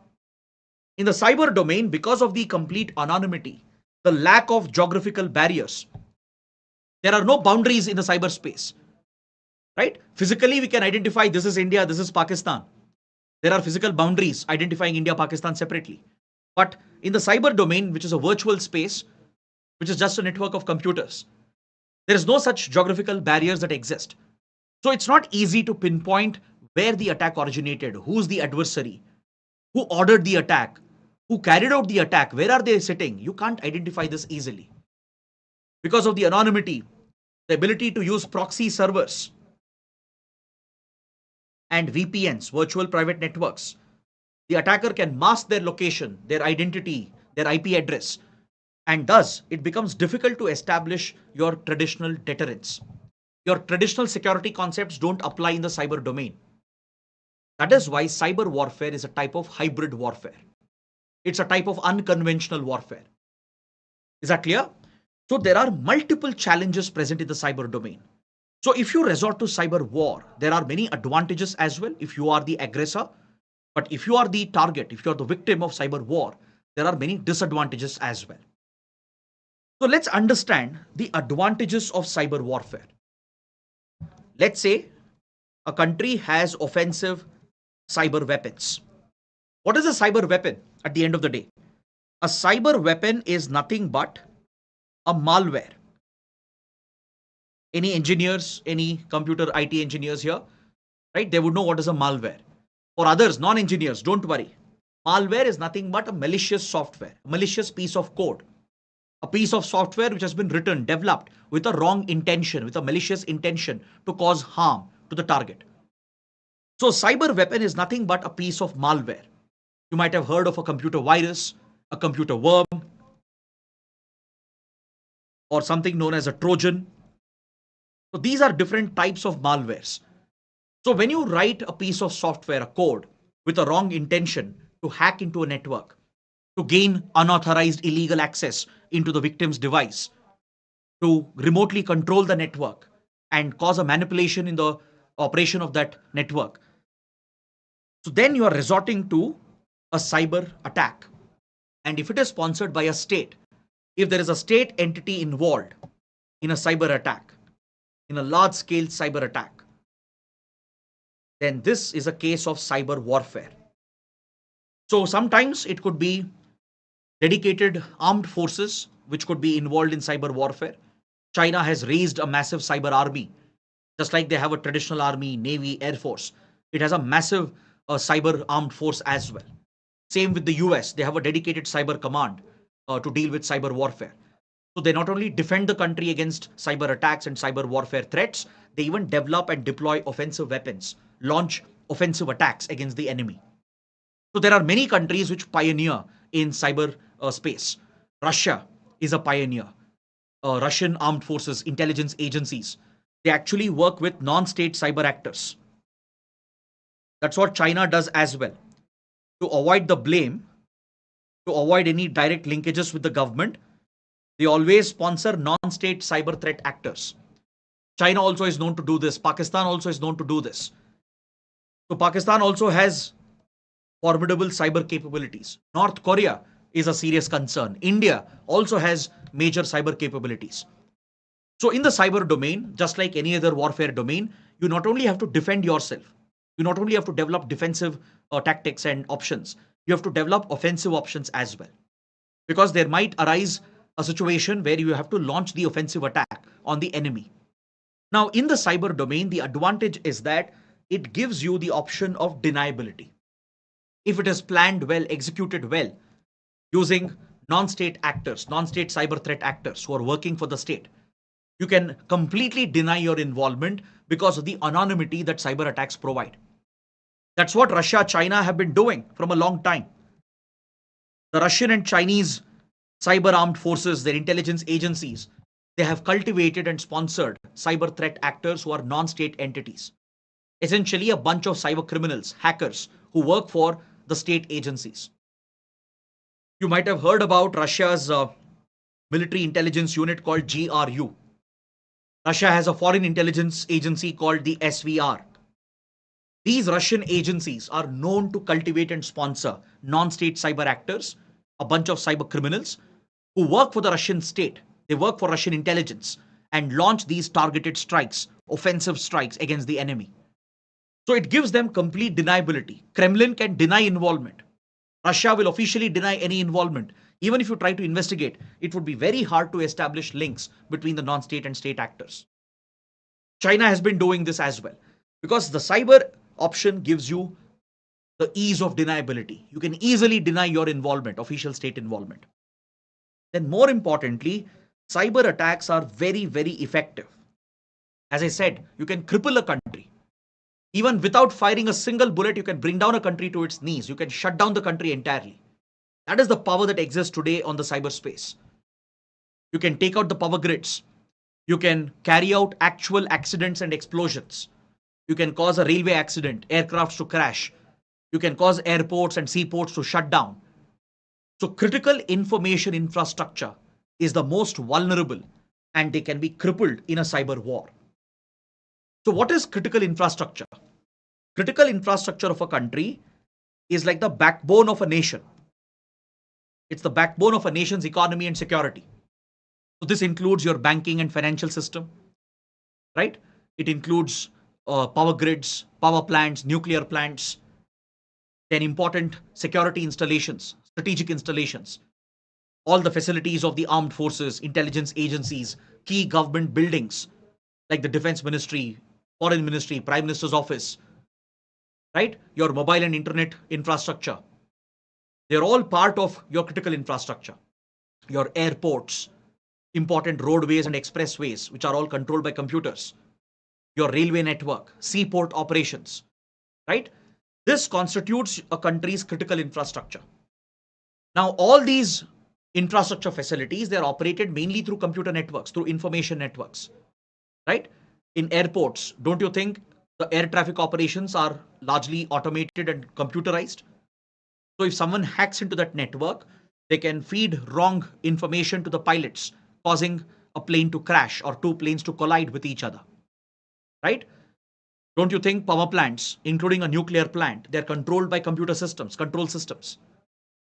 In the cyber domain, because of the complete anonymity, the lack of geographical barriers, there are no boundaries in the cyberspace, right? Physically, we can identify this is India, this is Pakistan. There are physical boundaries identifying India, Pakistan separately. But in the cyber domain, which is a virtual space, which is just a network of computers, there is no such geographical barriers that exist. So it's not easy to pinpoint where the attack originated, who's the adversary, who ordered the attack, who carried out the attack, where are they sitting? You can't identify this easily. Because of the anonymity, the ability to use proxy servers, and VPNs, virtual private networks. The attacker can mask their location, their identity, their IP address, and thus it becomes difficult to establish your traditional deterrence. Your traditional security concepts don't apply in the cyber domain. That is why cyber warfare is a type of hybrid warfare. It's a type of unconventional warfare. Is that clear? So there are multiple challenges present in the cyber domain. So if you resort to cyber war, there are many advantages as well if you are the aggressor. But if you are the target, if you are the victim of cyber war, there are many disadvantages as well. So let's understand the advantages of cyber warfare. Let's say a country has offensive cyber weapons. What is a cyber weapon at the end of the day? A cyber weapon is nothing but a malware. Any engineers, any computer IT engineers here, right? They would know what is a malware. For others, non-engineers, don't worry. Malware is nothing but a malicious software, a malicious piece of code, a piece of software which has been written, developed with a wrong intention, with a malicious intention to cause harm to the target. So cyber weapon is nothing but a piece of malware. You might have heard of a computer virus, a computer worm, or something known as a Trojan. So these are different types of malwares. So when you write a piece of software, a code, with a wrong intention to hack into a network, to gain unauthorized illegal access into the victim's device, to remotely control the network and cause a manipulation in the operation of that network, so then you are resorting to a cyber attack. And if it is sponsored by a state, if there is a state entity involved in a cyber attack, in a large scale cyber attack, then this is a case of cyber warfare. So sometimes it could be dedicated armed forces which could be involved in cyber warfare. China has raised a massive cyber army, just like they have a traditional army, navy, air force. It has a massive cyber armed force as well. Same with the US, they have a dedicated cyber command to deal with cyber warfare. So they not only defend the country against cyber attacks and cyber warfare threats, they even develop and deploy offensive weapons, launch offensive attacks against the enemy. So there are many countries which pioneer in cyber space. Russia is a pioneer. Russian armed forces, intelligence agencies, they actually work with non-state cyber actors. That's what China does as well. To avoid the blame, to avoid any direct linkages with the government, they always sponsor non-state cyber threat actors. China also is known to do this. Pakistan also is known to do this. So Pakistan also has formidable cyber capabilities. North Korea is a serious concern. India also has major cyber capabilities. So in the cyber domain, just like any other warfare domain, you not only have to defend yourself, you not only have to develop defensive tactics and options, you have to develop offensive options as well. Because there might arise a situation where you have to launch the offensive attack on the enemy. Now, in the cyber domain, the advantage is that it gives you the option of deniability. If it is planned well, executed well, using non-state actors, non-state cyber threat actors who are working for the state, you can completely deny your involvement because of the anonymity that cyber attacks provide. That's what Russia, China have been doing from a long time. The Russian and Chinese cyber armed forces, their intelligence agencies, they have cultivated and sponsored cyber threat actors who are non-state entities. Essentially a bunch of cyber criminals, hackers who work for the state agencies. You might have heard about Russia's military intelligence unit called GRU. Russia has a foreign intelligence agency called the SVR. These Russian agencies are known to cultivate and sponsor non-state cyber actors, a bunch of cyber criminals who work for the Russian state. They work for Russian intelligence and launch these targeted strikes, offensive strikes against the enemy. So it gives them complete deniability. Kremlin can deny involvement. Russia will officially deny any involvement. Even if you try to investigate, it would be very hard to establish links between the non-state and state actors. China has been doing this as well because the cyber option gives you the ease of deniability. You can easily deny your involvement, official state involvement. Then more importantly, cyber attacks are very, very effective. As I said, you can cripple a country. Even without firing a single bullet, you can bring down a country to its knees. You can shut down the country entirely. That is the power that exists today on the cyberspace. You can take out the power grids. You can carry out actual accidents and explosions. You can cause a railway accident, aircrafts to crash. You can cause airports and seaports to shut down. So critical information infrastructure is the most vulnerable and they can be crippled in a cyber war. So what is critical infrastructure? Critical infrastructure of a country is like the backbone of a nation. It's the backbone of a nation's economy and security. So this includes your banking and financial system, right? It includes power grids, power plants, nuclear plants, then important security installations, strategic installations, all the facilities of the armed forces, intelligence agencies, key government buildings like the defense ministry, foreign ministry, prime minister's office, right? Your mobile and internet infrastructure. They're all part of your critical infrastructure. Your airports, important roadways and expressways, which are all controlled by computers. Your railway network, seaport operations, right? This constitutes a country's critical infrastructure. Now, all these infrastructure facilities, they're operated mainly through computer networks, through information networks, right? In airports, don't you think the air traffic operations are largely automated and computerized? So if someone hacks into that network, they can feed wrong information to the pilots, causing a plane to crash or two planes to collide with each other, right? Don't you think power plants, including a nuclear plant, they're controlled by computer systems, control systems?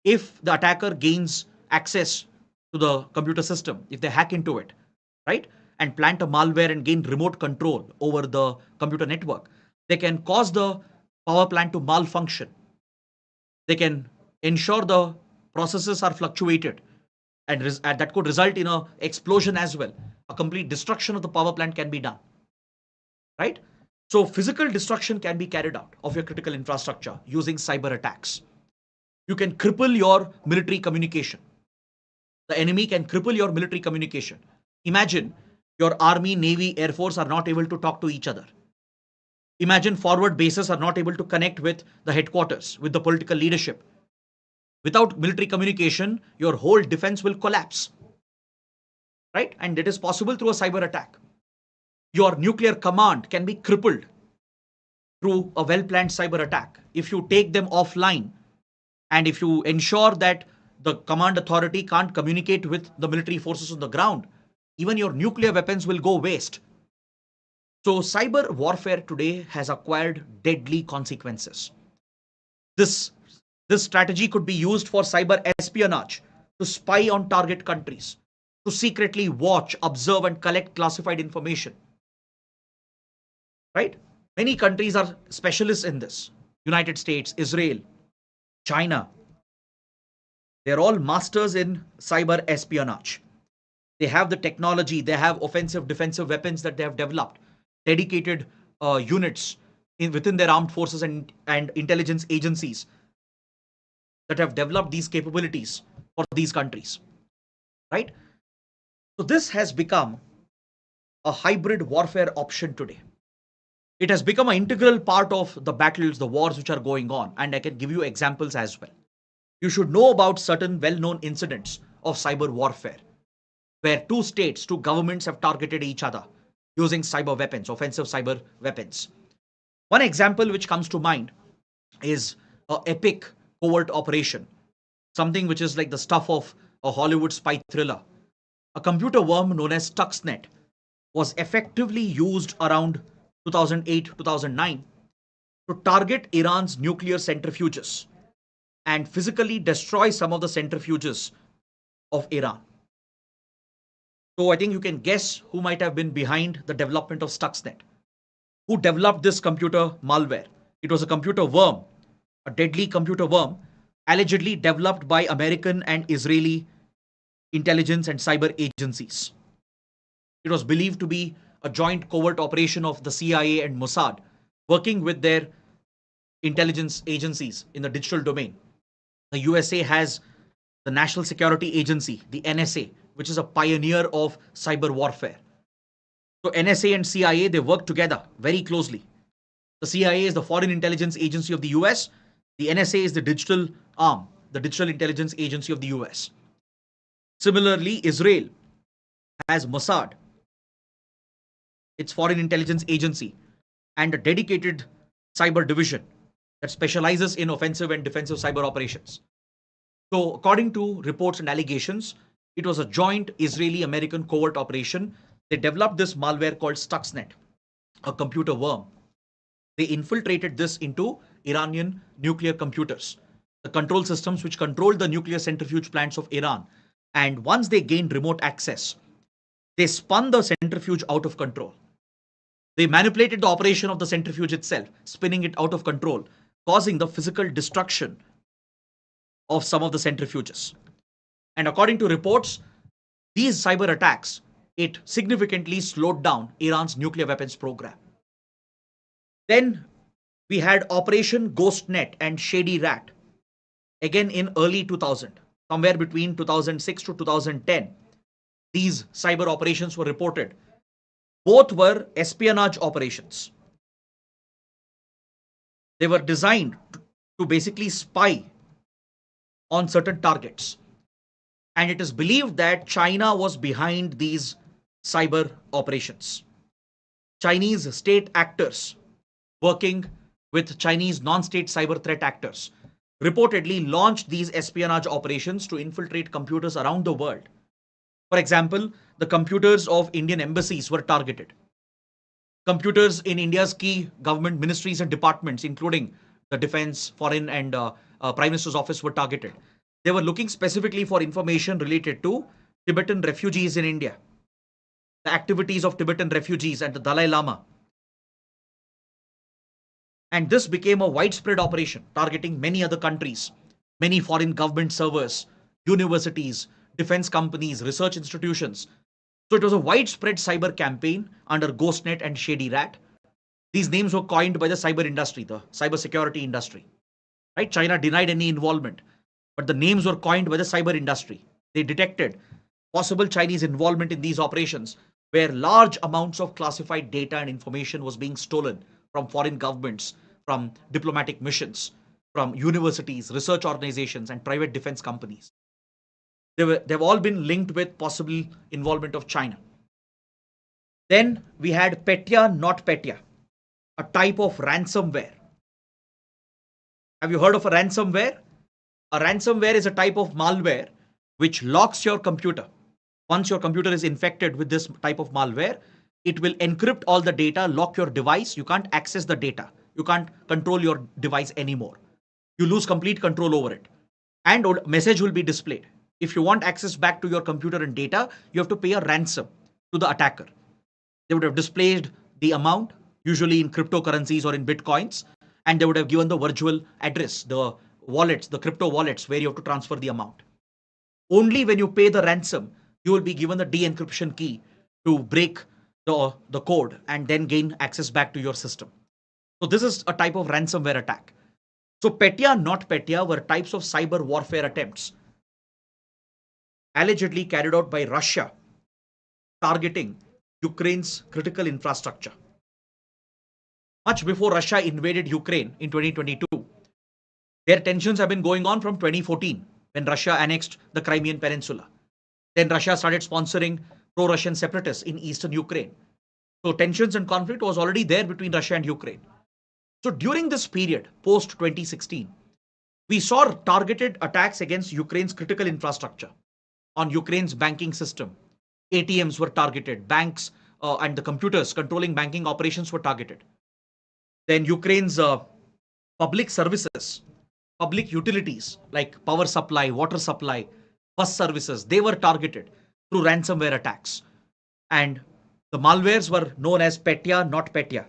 If the attacker gains access to the computer system, if they hack into it, right, and plant a malware and gain remote control over the computer network, they can cause the power plant to malfunction. They can ensure the processes are fluctuated, and that could result in a explosion as well. A complete destruction of the power plant can be done, right? So physical destruction can be carried out of your critical infrastructure using cyber attacks. You can cripple your military communication. The enemy can cripple your military communication. Imagine your army, navy, air force are not able to talk to each other. Imagine forward bases are not able to connect with the headquarters, with the political leadership. Without military communication, your whole defense will collapse, right? And it is possible through a cyber attack. Your nuclear command can be crippled through a well-planned cyber attack. If you take them offline and if you ensure that the command authority can't communicate with the military forces on the ground, even your nuclear weapons will go waste. So cyber warfare today has acquired deadly consequences. This strategy could be used for cyber espionage, to spy on target countries, to secretly watch, observe, and collect classified information. Right? Many countries are specialists in this. United States, Israel, China. They're all masters in cyber espionage. They have the technology, they have offensive, defensive weapons that they have developed, dedicated units within their armed forces and intelligence agencies that have developed these capabilities for these countries, right? So this has become a hybrid warfare option today. It has become an integral part of the battles, the wars which are going on, and I can give you examples as well. You should know about certain well-known incidents of cyber warfare, where two states, two governments have targeted each other using cyber weapons, offensive cyber weapons. One example which comes to mind is an epic covert operation, something which is like the stuff of a Hollywood spy thriller. A computer worm known as Stuxnet was effectively used around 2008-2009 to target Iran's nuclear centrifuges and physically destroy some of the centrifuges of Iran. So I think you can guess who might have been behind the development of Stuxnet. Who developed this computer malware? It was a computer worm, a deadly computer worm, allegedly developed by American and Israeli intelligence and cyber agencies. It was believed to be a joint covert operation of the CIA and Mossad, working with their intelligence agencies in the digital domain. The USA has the National Security Agency, the NSA, which is a pioneer of cyber warfare. So NSA and CIA, they work together very closely. The CIA is the Foreign Intelligence Agency of the US. The NSA is the digital arm, the Digital Intelligence Agency of the US. Similarly, Israel has Mossad, its foreign intelligence agency, and a dedicated cyber division that specializes in offensive and defensive cyber operations. So, according to reports and allegations, it was a joint Israeli American covert operation. They developed this malware called Stuxnet, a computer worm. They infiltrated this into Iranian nuclear computers, the control systems which controlled the nuclear centrifuge plants of Iran. And once they gained remote access, they spun the centrifuge out of control. They manipulated the operation of the centrifuge itself, spinning it out of control, causing the physical destruction of some of the centrifuges. And according to reports, these cyber attacks, it significantly slowed down Iran's nuclear weapons program. Then we had Operation Ghostnet and Shady Rat, again in early 2000, somewhere between 2006 to 2010. These cyber operations were reported. Both were espionage operations. They were designed to basically spy on certain targets. And it is believed that China was behind these cyber operations. Chinese state actors working with Chinese non-state cyber threat actors reportedly launched these espionage operations to infiltrate computers around the world. For example, the computers of Indian embassies were targeted. Computers in India's key government ministries and departments, including the Defense, Foreign, and Prime Minister's Office, were targeted. They were looking specifically for information related to Tibetan refugees in India, the activities of Tibetan refugees and the Dalai Lama. And this became a widespread operation targeting many other countries, many foreign government servers, universities, defense companies, research institutions. So it was a widespread cyber campaign under Ghostnet and Shady Rat. These names were coined by the cyber industry, the cyber security industry. Right? China denied any involvement, but the names were coined by the cyber industry. They detected possible Chinese involvement in these operations where large amounts of classified data and information was being stolen from foreign governments, from diplomatic missions, from universities, research organizations, and private defense companies. They've all been linked with possible involvement of China. Then we had Petya Not Petya, a type of ransomware. Have you heard of a ransomware? A ransomware is a type of malware which locks your computer. Once your computer is infected with this type of malware, it will encrypt all the data, lock your device. You can't access the data. You can't control your device anymore. You lose complete control over it. And a message will be displayed. If you want access back to your computer and data, you have to pay a ransom to the attacker. They would have displayed the amount, usually in cryptocurrencies or in bitcoins, and they would have given the virtual address, the wallets, the crypto wallets where you have to transfer the amount. Only when you pay the ransom, you will be given the de-encryption key to break the code and then gain access back to your system. So this is a type of ransomware attack. So Petya Not Petya were types of cyber warfare attempts allegedly carried out by Russia targeting Ukraine's critical infrastructure. Much before Russia invaded Ukraine in 2022, their tensions have been going on from 2014 when Russia annexed the Crimean Peninsula. Then Russia started sponsoring pro-Russian separatists in eastern Ukraine. So tensions and conflict was already there between Russia and Ukraine. So during this period, post 2016, we saw targeted attacks against Ukraine's critical infrastructure, on Ukraine's banking system. ATMs were targeted, banks and the computers controlling banking operations were targeted. Then Ukraine's public services, public utilities like power supply, water supply, bus services, they were targeted through ransomware attacks. And the malwares were known as Petya Not Petya.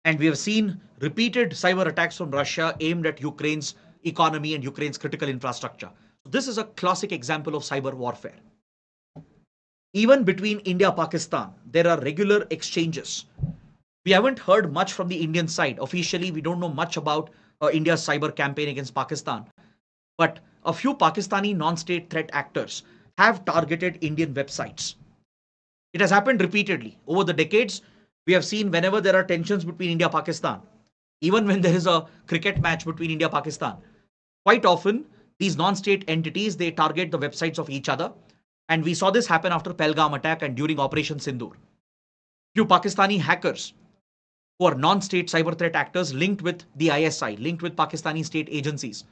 And we have seen repeated cyber attacks from Russia aimed at Ukraine's economy and Ukraine's critical infrastructure. This is a classic example of cyber warfare. Even between India and Pakistan, there are regular exchanges. We haven't heard much from the Indian side. Officially, we don't know much about India's cyber campaign against Pakistan. But a few Pakistani non-state threat actors have targeted Indian websites. It has happened repeatedly. Over the decades, we have seen whenever there are tensions between India and Pakistan, Even when there is a cricket match between India and Pakistan, quite often these non-state entities, they target the websites of each other. And we saw this happen after Pelgam attack and during Operation Sindoor. Few Pakistani hackers who are non-state cyber threat actors linked with the ISI, linked with Pakistani state agencies,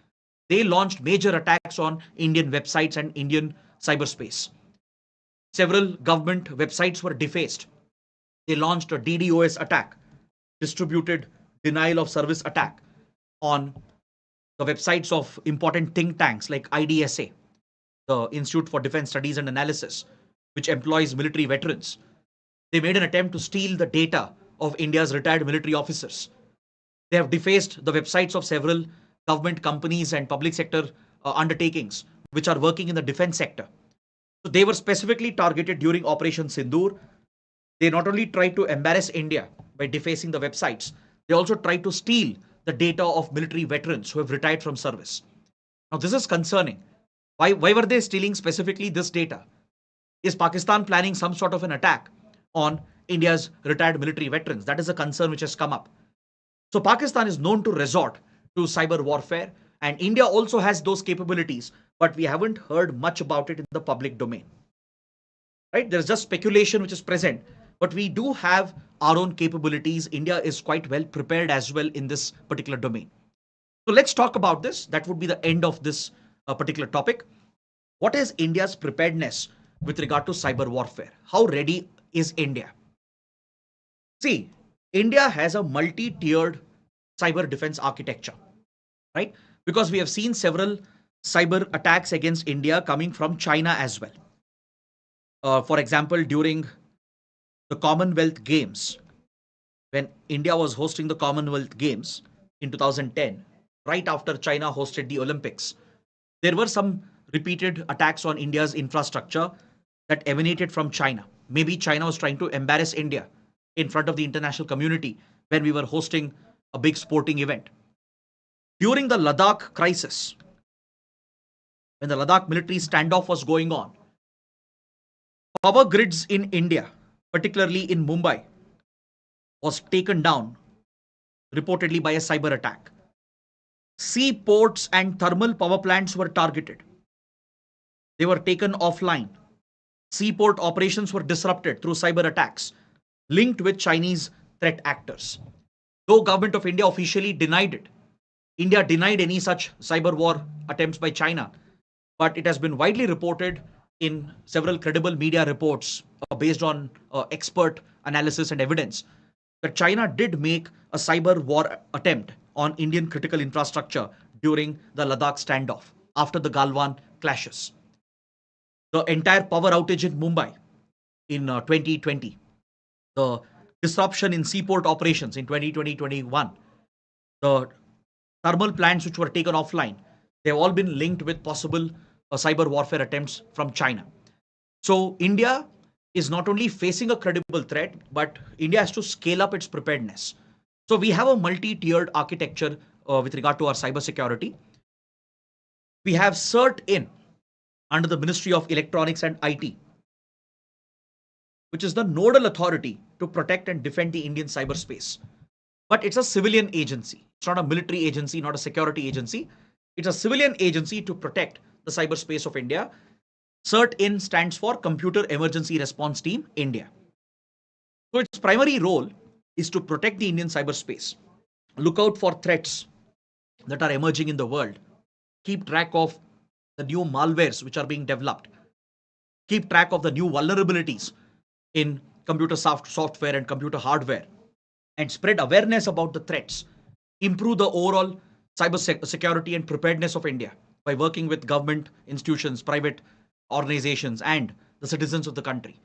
they launched major attacks on Indian websites and Indian cyberspace. Several government websites were defaced. They launched a DDoS attack, distributed denial of service attack on the websites of important think tanks like IDSA, the Institute for Defense Studies and Analysis, which employs military veterans. They made an attempt to steal the data of India's retired military officers. They have defaced the websites of several government companies and public sector undertakings which are working in the defense sector. So they were specifically targeted during Operation Sindoor. They not only tried to embarrass India by defacing the websites, they also tried to steal the data of military veterans who have retired from service. Now, this is concerning. Why were they stealing specifically this data? Is Pakistan planning some sort of an attack on India's retired military veterans? That is a concern which has come up. So Pakistan is known to resort to cyber warfare, and India also has those capabilities, but we haven't heard much about it in the public domain. Right? There's just speculation which is present, but we do have our own capabilities. India is quite well prepared as well in this particular domain. So let's talk about this. That would be the end of this particular topic. What is India's preparedness with regard to cyber warfare? How ready is India? See, India has a multi-tiered cyber defense architecture, right? Because we have seen several cyber attacks against India coming from China as well. For example, during the Commonwealth Games, when India was hosting the Commonwealth Games in 2010, right after China hosted the Olympics, there were some repeated attacks on India's infrastructure that emanated from China. Maybe China was trying to embarrass India in front of the international community when we were hosting a big sporting event. During the Ladakh crisis, when the Ladakh military standoff was going on, power grids in India, particularly in Mumbai, was taken down reportedly by a cyber attack. Seaports and thermal power plants were targeted. They were taken offline. Seaport operations were disrupted through cyber attacks linked with Chinese threat actors. Though government of India officially denied it, India denied any such cyber war attempts by China, but it has been widely reported in several credible media reports based on expert analysis and evidence that China did make a cyber war attempt on Indian critical infrastructure during the Ladakh standoff after the Galwan clashes. The entire power outage in Mumbai in 2020, the disruption in seaport operations in 2020-21, the thermal plants which were taken offline, they've all been linked with possible cyber warfare attempts from China. So India is not only facing a credible threat, but India has to scale up its preparedness. So we have a multi-tiered architecture with regard to our cybersecurity. We have CERT-In under the Ministry of Electronics and IT, which is the nodal authority to protect and defend the Indian cyberspace. But it's a civilian agency. It's not a military agency, not a security agency. It's a civilian agency to protect the cyberspace of India. CERT-In stands for Computer Emergency Response Team India. So its primary role is to protect the Indian cyberspace, look out for threats that are emerging in the world, keep track of the new malwares which are being developed, keep track of the new vulnerabilities in computer software and computer hardware, and spread awareness about the threats, improve the overall cyber security and preparedness of India by working with government institutions, private organizations, and the citizens of the country.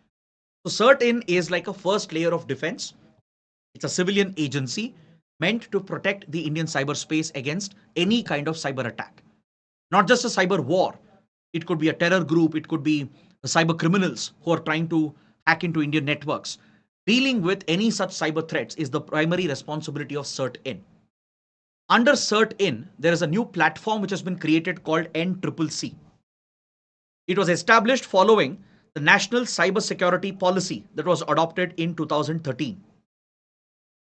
So CERT-In is like a first layer of defense. It's a civilian agency meant to protect the Indian cyberspace against any kind of cyber attack. Not just a cyber war. It could be a terror group. It could be cyber criminals who are trying to hack into Indian networks. Dealing with any such cyber threats is the primary responsibility of CERT-In. Under CERT-In, there is a new platform which has been created called NCCC. It was established following the National Cyber Security Policy that was adopted in 2013.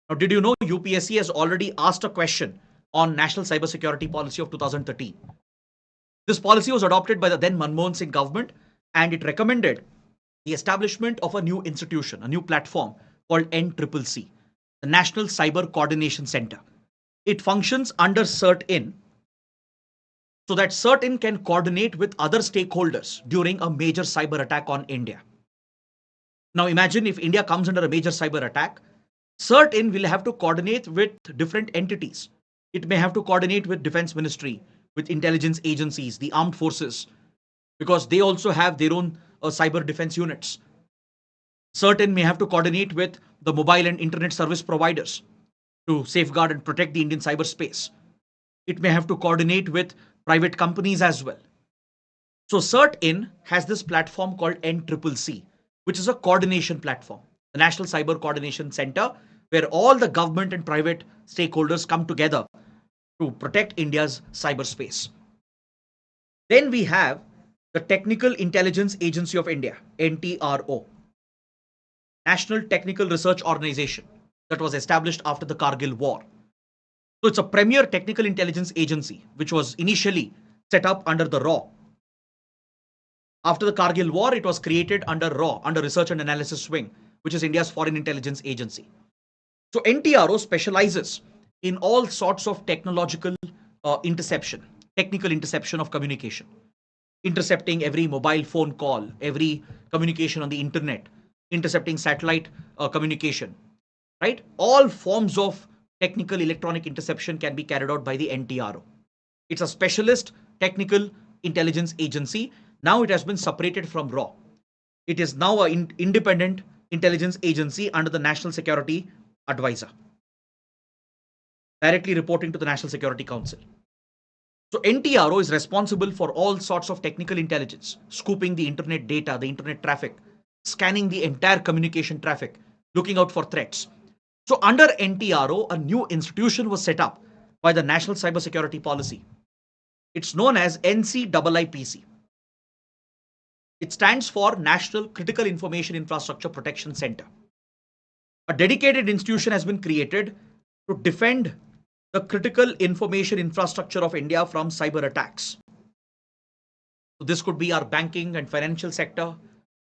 Now, did you know UPSC has already asked a question on National Cybersecurity Policy of 2013? This policy was adopted by the then Manmohan Singh government, and it recommended the establishment of a new institution, a new platform called NCCC, the National Cyber Coordination Center. It functions under CERT-IN, so that CERT-IN can coordinate with other stakeholders during a major cyber attack on India. Now imagine if India comes under a major cyber attack, CERT-IN will have to coordinate with different entities. It may have to coordinate with Defense Ministry, with intelligence agencies, the armed forces, because they also have their own cyber defense units. CERT-IN may have to coordinate with the mobile and internet service providers to safeguard and protect the Indian cyberspace. It may have to coordinate with private companies as well. So CERT-IN has this platform called NCCC, which is a coordination platform, the National Cyber Coordination Center, where all the government and private stakeholders come together to protect India's cyberspace. Then we have the Technical Intelligence Agency of India, NTRO, National Technical Research Organization, that was established after the Kargil War. So it's a premier technical intelligence agency, which was initially set up under the RAW. After the Kargil War, it was created under RAW, under Research and Analysis Wing, which is India's foreign intelligence agency. So NTRO specializes in all sorts of technological interception, technical interception of communication, intercepting every mobile phone call, every communication on the internet, intercepting satellite communication, right? All forms of technical electronic interception can be carried out by the NTRO. It's a specialist technical intelligence agency. Now it has been separated from RAW. It is now an independent intelligence agency under the National Security Advisor, directly reporting to the National Security Council. So NTRO is responsible for all sorts of technical intelligence, scooping the internet data, the internet traffic, scanning the entire communication traffic, looking out for threats. So under NTRO, a new institution was set up by the National Cybersecurity Policy. It's known as NCIIPC. It stands for National Critical Information Infrastructure Protection Center. A dedicated institution has been created to defend the critical information infrastructure of India from cyber attacks. So this could be our banking and financial sector,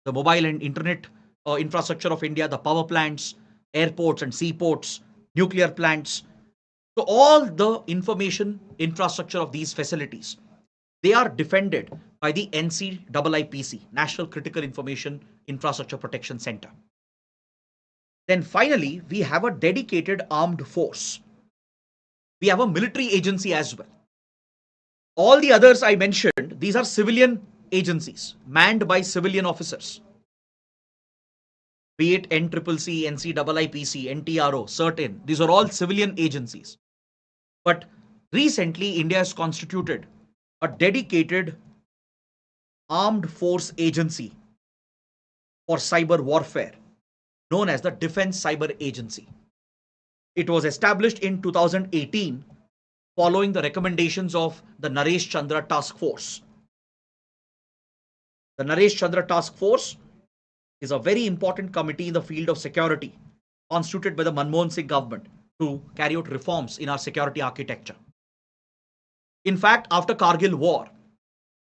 the mobile and internet infrastructure of India, the power plants, airports and seaports, nuclear plants. So all the information infrastructure of these facilities, they are defended by the NCIIPC, National Critical Information Infrastructure Protection Center. Then finally, we have a dedicated armed force. We have a military agency as well. All the others I mentioned, these are civilian agencies manned by civilian officers. Be it NCCC, NCIIPC, NTRO, CERT-IN, these are all civilian agencies. But recently, India has constituted a dedicated armed force agency for cyber warfare, known as the Defense Cyber Agency. It was established in 2018 following the recommendations of the Naresh Chandra Task Force. The Naresh Chandra Task Force is a very important committee in the field of security, constituted by the Manmohan Singh government to carry out reforms in our security architecture. In fact, after Kargil War,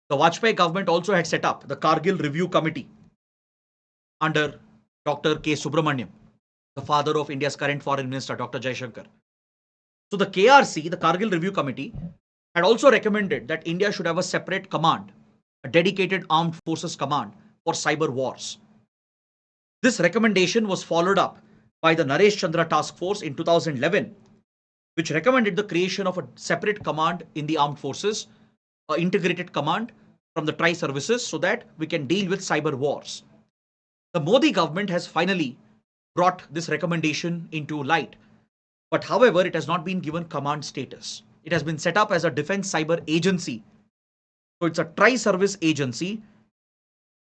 the Vajpayee government also had set up the Kargil Review Committee under Dr. K. Subramaniam, the father of India's current foreign minister, Dr. Jaishankar. So the KRC, the Kargil Review Committee, had also recommended that India should have a separate command, a dedicated armed forces command for cyber wars. This recommendation was followed up by the Naresh Chandra Task Force in 2011, which recommended the creation of a separate command in the armed forces, an integrated command from the tri-services, so that we can deal with cyber wars. The Modi government has finally brought this recommendation into light, but however, it has not been given command status. It has been set up as a defense cyber agency. So it's a tri-service agency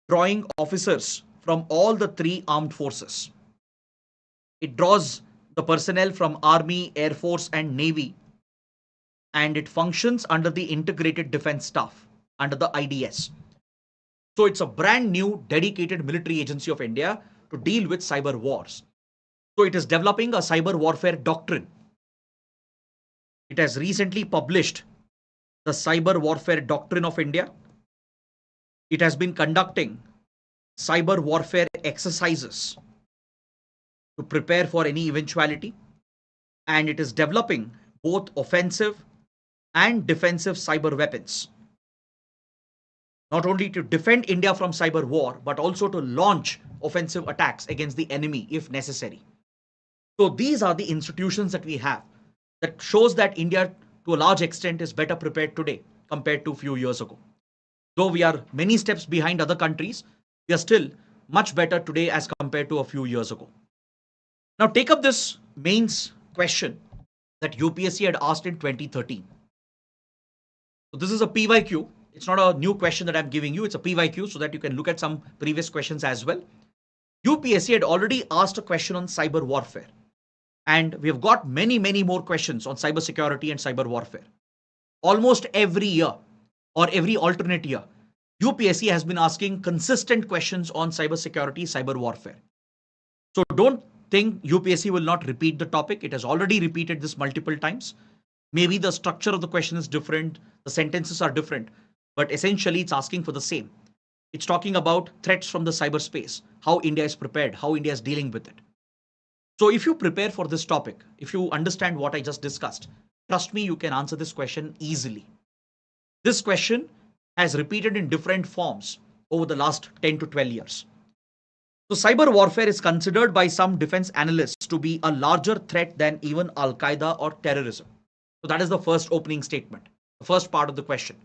drawing officers from all the three armed forces. It draws the personnel from Army, Air Force and Navy, and it functions under the Integrated Defense Staff, under the IDS. So it's a brand new dedicated military agency of India to deal with cyber wars. So it is developing a cyber warfare doctrine. It has recently published the Cyber Warfare Doctrine of India. It has been conducting cyber warfare exercises to prepare for any eventuality, and it is developing both offensive and defensive cyber weapons, not only to defend India from cyber war, but also to launch offensive attacks against the enemy if necessary. So these are the institutions that we have that shows that India to a large extent is better prepared today compared to a few years ago. Though we are many steps behind other countries, we are still much better today as compared to a few years ago. Now take up this mains question that UPSC had asked in 2013. So this is a PYQ. It's not a new question that I'm giving you. It's a PYQ so that you can look at some previous questions as well. UPSC had already asked a question on cyber warfare. And we have got many, many more questions on cyber security and cyber warfare. Almost every year or every alternate year, UPSC has been asking consistent questions on cyber security, cyber warfare. So don't think UPSC will not repeat the topic. It has already repeated this multiple times. Maybe the structure of the question is different, the sentences are different, but essentially it's asking for the same. It's talking about threats from the cyberspace, how India is prepared, how India is dealing with it. So if you prepare for this topic, if you understand what I just discussed, trust me, you can answer this question easily. This question has repeated in different forms over the last 10 to 12 years. So cyber warfare is considered by some defense analysts to be a larger threat than even Al-Qaeda or terrorism. So that is the first opening statement, the first part of the question.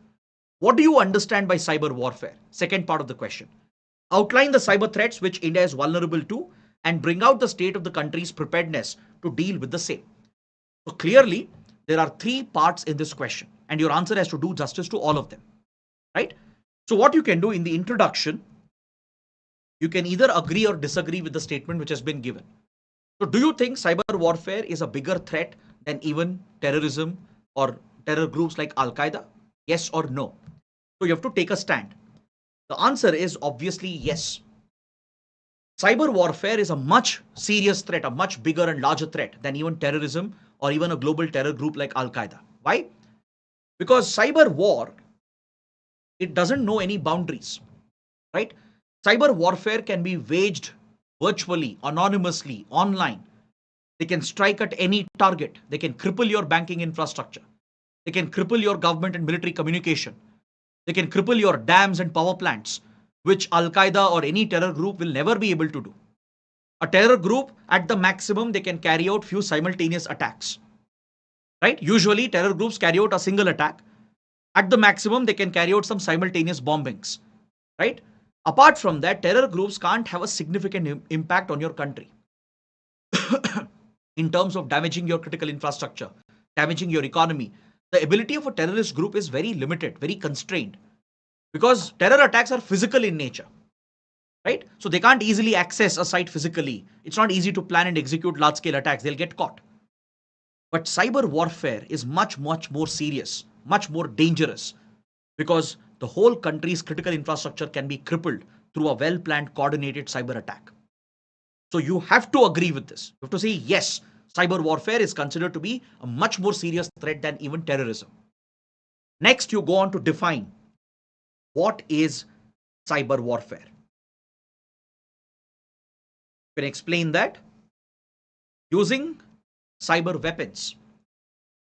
What do you understand by cyber warfare? Second part of the question. Outline the cyber threats which India is vulnerable to and bring out the state of the country's preparedness to deal with the same. So clearly, there are three parts in this question, and your answer has to do justice to all of them, right? So what you can do in the introduction, you can either agree or disagree with the statement which has been given. So do you think cyber warfare is a bigger threat than even terrorism or terror groups like Al-Qaeda? Yes or no? So you have to take a stand. The answer is obviously yes. Cyber warfare is a much serious threat, a much bigger and larger threat than even terrorism or even a global terror group like Al-Qaeda. Why? Because cyber war, it doesn't know any boundaries, right? Cyber warfare can be waged virtually, anonymously, online. They can strike at any target. They can cripple your banking infrastructure. They can cripple your government and military communication. They can cripple your dams and power plants, which Al-Qaeda or any terror group will never be able to do. A terror group, at the maximum, they can carry out few simultaneous attacks, right? Usually, terror groups carry out a single attack. At the maximum, they can carry out some simultaneous bombings, right? Apart from that, terror groups can't have a significant impact on your country in terms of damaging your critical infrastructure, damaging your economy. The ability of a terrorist group is very limited, very constrained, because terror attacks are physical in nature, right? So they can't easily access a site physically. It's not easy to plan and execute large scale attacks. They'll get caught. But cyber warfare is much, much more serious, much more dangerous, because the whole country's critical infrastructure can be crippled through a well planned, coordinated cyber attack. So you have to agree with this. You have to say, yes, cyber warfare is considered to be a much more serious threat than even terrorism. Next, you go on to define what is cyber warfare. You can explain that using cyber weapons.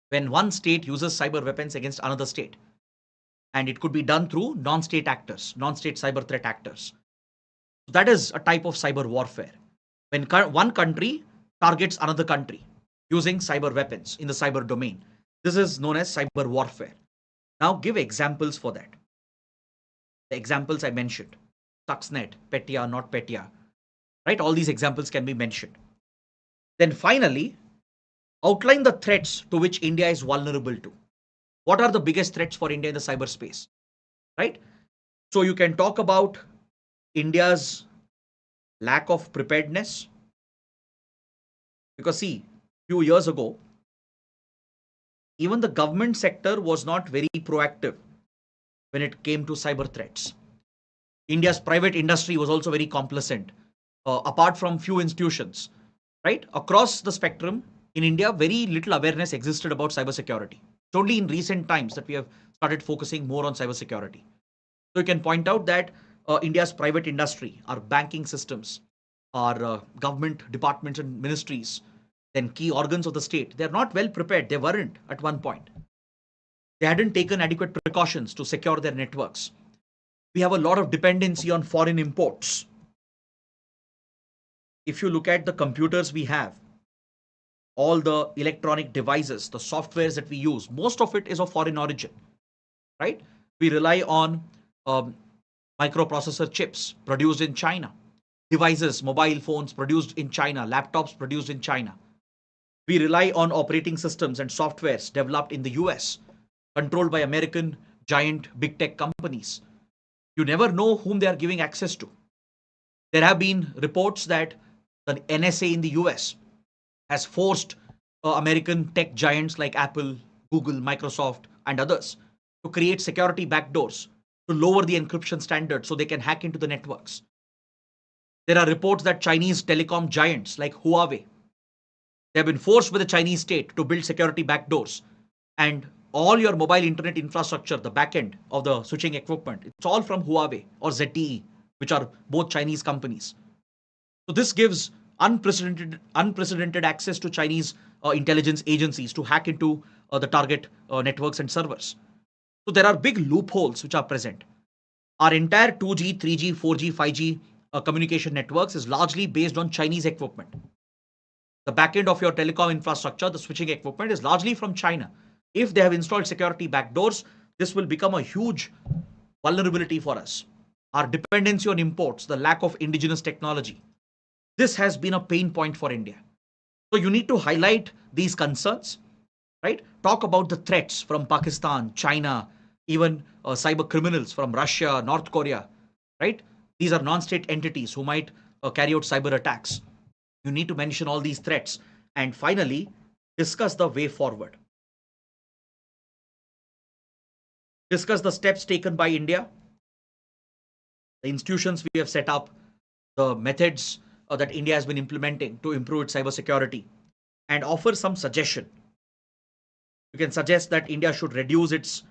When one state uses cyber weapons against another state, and it could be done through non-state actors, non-state cyber threat actors. That is a type of cyber warfare. When one country targets another country using cyber weapons in the cyber domain, this is known as cyber warfare. Now give examples for that. The examples I mentioned, Stuxnet, Petya, not Petya, right? All these examples can be mentioned. Then finally, outline the threats to which India is vulnerable to. What are the biggest threats for India in the cyberspace, right? So you can talk about India's lack of preparedness. Because see, few years ago, even the government sector was not very proactive when it came to cyber threats. India's private industry was also very complacent, apart from few institutions. right? Across the spectrum, in India, very little awareness existed about cybersecurity. It's only in recent times that we have started focusing more on cybersecurity. So you can point out that India's private industry, our banking systems, our government departments and ministries, then key organs of the state, they're not well prepared. They weren't at one point. They hadn't taken adequate precautions to secure their networks. We have a lot of dependency on foreign imports. If you look at the computers we have, all the electronic devices, the softwares that we use, most of it is of foreign origin, right? We rely on um, microprocessor chips produced in China, devices, mobile phones produced in China, laptops produced in China. We rely on operating systems and softwares developed in the US, controlled by American giant big tech companies. You never know whom they are giving access to. There have been reports that the NSA in the US has forced American tech giants like Apple, Google, Microsoft, and others to create security backdoors to lower the encryption standards so they can hack into the networks. There are reports that Chinese telecom giants like Huawei, they have been forced by the Chinese state to build security backdoors, and all your mobile internet infrastructure, the backend of the switching equipment, it's all from Huawei or ZTE, which are both Chinese companies. So this gives unprecedented access to Chinese intelligence agencies to hack into the target networks and servers. So there are big loopholes which are present. Our entire 2G, 3G, 4G, 5G communication networks is largely based on Chinese equipment. The backend of your telecom infrastructure, the switching equipment, is largely from China. If they have installed security backdoors, this will become a huge vulnerability for us. Our dependency on imports, the lack of indigenous technology, this has been a pain point for India. So you need to highlight these concerns, right? Talk about the threats from Pakistan, China, even cyber criminals from Russia, North Korea, right? These are non-state entities who might carry out cyber attacks. You need to mention all these threats. And finally, discuss the way forward. Discuss the steps taken by India, the institutions we have set up, the methods that India has been implementing to improve its cybersecurity, and offer some suggestion. You can suggest that India should reduce its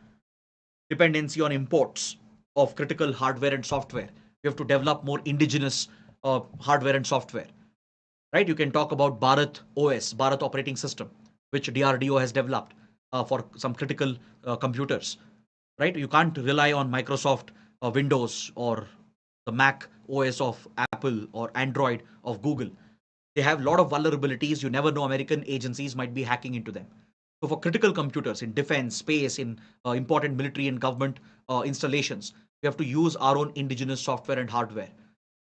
dependency on imports of critical hardware and software. We have to develop more indigenous hardware and software, right? You can talk about Bharat OS, Bharat operating system, which DRDO has developed for some critical computers, right? You can't rely on Microsoft Windows or the Mac OS of Apple or Android of Google. They have a lot of vulnerabilities. You never know, American agencies might be hacking into them. So for critical computers in defense, space, in important military and government installations, we have to use our own indigenous software and hardware.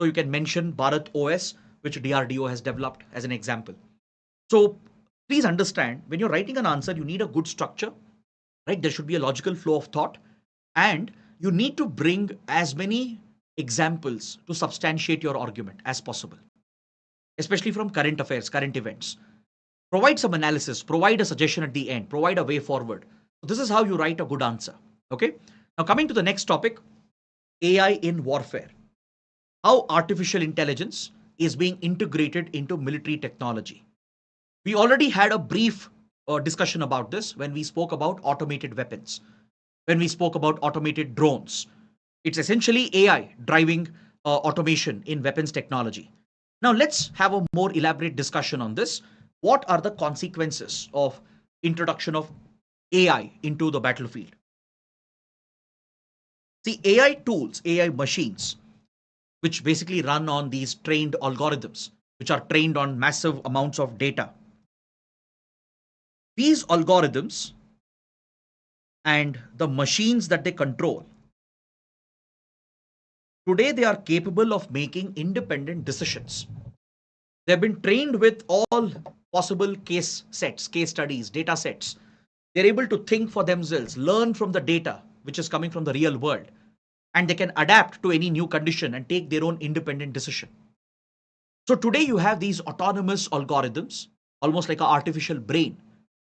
So you can mention Bharat OS, which DRDO has developed as an example. So please understand, when you're writing an answer, you need a good structure, right? There should be a logical flow of thought, and you need to bring as many examples to substantiate your argument as possible, especially from current affairs, current events. Provide some analysis, provide a suggestion at the end, provide a way forward. So this is how you write a good answer. Okay. Now, coming to the next topic, AI in warfare. How artificial intelligence is being integrated into military technology. We already had a brief discussion about this when we spoke about automated weapons, when we spoke about automated drones. It's essentially AI driving automation in weapons technology. Now, let's have a more elaborate discussion on this. What are the consequences of introduction of AI into the battlefield? See, AI tools, AI machines, which basically run on these trained algorithms, which are trained on massive amounts of data. These algorithms and the machines that they control, today they are capable of making independent decisions. They've been trained with all possible case sets, case studies, data sets. They're able to think for themselves, learn from the data which is coming from the real world, and they can adapt to any new condition and take their own independent decision. So today you have these autonomous algorithms, almost like an artificial brain,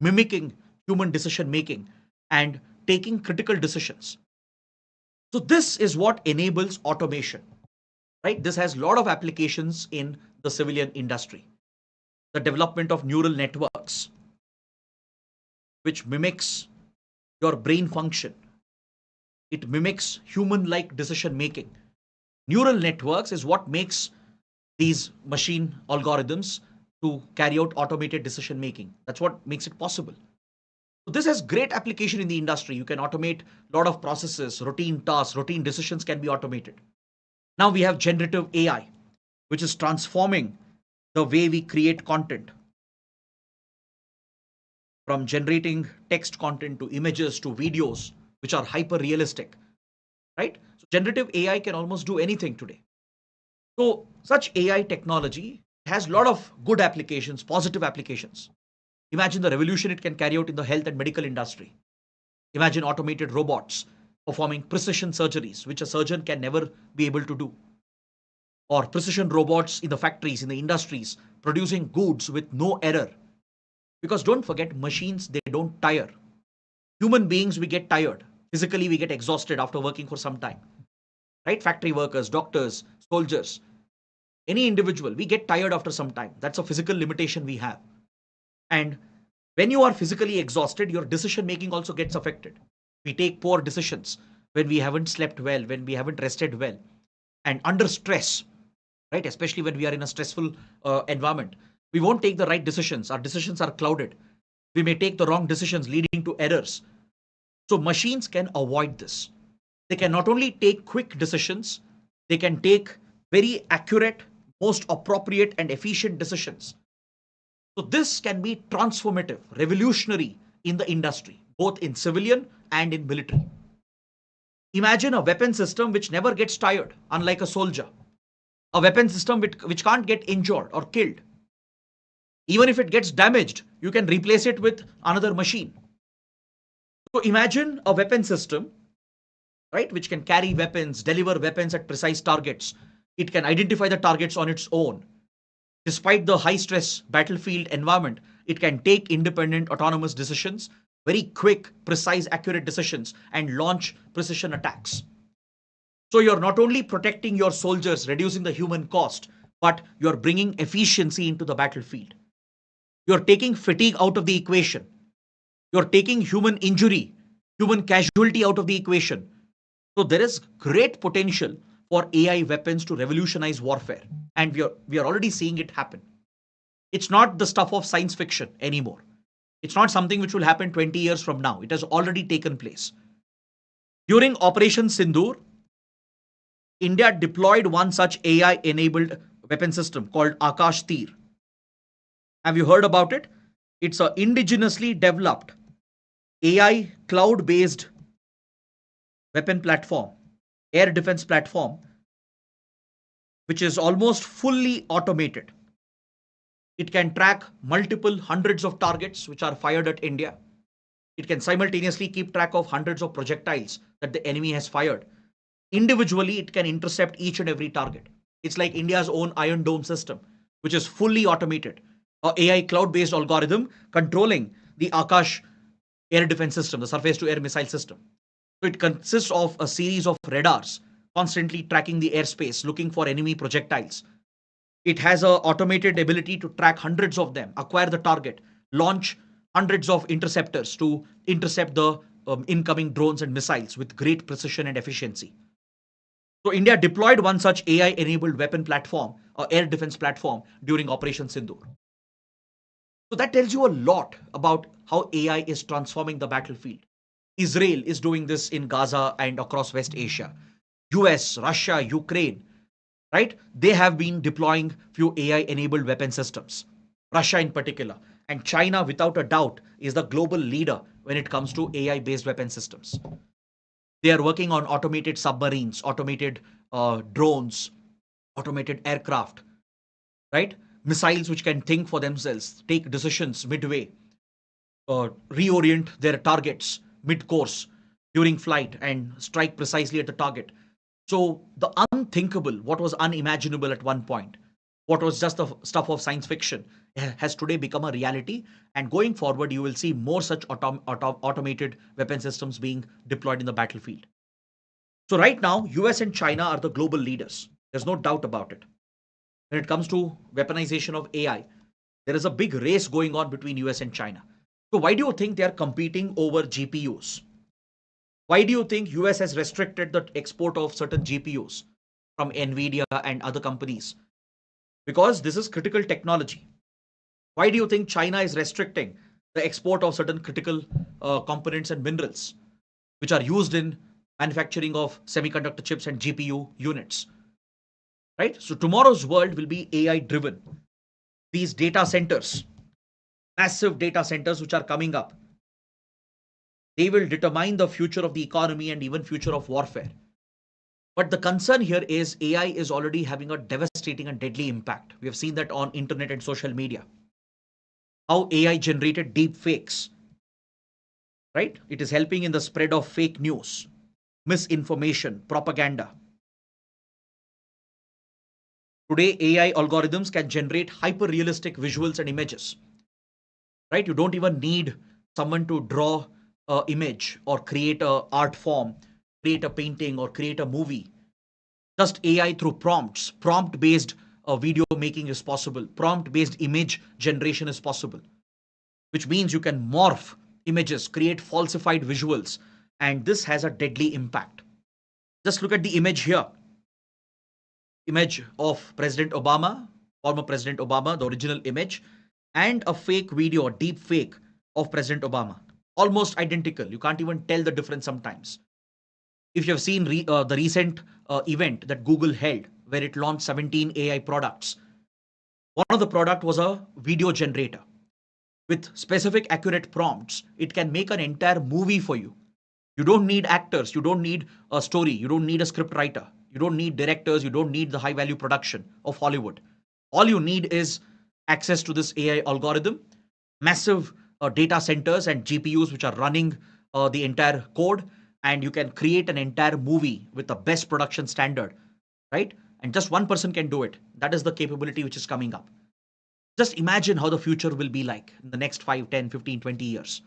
mimicking human decision making and taking critical decisions. So this is what enables automation, right? This has a lot of applications in the civilian industry. the development of neural networks, which mimics your brain function. It mimics human-like decision making. Neural networks is what makes these machine algorithms to carry out automated decision making. That's what makes it possible. So this has great application in the industry. You can automate a lot of processes, routine tasks, routine decisions can be automated. Now we have generative AI, which is transforming the way we create content, from generating text content to images to videos, which are hyper realistic, right? So generative AI can almost do anything today. So such AI technology has a lot of good applications, positive applications. Imagine the revolution it can carry out in the health and medical industry. Imagine automated robots performing precision surgeries, which a surgeon can never be able to do. Or precision robots in the factories, in the industries, producing goods with no error. Because don't forget, machines, they don't tire. Human beings, we get tired. Physically, we get exhausted after working for some time. Right? Factory workers, doctors, soldiers, any individual, we get tired after some time. That's a physical limitation we have. And when you are physically exhausted, your decision making also gets affected. We take poor decisions when we haven't slept well, when we haven't rested well, and under stress, right? Especially when we are in a stressful environment, we won't take the right decisions. Our decisions are clouded. We may take the wrong decisions, leading to errors. So machines can avoid this. They can not only take quick decisions, they can take very accurate, most appropriate and efficient decisions. So this can be transformative, revolutionary in the industry, both in civilian and in military. Imagine a weapon system which never gets tired, unlike a soldier. A weapon system which can't get injured or killed. Even if it gets damaged, you can replace it with another machine. So imagine a weapon system, right, which can carry weapons, deliver weapons at precise targets. It can identify the targets on its own. Despite the high stress battlefield environment, it can take independent autonomous decisions, very quick, precise, accurate decisions, and launch precision attacks. So you're not only protecting your soldiers, reducing the human cost, but you're bringing efficiency into the battlefield. You're taking fatigue out of the equation. You're taking human injury, human casualty out of the equation. So there is great potential for AI weapons to revolutionize warfare. And we are already seeing it happen. It's not the stuff of science fiction anymore. It's not something which will happen 20 years from now. It has already taken place. During Operation Sindoor, India deployed one such AI enabled weapon system called Akash Tir. Have you heard about it? It's a indigenously developed AI cloud based weapon platform, air defense platform, which is almost fully automated. It can track multiple hundreds of targets which are fired at India. It can simultaneously keep track of hundreds of projectiles that the enemy has fired. Individually, it can intercept each and every target. It's like India's own Iron Dome system, which is fully automated. A AI cloud-based algorithm controlling the Akash air defense system, the surface to air missile system. So it consists of a series of radars constantly tracking the airspace, looking for enemy projectiles. It has an automated ability to track hundreds of them, acquire the target, launch hundreds of interceptors to intercept the incoming drones and missiles with great precision and efficiency. So India deployed one such AI-enabled weapon platform, or air defense platform, during Operation Sindoor. So that tells you a lot about how AI is transforming the battlefield. Israel is doing this in Gaza and across West Asia. US, Russia, Ukraine, right? They have been deploying few AI-enabled weapon systems. Russia in particular. And China, without a doubt, is the global leader when it comes to AI-based weapon systems. They are working on automated submarines, automated drones, automated aircraft, right? Missiles which can think for themselves, take decisions midway, reorient their targets mid-course during flight and strike precisely at the target. So the unthinkable, what was unimaginable at one point, what was just the stuff of science fiction, has today become a reality. And going forward, you will see more such automated weapon systems being deployed in the battlefield. So right now, US and China are the global leaders. There's no doubt about it. When it comes to weaponization of AI, There is a big race going on between US and China. So why do you think they are competing over GPUs? Why do you think US has restricted the export of certain GPUs from Nvidia and other companies? Because this is critical technology. Why do you think China is restricting the export of certain critical components and minerals which are used in manufacturing of semiconductor chips and GPU units? Right? So tomorrow's world will be AI driven. These data centers, massive data centers which are coming up, they will determine the future of the economy and even future of warfare. But the concern here is AI is already having a devastating and deadly impact. We have seen that on internet and social media. How AI generated deep fakes, right? It is helping in the spread of fake news, misinformation, propaganda. Today, AI algorithms can generate hyper realistic visuals and images, right? You don't even need someone to draw an image or create a art form, create a painting or create a movie. Just AI through prompts, prompt based video making is possible, prompt based image generation is possible, which means you can morph images, create falsified visuals, and this has a deadly impact. Just look at the image here, image of President Obama, former President Obama, the original image, and a fake video, a deep fake of President Obama. Almost identical. You can't even tell the difference sometimes. If you have seen the recent event that Google held, where it launched 17 AI products, one of the product was a video generator. With specific accurate prompts, it can make an entire movie for you. You don't need actors, you don't need a story, you don't need a script writer, you don't need directors, you don't need the high value production of Hollywood. All you need is access to this AI algorithm, massive data centers and GPUs which are running the entire code, and you can create an entire movie with the best production standard, right? And just one person can do it. That is the capability which is coming up. Just imagine how the future will be like in the next 5, 10, 15, 20 years.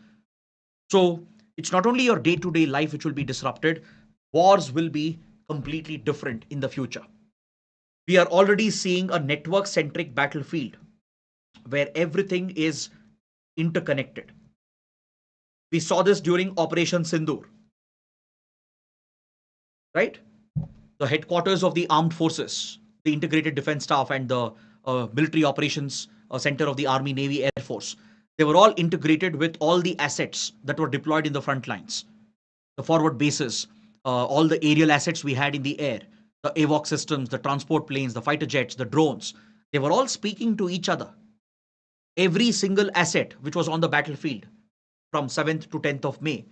So it's not only your day to day life which will be disrupted, wars will be completely different in the future. We are already seeing a network centric battlefield where everything is interconnected. We saw this during Operation Sindoor, right? The headquarters of the armed forces, the integrated defense staff, and the military operations center of the Army, Navy, Air Force, they were all integrated with all the assets that were deployed in the front lines, the forward bases, all the aerial assets we had in the air, the AVOC systems, the transport planes, the fighter jets, the drones. They were all speaking to each other. Every single asset which was on the battlefield from 7th to 10th of May,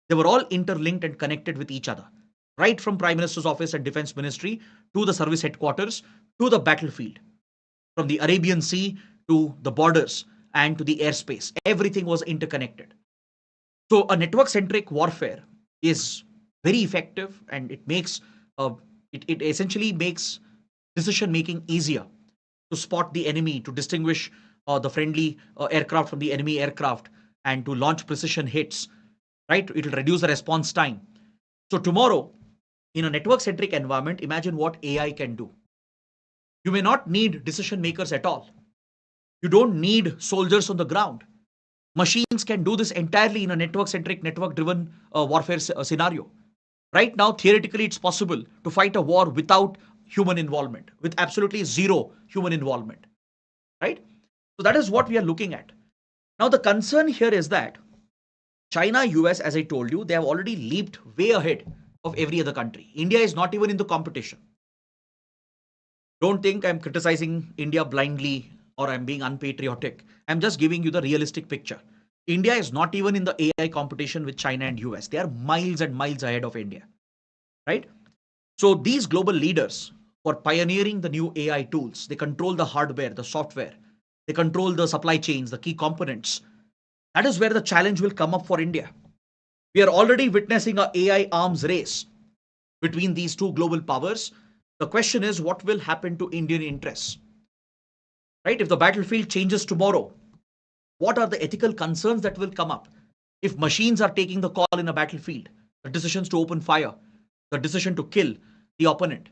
they were all interlinked and connected with each other, right from Prime Minister's office and Defense Ministry to the service headquarters to the battlefield, from the Arabian Sea to the borders and to the airspace. Everything was interconnected. So a network-centric warfare is very effective, and it makes it essentially makes decision making easier to spot the enemy, to distinguish the friendly aircraft from the enemy aircraft, and to launch precision hits. Right? It will reduce the response time. So tomorrow, in a network-centric environment, imagine what AI can do. You may not need decision makers at all. You don't need soldiers on the ground. Machines can do this entirely in a network-centric, network-driven warfare scenario. Right now, theoretically, it's possible to fight a war without human involvement, with absolutely zero human involvement. Right? So that is what we are looking at. Now, the concern here is that China, US, as I told you, they have already leaped way ahead of every other country. India is not even in the competition. Don't think I'm criticizing India blindly or I'm being unpatriotic. I'm just giving you the realistic picture. India is not even in the AI competition with China and US. They are miles and miles ahead of India, right? So these global leaders for pioneering the new AI tools, they control the hardware, the software, they control the supply chains, the key components. That is where the challenge will come up for India. We are already witnessing a AI arms race between these two global powers. The question is, what will happen to Indian interests? Right? If the battlefield changes tomorrow, what are the ethical concerns that will come up? If machines are taking the call in a battlefield, the decisions to open fire, the decision to kill the opponent,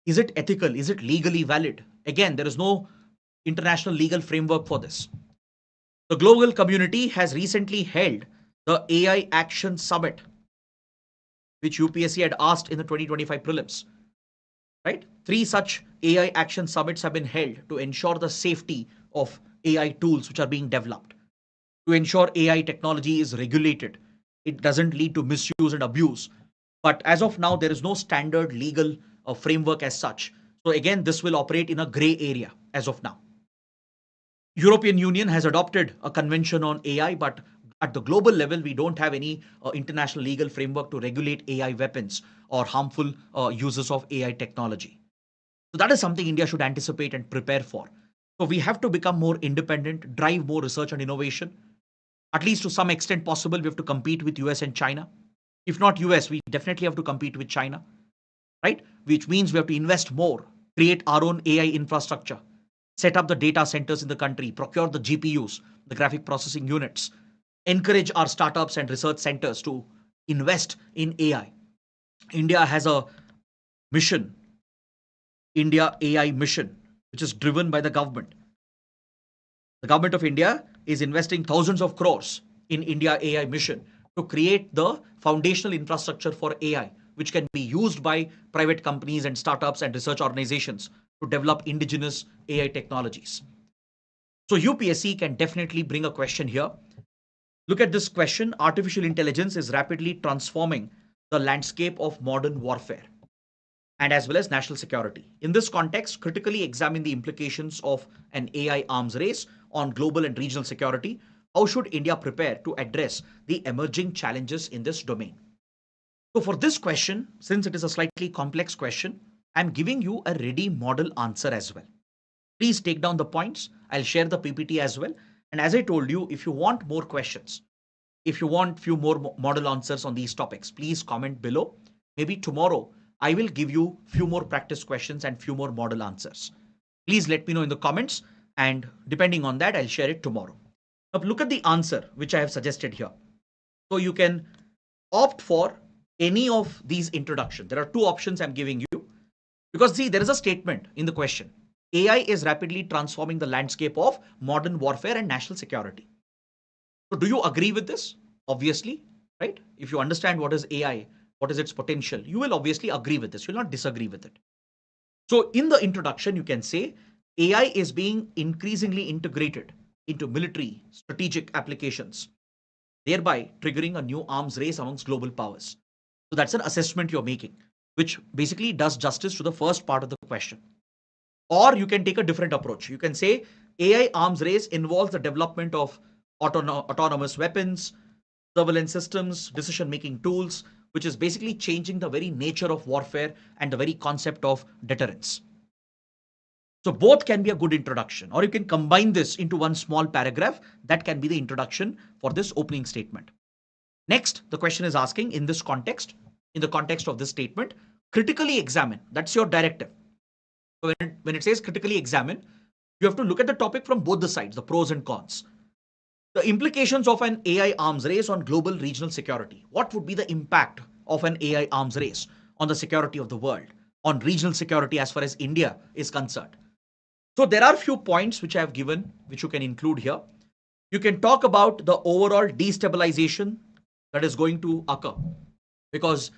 is it ethical? Is it legally valid? Again, there is no international legal framework for this. The global community has recently held the AI Action Summit, which UPSC had asked in the 2025 prelims, right? Three such AI Action Summits have been held to ensure the safety of AI tools which are being developed, to ensure AI technology is regulated. It doesn't lead to misuse and abuse. But as of now, there is no standard legal framework as such. So again, this will operate in a gray area as of now. European Union has adopted a convention on AI, but at the global level, we don't have any international legal framework to regulate AI weapons or harmful uses of AI technology. So that is something India should anticipate and prepare for. So we have to become more independent, drive more research and innovation. At least to some extent possible, we have to compete with US and China. If not US, we definitely have to compete with China, right? Which means we have to invest more, create our own AI infrastructure, set up the data centers in the country, procure the GPUs, the graphic processing units, encourage our startups and research centers to invest in AI. India has a mission, India AI mission, which is driven by the government. The government of India is investing thousands of crores in India AI mission to create the foundational infrastructure for AI, which can be used by private companies and startups and research organizations to develop indigenous AI technologies. So UPSC can definitely bring a question here. Look at this question. Artificial intelligence is rapidly transforming the landscape of modern warfare and as well as national security. In this context, critically examine the implications of an AI arms race on global and regional security. How should India prepare to address the emerging challenges in this domain? So for this question, since it is a slightly complex question, I'm giving you a ready model answer as well. Please take down the points. I'll share the PPT as well. And as I told you, if you want more questions, if you want few more model answers on these topics, please comment below. Maybe tomorrow I will give you few more practice questions and few more model answers. Please let me know in the comments, and depending on that, I'll share it tomorrow. Now look at the answer which I have suggested here. So you can opt for any of these introductions. There are two options I'm giving you because see, there is a statement in the question. AI is rapidly transforming the landscape of modern warfare and national security. So do you agree with this? Obviously, right? If you understand what is AI, what is its potential, you will obviously agree with this. You will not disagree with it. So in the introduction, you can say AI is being increasingly integrated into military strategic applications, thereby triggering a new arms race amongst global powers. So that's an assessment you're making, which basically does justice to the first part of the question. Or you can take a different approach. You can say AI arms race involves the development of autonomous weapons, surveillance systems, decision making tools, which is basically changing the very nature of warfare and the very concept of deterrence. So both can be a good introduction, or you can combine this into one small paragraph. That can be the introduction for this opening statement. Next, the question is asking in this context, in the context of this statement, critically examine. That's your directive. So when it says critically examine, you have to look at the topic from both the sides, the pros and cons. The implications of an AI arms race on global regional security. What would be the impact of an AI arms race on the security of the world, on regional security as far as India is concerned? So there are a few points which I have given, which you can include here. You can talk about the overall destabilization that is going to occur, because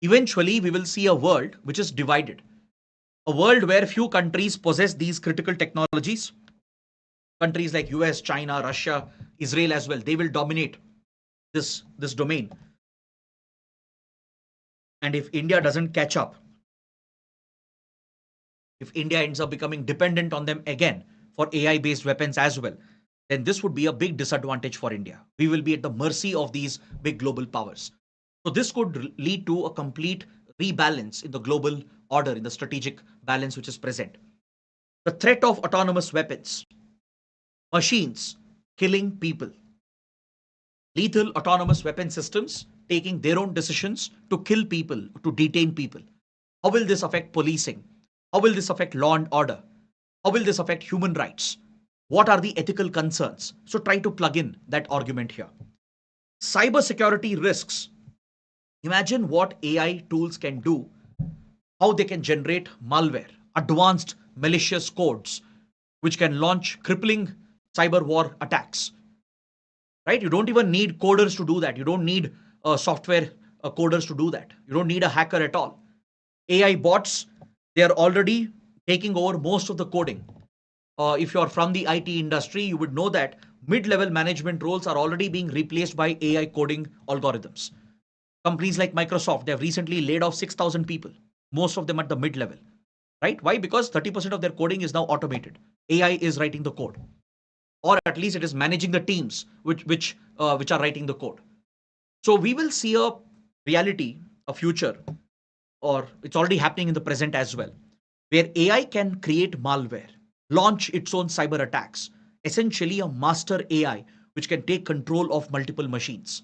eventually we will see a world which is divided. A world where few countries possess these critical technologies. Countries like US, China, Russia, Israel as well, they will dominate this domain. And if India doesn't catch up, if India ends up becoming dependent on them again for AI based weapons as well, then this would be a big disadvantage for India. We will be at the mercy of these big global powers. So this could lead to a complete rebalance in the global order, in the strategic balance which is present. The threat of autonomous weapons, machines killing people, lethal autonomous weapon systems taking their own decisions to kill people, to detain people. How will this affect policing? How will this affect law and order? How will this affect human rights? What are the ethical concerns? So try to plug in that argument here. Cybersecurity risks. Imagine what AI tools can do, how they can generate malware, advanced malicious codes, which can launch crippling cyber war attacks. Right? You don't even need coders to do that. You don't need software coders to do that. You don't need a hacker at all. AI bots, they are already taking over most of the coding. If you're from the IT industry, you would know that mid-level management roles are already being replaced by AI coding algorithms. Companies like Microsoft, they have recently laid off 6,000 people, most of them at the mid-level. Right? Why? Because 30% of their coding is now automated. AI is writing the code, or at least it is managing the teams which are writing the code. So we will see a reality, a future, or it's already happening in the present as well, where AI can create malware, launch its own cyber attacks, essentially a master AI which can take control of multiple machines.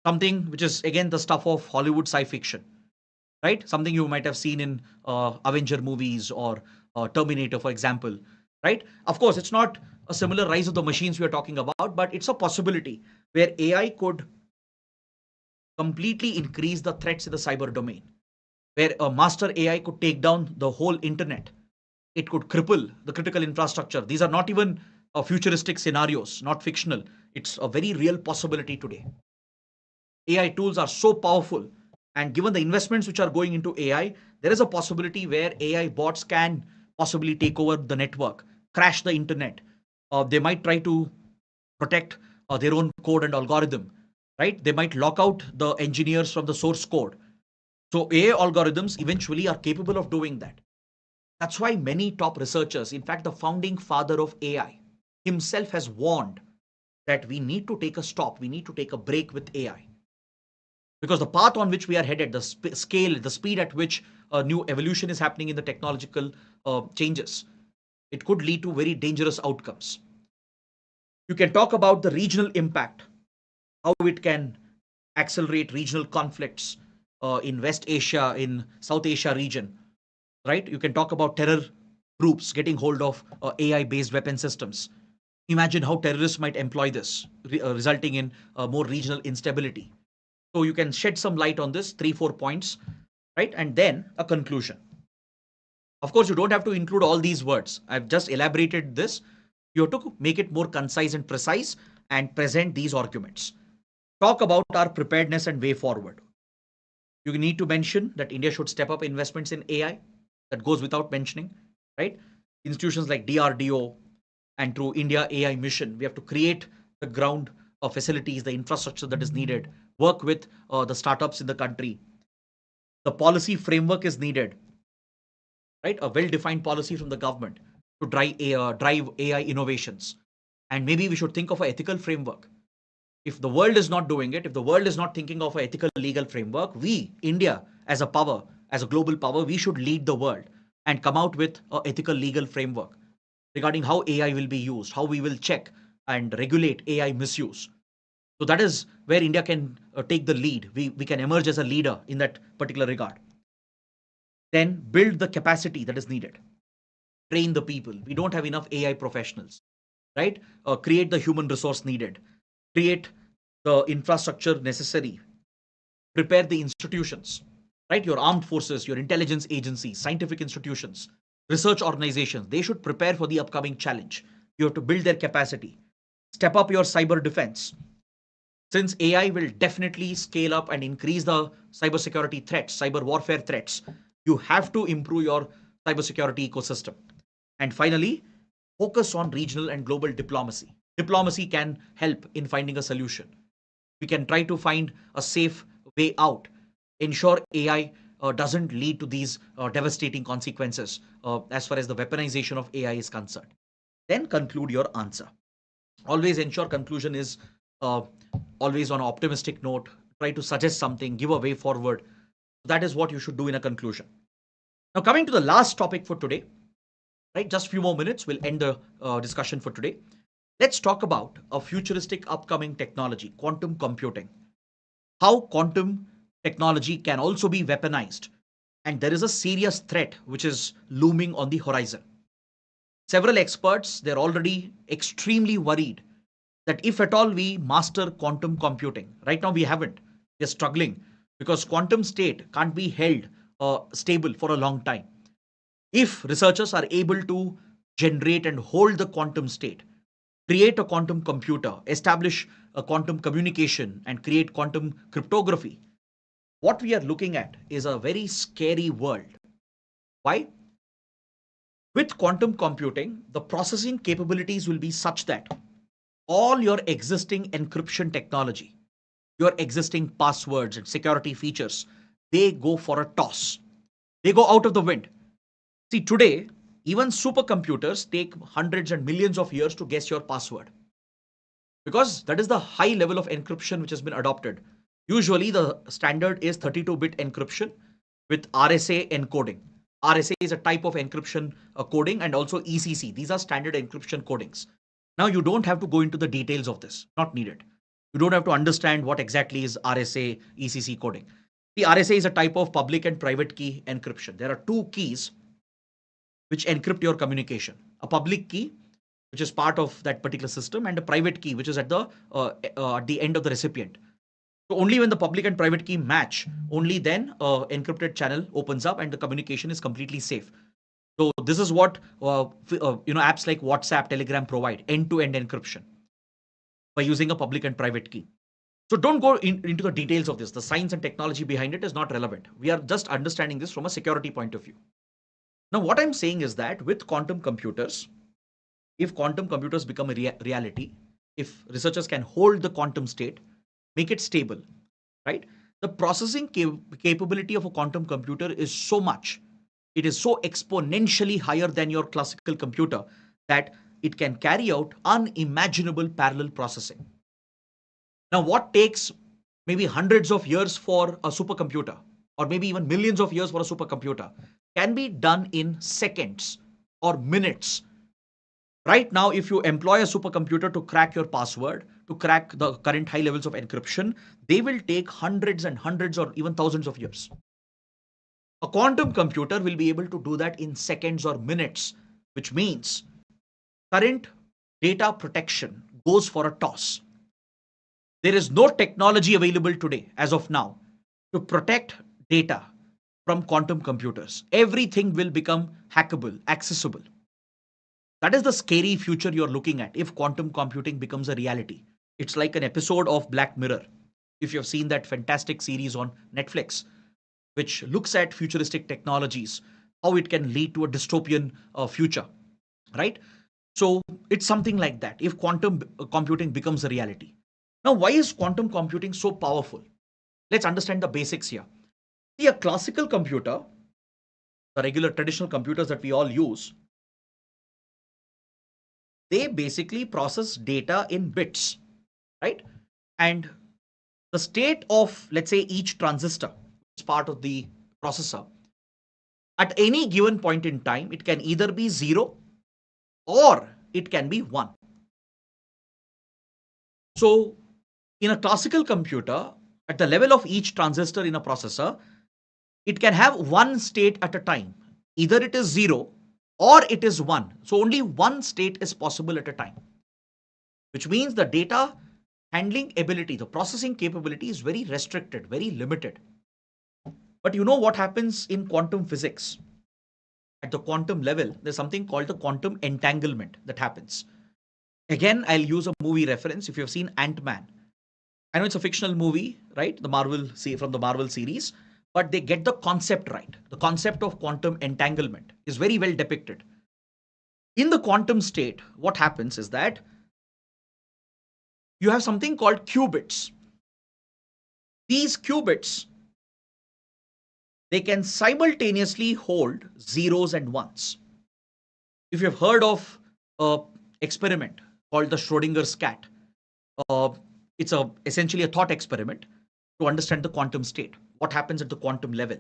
Something which is again the stuff of Hollywood sci fiction, right? Something you might have seen in Avenger movies or Terminator, for example, right? Of course, it's not a similar rise of the machines we are talking about, but it's a possibility where AI could completely increase the threats in the cyber domain, where a master AI could take down the whole internet. It could cripple the critical infrastructure. These are not even futuristic scenarios, not fictional. It's a very real possibility today. AI tools are so powerful, and given the investments which are going into AI, there is a possibility where AI bots can possibly take over the network, crash the internet. They might try to protect their own code and algorithm, right? They might lock out the engineers from the source code. So AI algorithms eventually are capable of doing that. That's why many top researchers, in fact, the founding father of AI himself has warned that we need to take a stop, we need to take a break with AI. Because the path on which we are headed, the scale, the speed at which a new evolution is happening in the technological changes, it could lead to very dangerous outcomes. You can talk about the regional impact, how it can accelerate regional conflicts in West Asia, in South Asia region, right? You can talk about terror groups getting hold of AI based weapon systems. Imagine how terrorists might employ this, resulting in more regional instability. So you can shed some light on this, 3, 4 points, right? And then a conclusion. Of course, you don't have to include all these words. I've just elaborated this. You have to make it more concise and precise and present these arguments. Talk about our preparedness and way forward. You need to mention that India should step up investments in AI. That goes without mentioning, right? Institutions like DRDO and through India AI mission, we have to create the ground of facilities, the infrastructure that is needed, work with the startups in the country. The policy framework is needed, right? A well-defined policy from the government to drive AI innovations. And maybe we should think of an ethical framework. If the world is not doing it, if the world is not thinking of an ethical legal framework, we, India, as a power, as a global power, we should lead the world and come out with an ethical legal framework regarding how AI will be used, how we will check and regulate AI misuse. So that is where India can take the lead. We can emerge as a leader in that particular regard. Then build the capacity that is needed. Train the people. We don't have enough AI professionals, right? Create the human resource needed. Create the infrastructure necessary. Prepare the institutions, right? Your armed forces, your intelligence agencies, scientific institutions, research organizations, they should prepare for the upcoming challenge. You have to build their capacity. Step up your cyber defense. Since AI will definitely scale up and increase the cybersecurity threats, cyber warfare threats, you have to improve your cybersecurity ecosystem. And finally, focus on regional and global diplomacy. Diplomacy can help in finding a solution. We can try to find a safe way out, ensure AI doesn't lead to these devastating consequences as far as the weaponization of AI is concerned. Then conclude your answer. Always ensure conclusion is uh, always on an optimistic note. Try to suggest something, give a way forward. That is what you should do in a conclusion. Now, coming to the last topic for today, right? Just a few more minutes, we'll end the discussion for today. Let's talk about a futuristic upcoming technology, quantum computing. How quantum technology can also be weaponized. And there is a serious threat which is looming on the horizon. Several experts, they're already extremely worried that if at all we master quantum computing, right now we haven't, we're struggling because quantum state can't be held stable for a long time. If researchers are able to generate and hold the quantum state, create a quantum computer, establish a quantum communication, and create quantum cryptography. What we are looking at is a very scary world. Why? With quantum computing, the processing capabilities will be such that all your existing encryption technology, your existing passwords and security features, they go for a toss. They go out of the wind. See, today, even supercomputers take hundreds and millions of years to guess your password because that is the high level of encryption which has been adopted. Usually, the standard is 32-bit encryption with RSA encoding. RSA is a type of encryption coding, and also ECC. These are standard encryption codings. Now, you don't have to go into the details of this, not needed. You don't have to understand what exactly is RSA ECC coding. The RSA is a type of public and private key encryption. There are two keys which encrypt your communication: a public key, which is part of that particular system, and a private key, which is at the end of the recipient. So only when the public and private key match, only then encrypted channel opens up and the communication is completely safe. So this is what apps like WhatsApp, Telegram provide: end-to-end encryption by using a public and private key. So don't go into the details of this. The science and technology behind it is not relevant. We are just understanding this from a security point of view. Now, what I'm saying is that with quantum computers, if quantum computers become a reality, if researchers can hold the quantum state, make it stable, right? The processing capability of a quantum computer is so much, it is so exponentially higher than your classical computer that it can carry out unimaginable parallel processing. Now, what takes maybe hundreds of years for a supercomputer, or maybe even millions of years for a supercomputer, can be done in seconds or minutes. Right now, if you employ a supercomputer to crack your password, to crack the current high levels of encryption, they will take hundreds and hundreds or even thousands of years. A quantum computer will be able to do that in seconds or minutes, which means current data protection goes for a toss. There is no technology available today, as of now, to protect data from quantum computers. Everything will become hackable, accessible. That is the scary future you're looking at if quantum computing becomes a reality. It's like an episode of Black Mirror. If you've seen that fantastic series on Netflix, which looks at futuristic technologies, how it can lead to a dystopian future, right? So it's something like that if quantum computing becomes a reality. Now, why is quantum computing so powerful? Let's understand the basics here. See, a classical computer, the regular traditional computers that we all use, they basically process data in bits, right? And the state of, let's say, each transistor is part of the processor. At any given point in time, it can either be 0 or it can be 1. So in a classical computer, at the level of each transistor in a processor, it can have one state at a time. Either it is 0 or it is 1. So only one state is possible at a time, which means the data handling ability, the processing capability is very restricted, very limited. But you know what happens in quantum physics? At the quantum level, there's something called the quantum entanglement that happens. Again, I'll use a movie reference. If you've seen Ant-Man, I know it's a fictional movie, right? From the Marvel series, but they get the concept right. The concept of quantum entanglement is very well depicted. In the quantum state, what happens is that you have something called qubits. These qubits, they can simultaneously hold zeros and ones. If you've heard of an experiment called the Schrodinger's cat, it's essentially a thought experiment to understand the quantum state. What happens at the quantum level?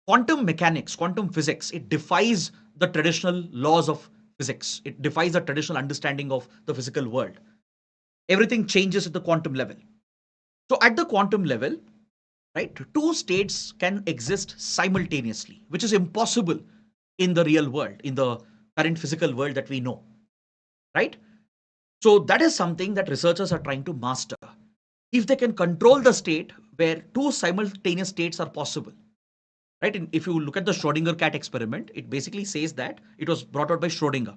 Quantum mechanics, quantum physics, it defies the traditional laws of physics. It defies the traditional understanding of the physical world. Everything changes at the quantum level. So at the quantum level, right, two states can exist simultaneously, which is impossible in the real world, in the current physical world that we know, right? So that is something that researchers are trying to master. If they can control the state where two simultaneous states are possible, right? And if you look at the Schrodinger cat experiment, it basically says that it was brought out by Schrodinger.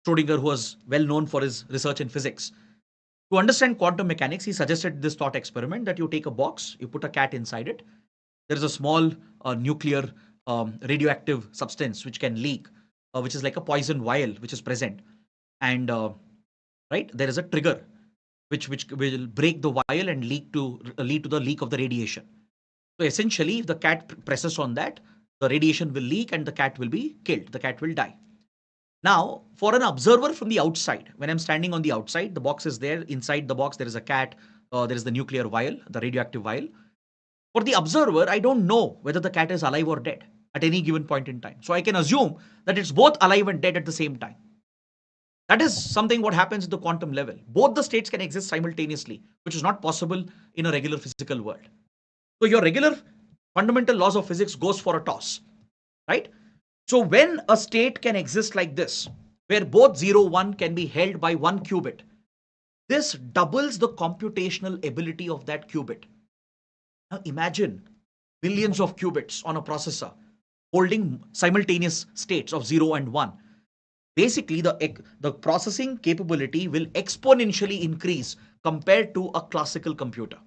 Schrodinger, who was well known for his research in physics. To understand quantum mechanics, he suggested this thought experiment that you take a box, you put a cat inside it. There is a small nuclear radioactive substance which can leak, which is like a poison vial which is present. And right, there is a trigger which will break the vial and lead to the leak of the radiation. So essentially, if the cat presses on that, the radiation will leak and the cat will be killed. The cat will die. Now, for an observer from the outside, when I'm standing on the outside, the box is there. Inside the box, there is a cat. There is the nuclear vial, the radioactive vial. For the observer, I don't know whether the cat is alive or dead at any given point in time. So I can assume that it's both alive and dead at the same time. That is something what happens at the quantum level. Both the states can exist simultaneously, which is not possible in a regular physical world. So your regular fundamental laws of physics goes for a toss, right? So when a state can exist like this, where both 0, 1 can be held by one qubit, this doubles the computational ability of that qubit. Now imagine billions of qubits on a processor holding simultaneous states of 0 and 1. Basically, the processing capability will exponentially increase compared to a classical computer.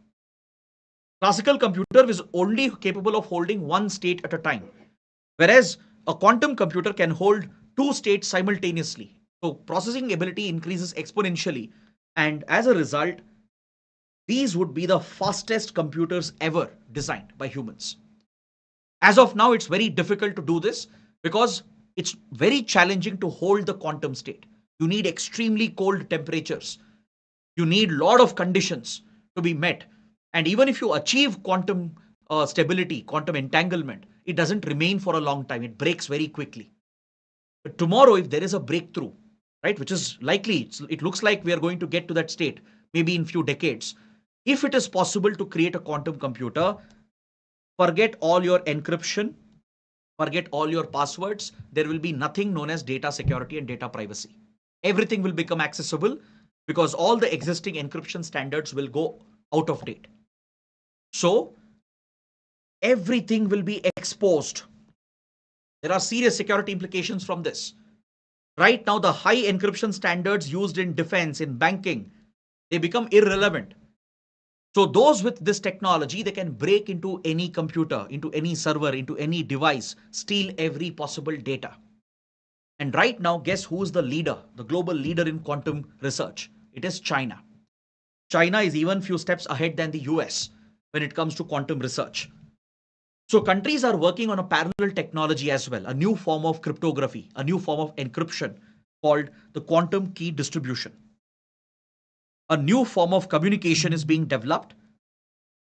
Classical computer is only capable of holding one state at a time, whereas a quantum computer can hold two states simultaneously. So processing ability increases exponentially, and as a result, these would be the fastest computers ever designed by humans. As of now, it's very difficult to do this because it's very challenging to hold the quantum state. You need extremely cold temperatures. You need a lot of conditions to be met. And even if you achieve quantum stability, quantum entanglement, it doesn't remain for a long time. It breaks very quickly. But tomorrow, if there is a breakthrough, right, which is likely, it looks like we are going to get to that state, maybe in few decades. If it is possible to create a quantum computer, forget all your encryption, forget all your passwords. There will be nothing known as data security and data privacy. Everything will become accessible because all the existing encryption standards will go out of date. So everything will be exposed. There are serious security implications from this. Right now, the high encryption standards used in defense, in banking, they become irrelevant. So those with this technology, they can break into any computer, into any server, into any device, steal every possible data. And right now, guess who's the leader, the global leader in quantum research? It is China. China is even few steps ahead than the US when it comes to quantum research. So countries are working on a parallel technology as well, a new form of cryptography, a new form of encryption called the quantum key distribution. A new form of communication is being developed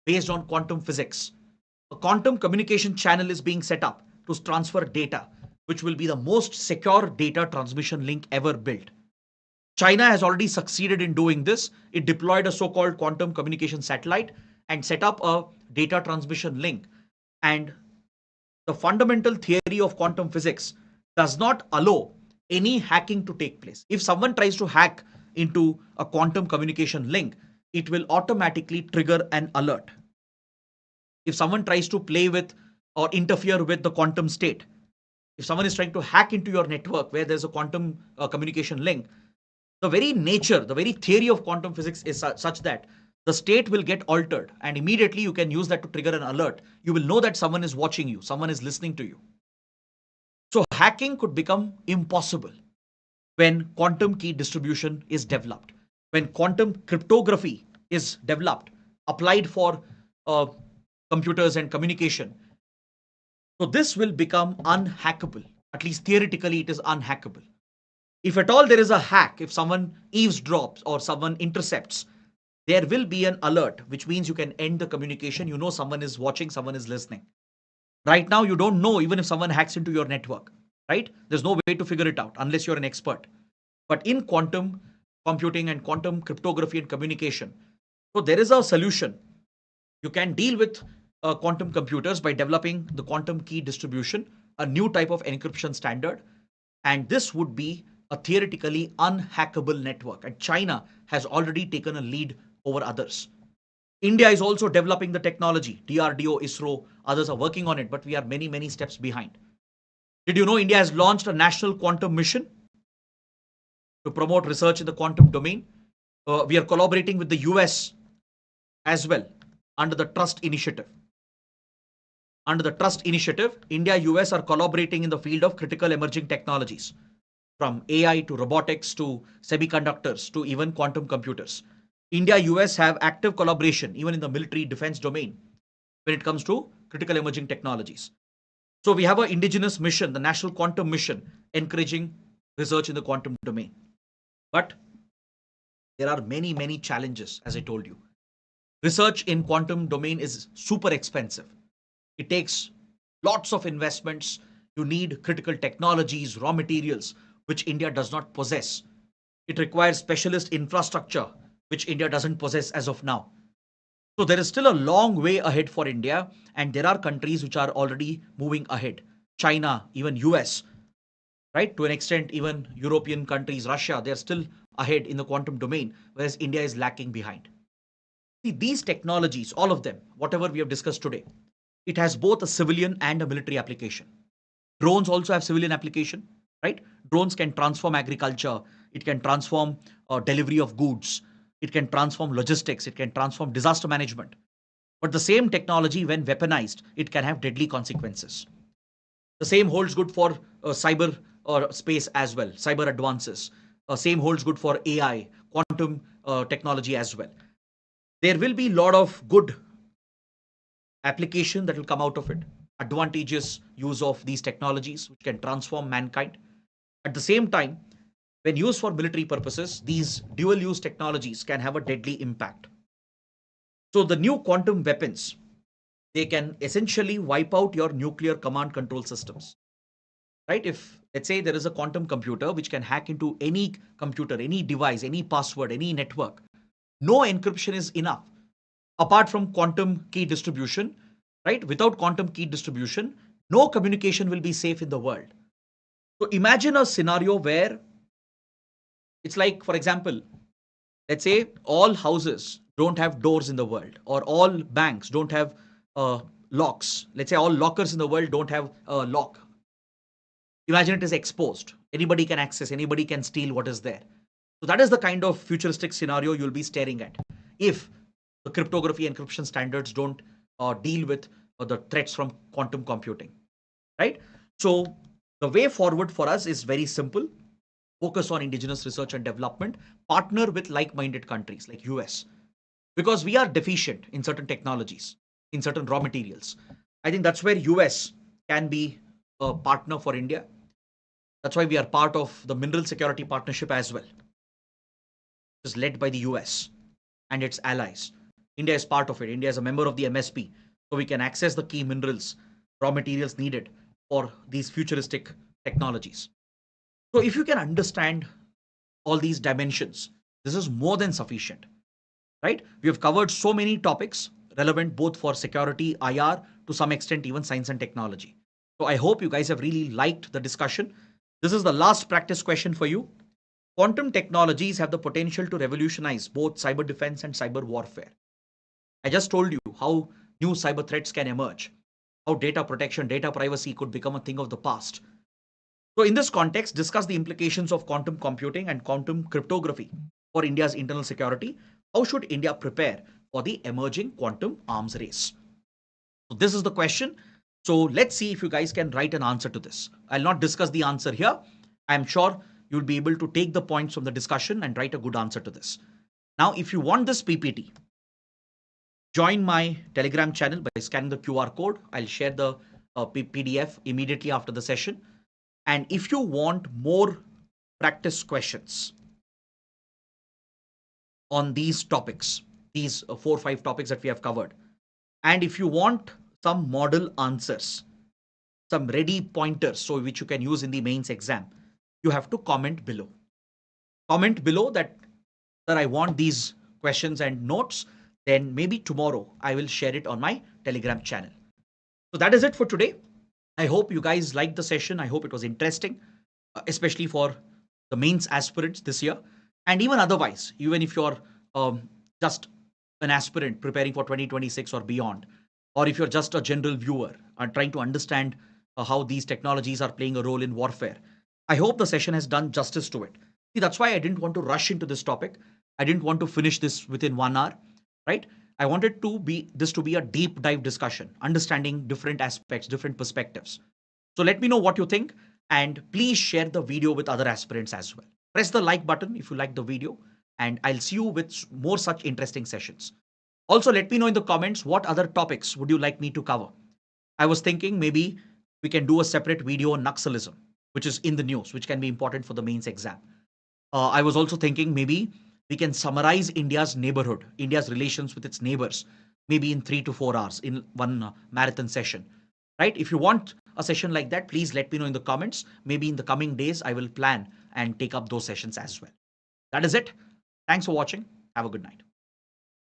based on quantum physics. A quantum communication channel is being set up to transfer data, which will be the most secure data transmission link ever built. China has already succeeded in doing this. It deployed a so-called quantum communication satellite and set up a data transmission link. And the fundamental theory of quantum physics does not allow any hacking to take place. If someone tries to hack into a quantum communication link, it will automatically trigger an alert. If someone tries to play with or interfere with the quantum state, if someone is trying to hack into your network where there's a quantum communication link, the very nature, the very theory of quantum physics is such that the state will get altered and immediately you can use that to trigger an alert. You will know that someone is watching you, someone is listening to you. So hacking could become impossible when quantum key distribution is developed, when quantum cryptography is developed, applied for computers and communication. So this will become unhackable. At least theoretically, it is unhackable. If at all there is a hack, if someone eavesdrops or someone intercepts, there will be an alert, which means you can end the communication. You know someone is watching, someone is listening. Right now, you don't know even if someone hacks into your network, right? There's no way to figure it out unless you're an expert. But in quantum computing and quantum cryptography and communication, so there is a solution. You can deal with quantum computers by developing the quantum key distribution, a new type of encryption standard. And this would be a theoretically unhackable network. And China has already taken a lead over others. India is also developing the technology. DRDO, ISRO, others are working on it, but we are many, many steps behind. Did you know India has launched a national quantum mission to promote research in the quantum domain? We are collaborating with the US as well under the Trust Initiative. Under the Trust Initiative, India US are collaborating in the field of critical emerging technologies, from AI to robotics to semiconductors to even quantum computers. India US have active collaboration even in the military defense domain when it comes to critical emerging technologies. So we have an indigenous mission, the National Quantum Mission, encouraging research in the quantum domain. But there are many, many challenges, as I told you. Research in quantum domain is super expensive. It takes lots of investments. You need critical technologies, raw materials, which India does not possess. It requires specialist infrastructure, which India doesn't possess as of now. So there is still a long way ahead for India, and there are countries which are already moving ahead. China, even US, right? To an extent, even European countries, Russia, they're still ahead in the quantum domain, whereas India is lacking behind. See, these technologies, all of them, whatever we have discussed today, it has both a civilian and a military application. Drones also have civilian application, right? Drones can transform agriculture, it can transform delivery of goods, it can transform logistics, it can transform disaster management. But the same technology, when weaponized, it can have deadly consequences. The same holds good for cyber or space as well, cyber advances. Same holds good for AI, quantum technology as well. There will be a lot of good application that will come out of it, advantageous use of these technologies which can transform mankind. At the same time, when used for military purposes, these dual use technologies can have a deadly impact. So the new quantum weapons, they can essentially wipe out your nuclear command control systems, right? If let's say there is a quantum computer which can hack into any computer, any device, any password, any network, no encryption is enough. Apart from quantum key distribution, right? Without quantum key distribution, no communication will be safe in the world. So imagine a scenario where it's like, for example, let's say all houses don't have doors in the world, or all banks don't have locks. Let's say all lockers in the world don't have a lock. Imagine it is exposed. Anybody can access, anybody can steal what is there. So that is the kind of futuristic scenario you'll be staring at if the cryptography encryption standards don't deal with the threats from quantum computing, right? So the way forward for us is very simple. Focus on indigenous research and development, partner with like-minded countries like US, because we are deficient in certain technologies, in certain raw materials. I think that's where US can be a partner for India. That's why we are part of the Mineral Security Partnership as well. It is led by the US and its allies. India is part of it. India is a member of the MSP, so we can access the key minerals, raw materials needed for these futuristic technologies. So if you can understand all these dimensions, this is more than sufficient, right? We have covered so many topics relevant both for security, IR, to some extent, even science and technology. So I hope you guys have really liked the discussion. This is the last practice question for you. Quantum technologies have the potential to revolutionize both cyber defense and cyber warfare. I just told you how new cyber threats can emerge, how data protection, data privacy could become a thing of the past. So, in this context, discuss the implications of quantum computing and quantum cryptography for India's internal security. How should India prepare for the emerging quantum arms race? So, this is the question. So, let's see if you guys can write an answer to this. I'll not discuss the answer here. I'm sure you'll be able to take the points from the discussion and write a good answer to this. Now, if you want this PPT, join my Telegram channel by scanning the QR code. I'll share the PDF immediately after the session. And if you want more practice questions on these topics, these 4 or 5 topics that we have covered, and if you want some model answers, some ready pointers, so which you can use in the mains exam, you have to comment below. Comment below that, sir, I want these questions and notes. Then maybe tomorrow I will share it on my Telegram channel. So that is it for today. I hope you guys liked the session. I hope it was interesting, especially for the mains aspirants this year. And even otherwise, even if you're just an aspirant preparing for 2026 or beyond, or if you're just a general viewer and trying to understand how these technologies are playing a role in warfare, I hope the session has done justice to it. See, that's why I didn't want to rush into this topic. I didn't want to finish this within 1 hour, right? I wanted this to be a deep dive discussion, understanding different aspects, different perspectives. So let me know what you think, and please share the video with other aspirants as well. Press the like button if you like the video, and I'll see you with more such interesting sessions. Also, let me know in the comments what other topics would you like me to cover. I was thinking maybe we can do a separate video on Naxalism, which is in the news, which can be important for the mains exam. I was also thinking maybe we can summarize India's neighborhood, India's relations with its neighbors, maybe in 3 to 4 hours in one marathon session, right? If you want a session like that, please let me know in the comments. Maybe in the coming days, I will plan and take up those sessions as well. That is it. Thanks for watching. Have a good night.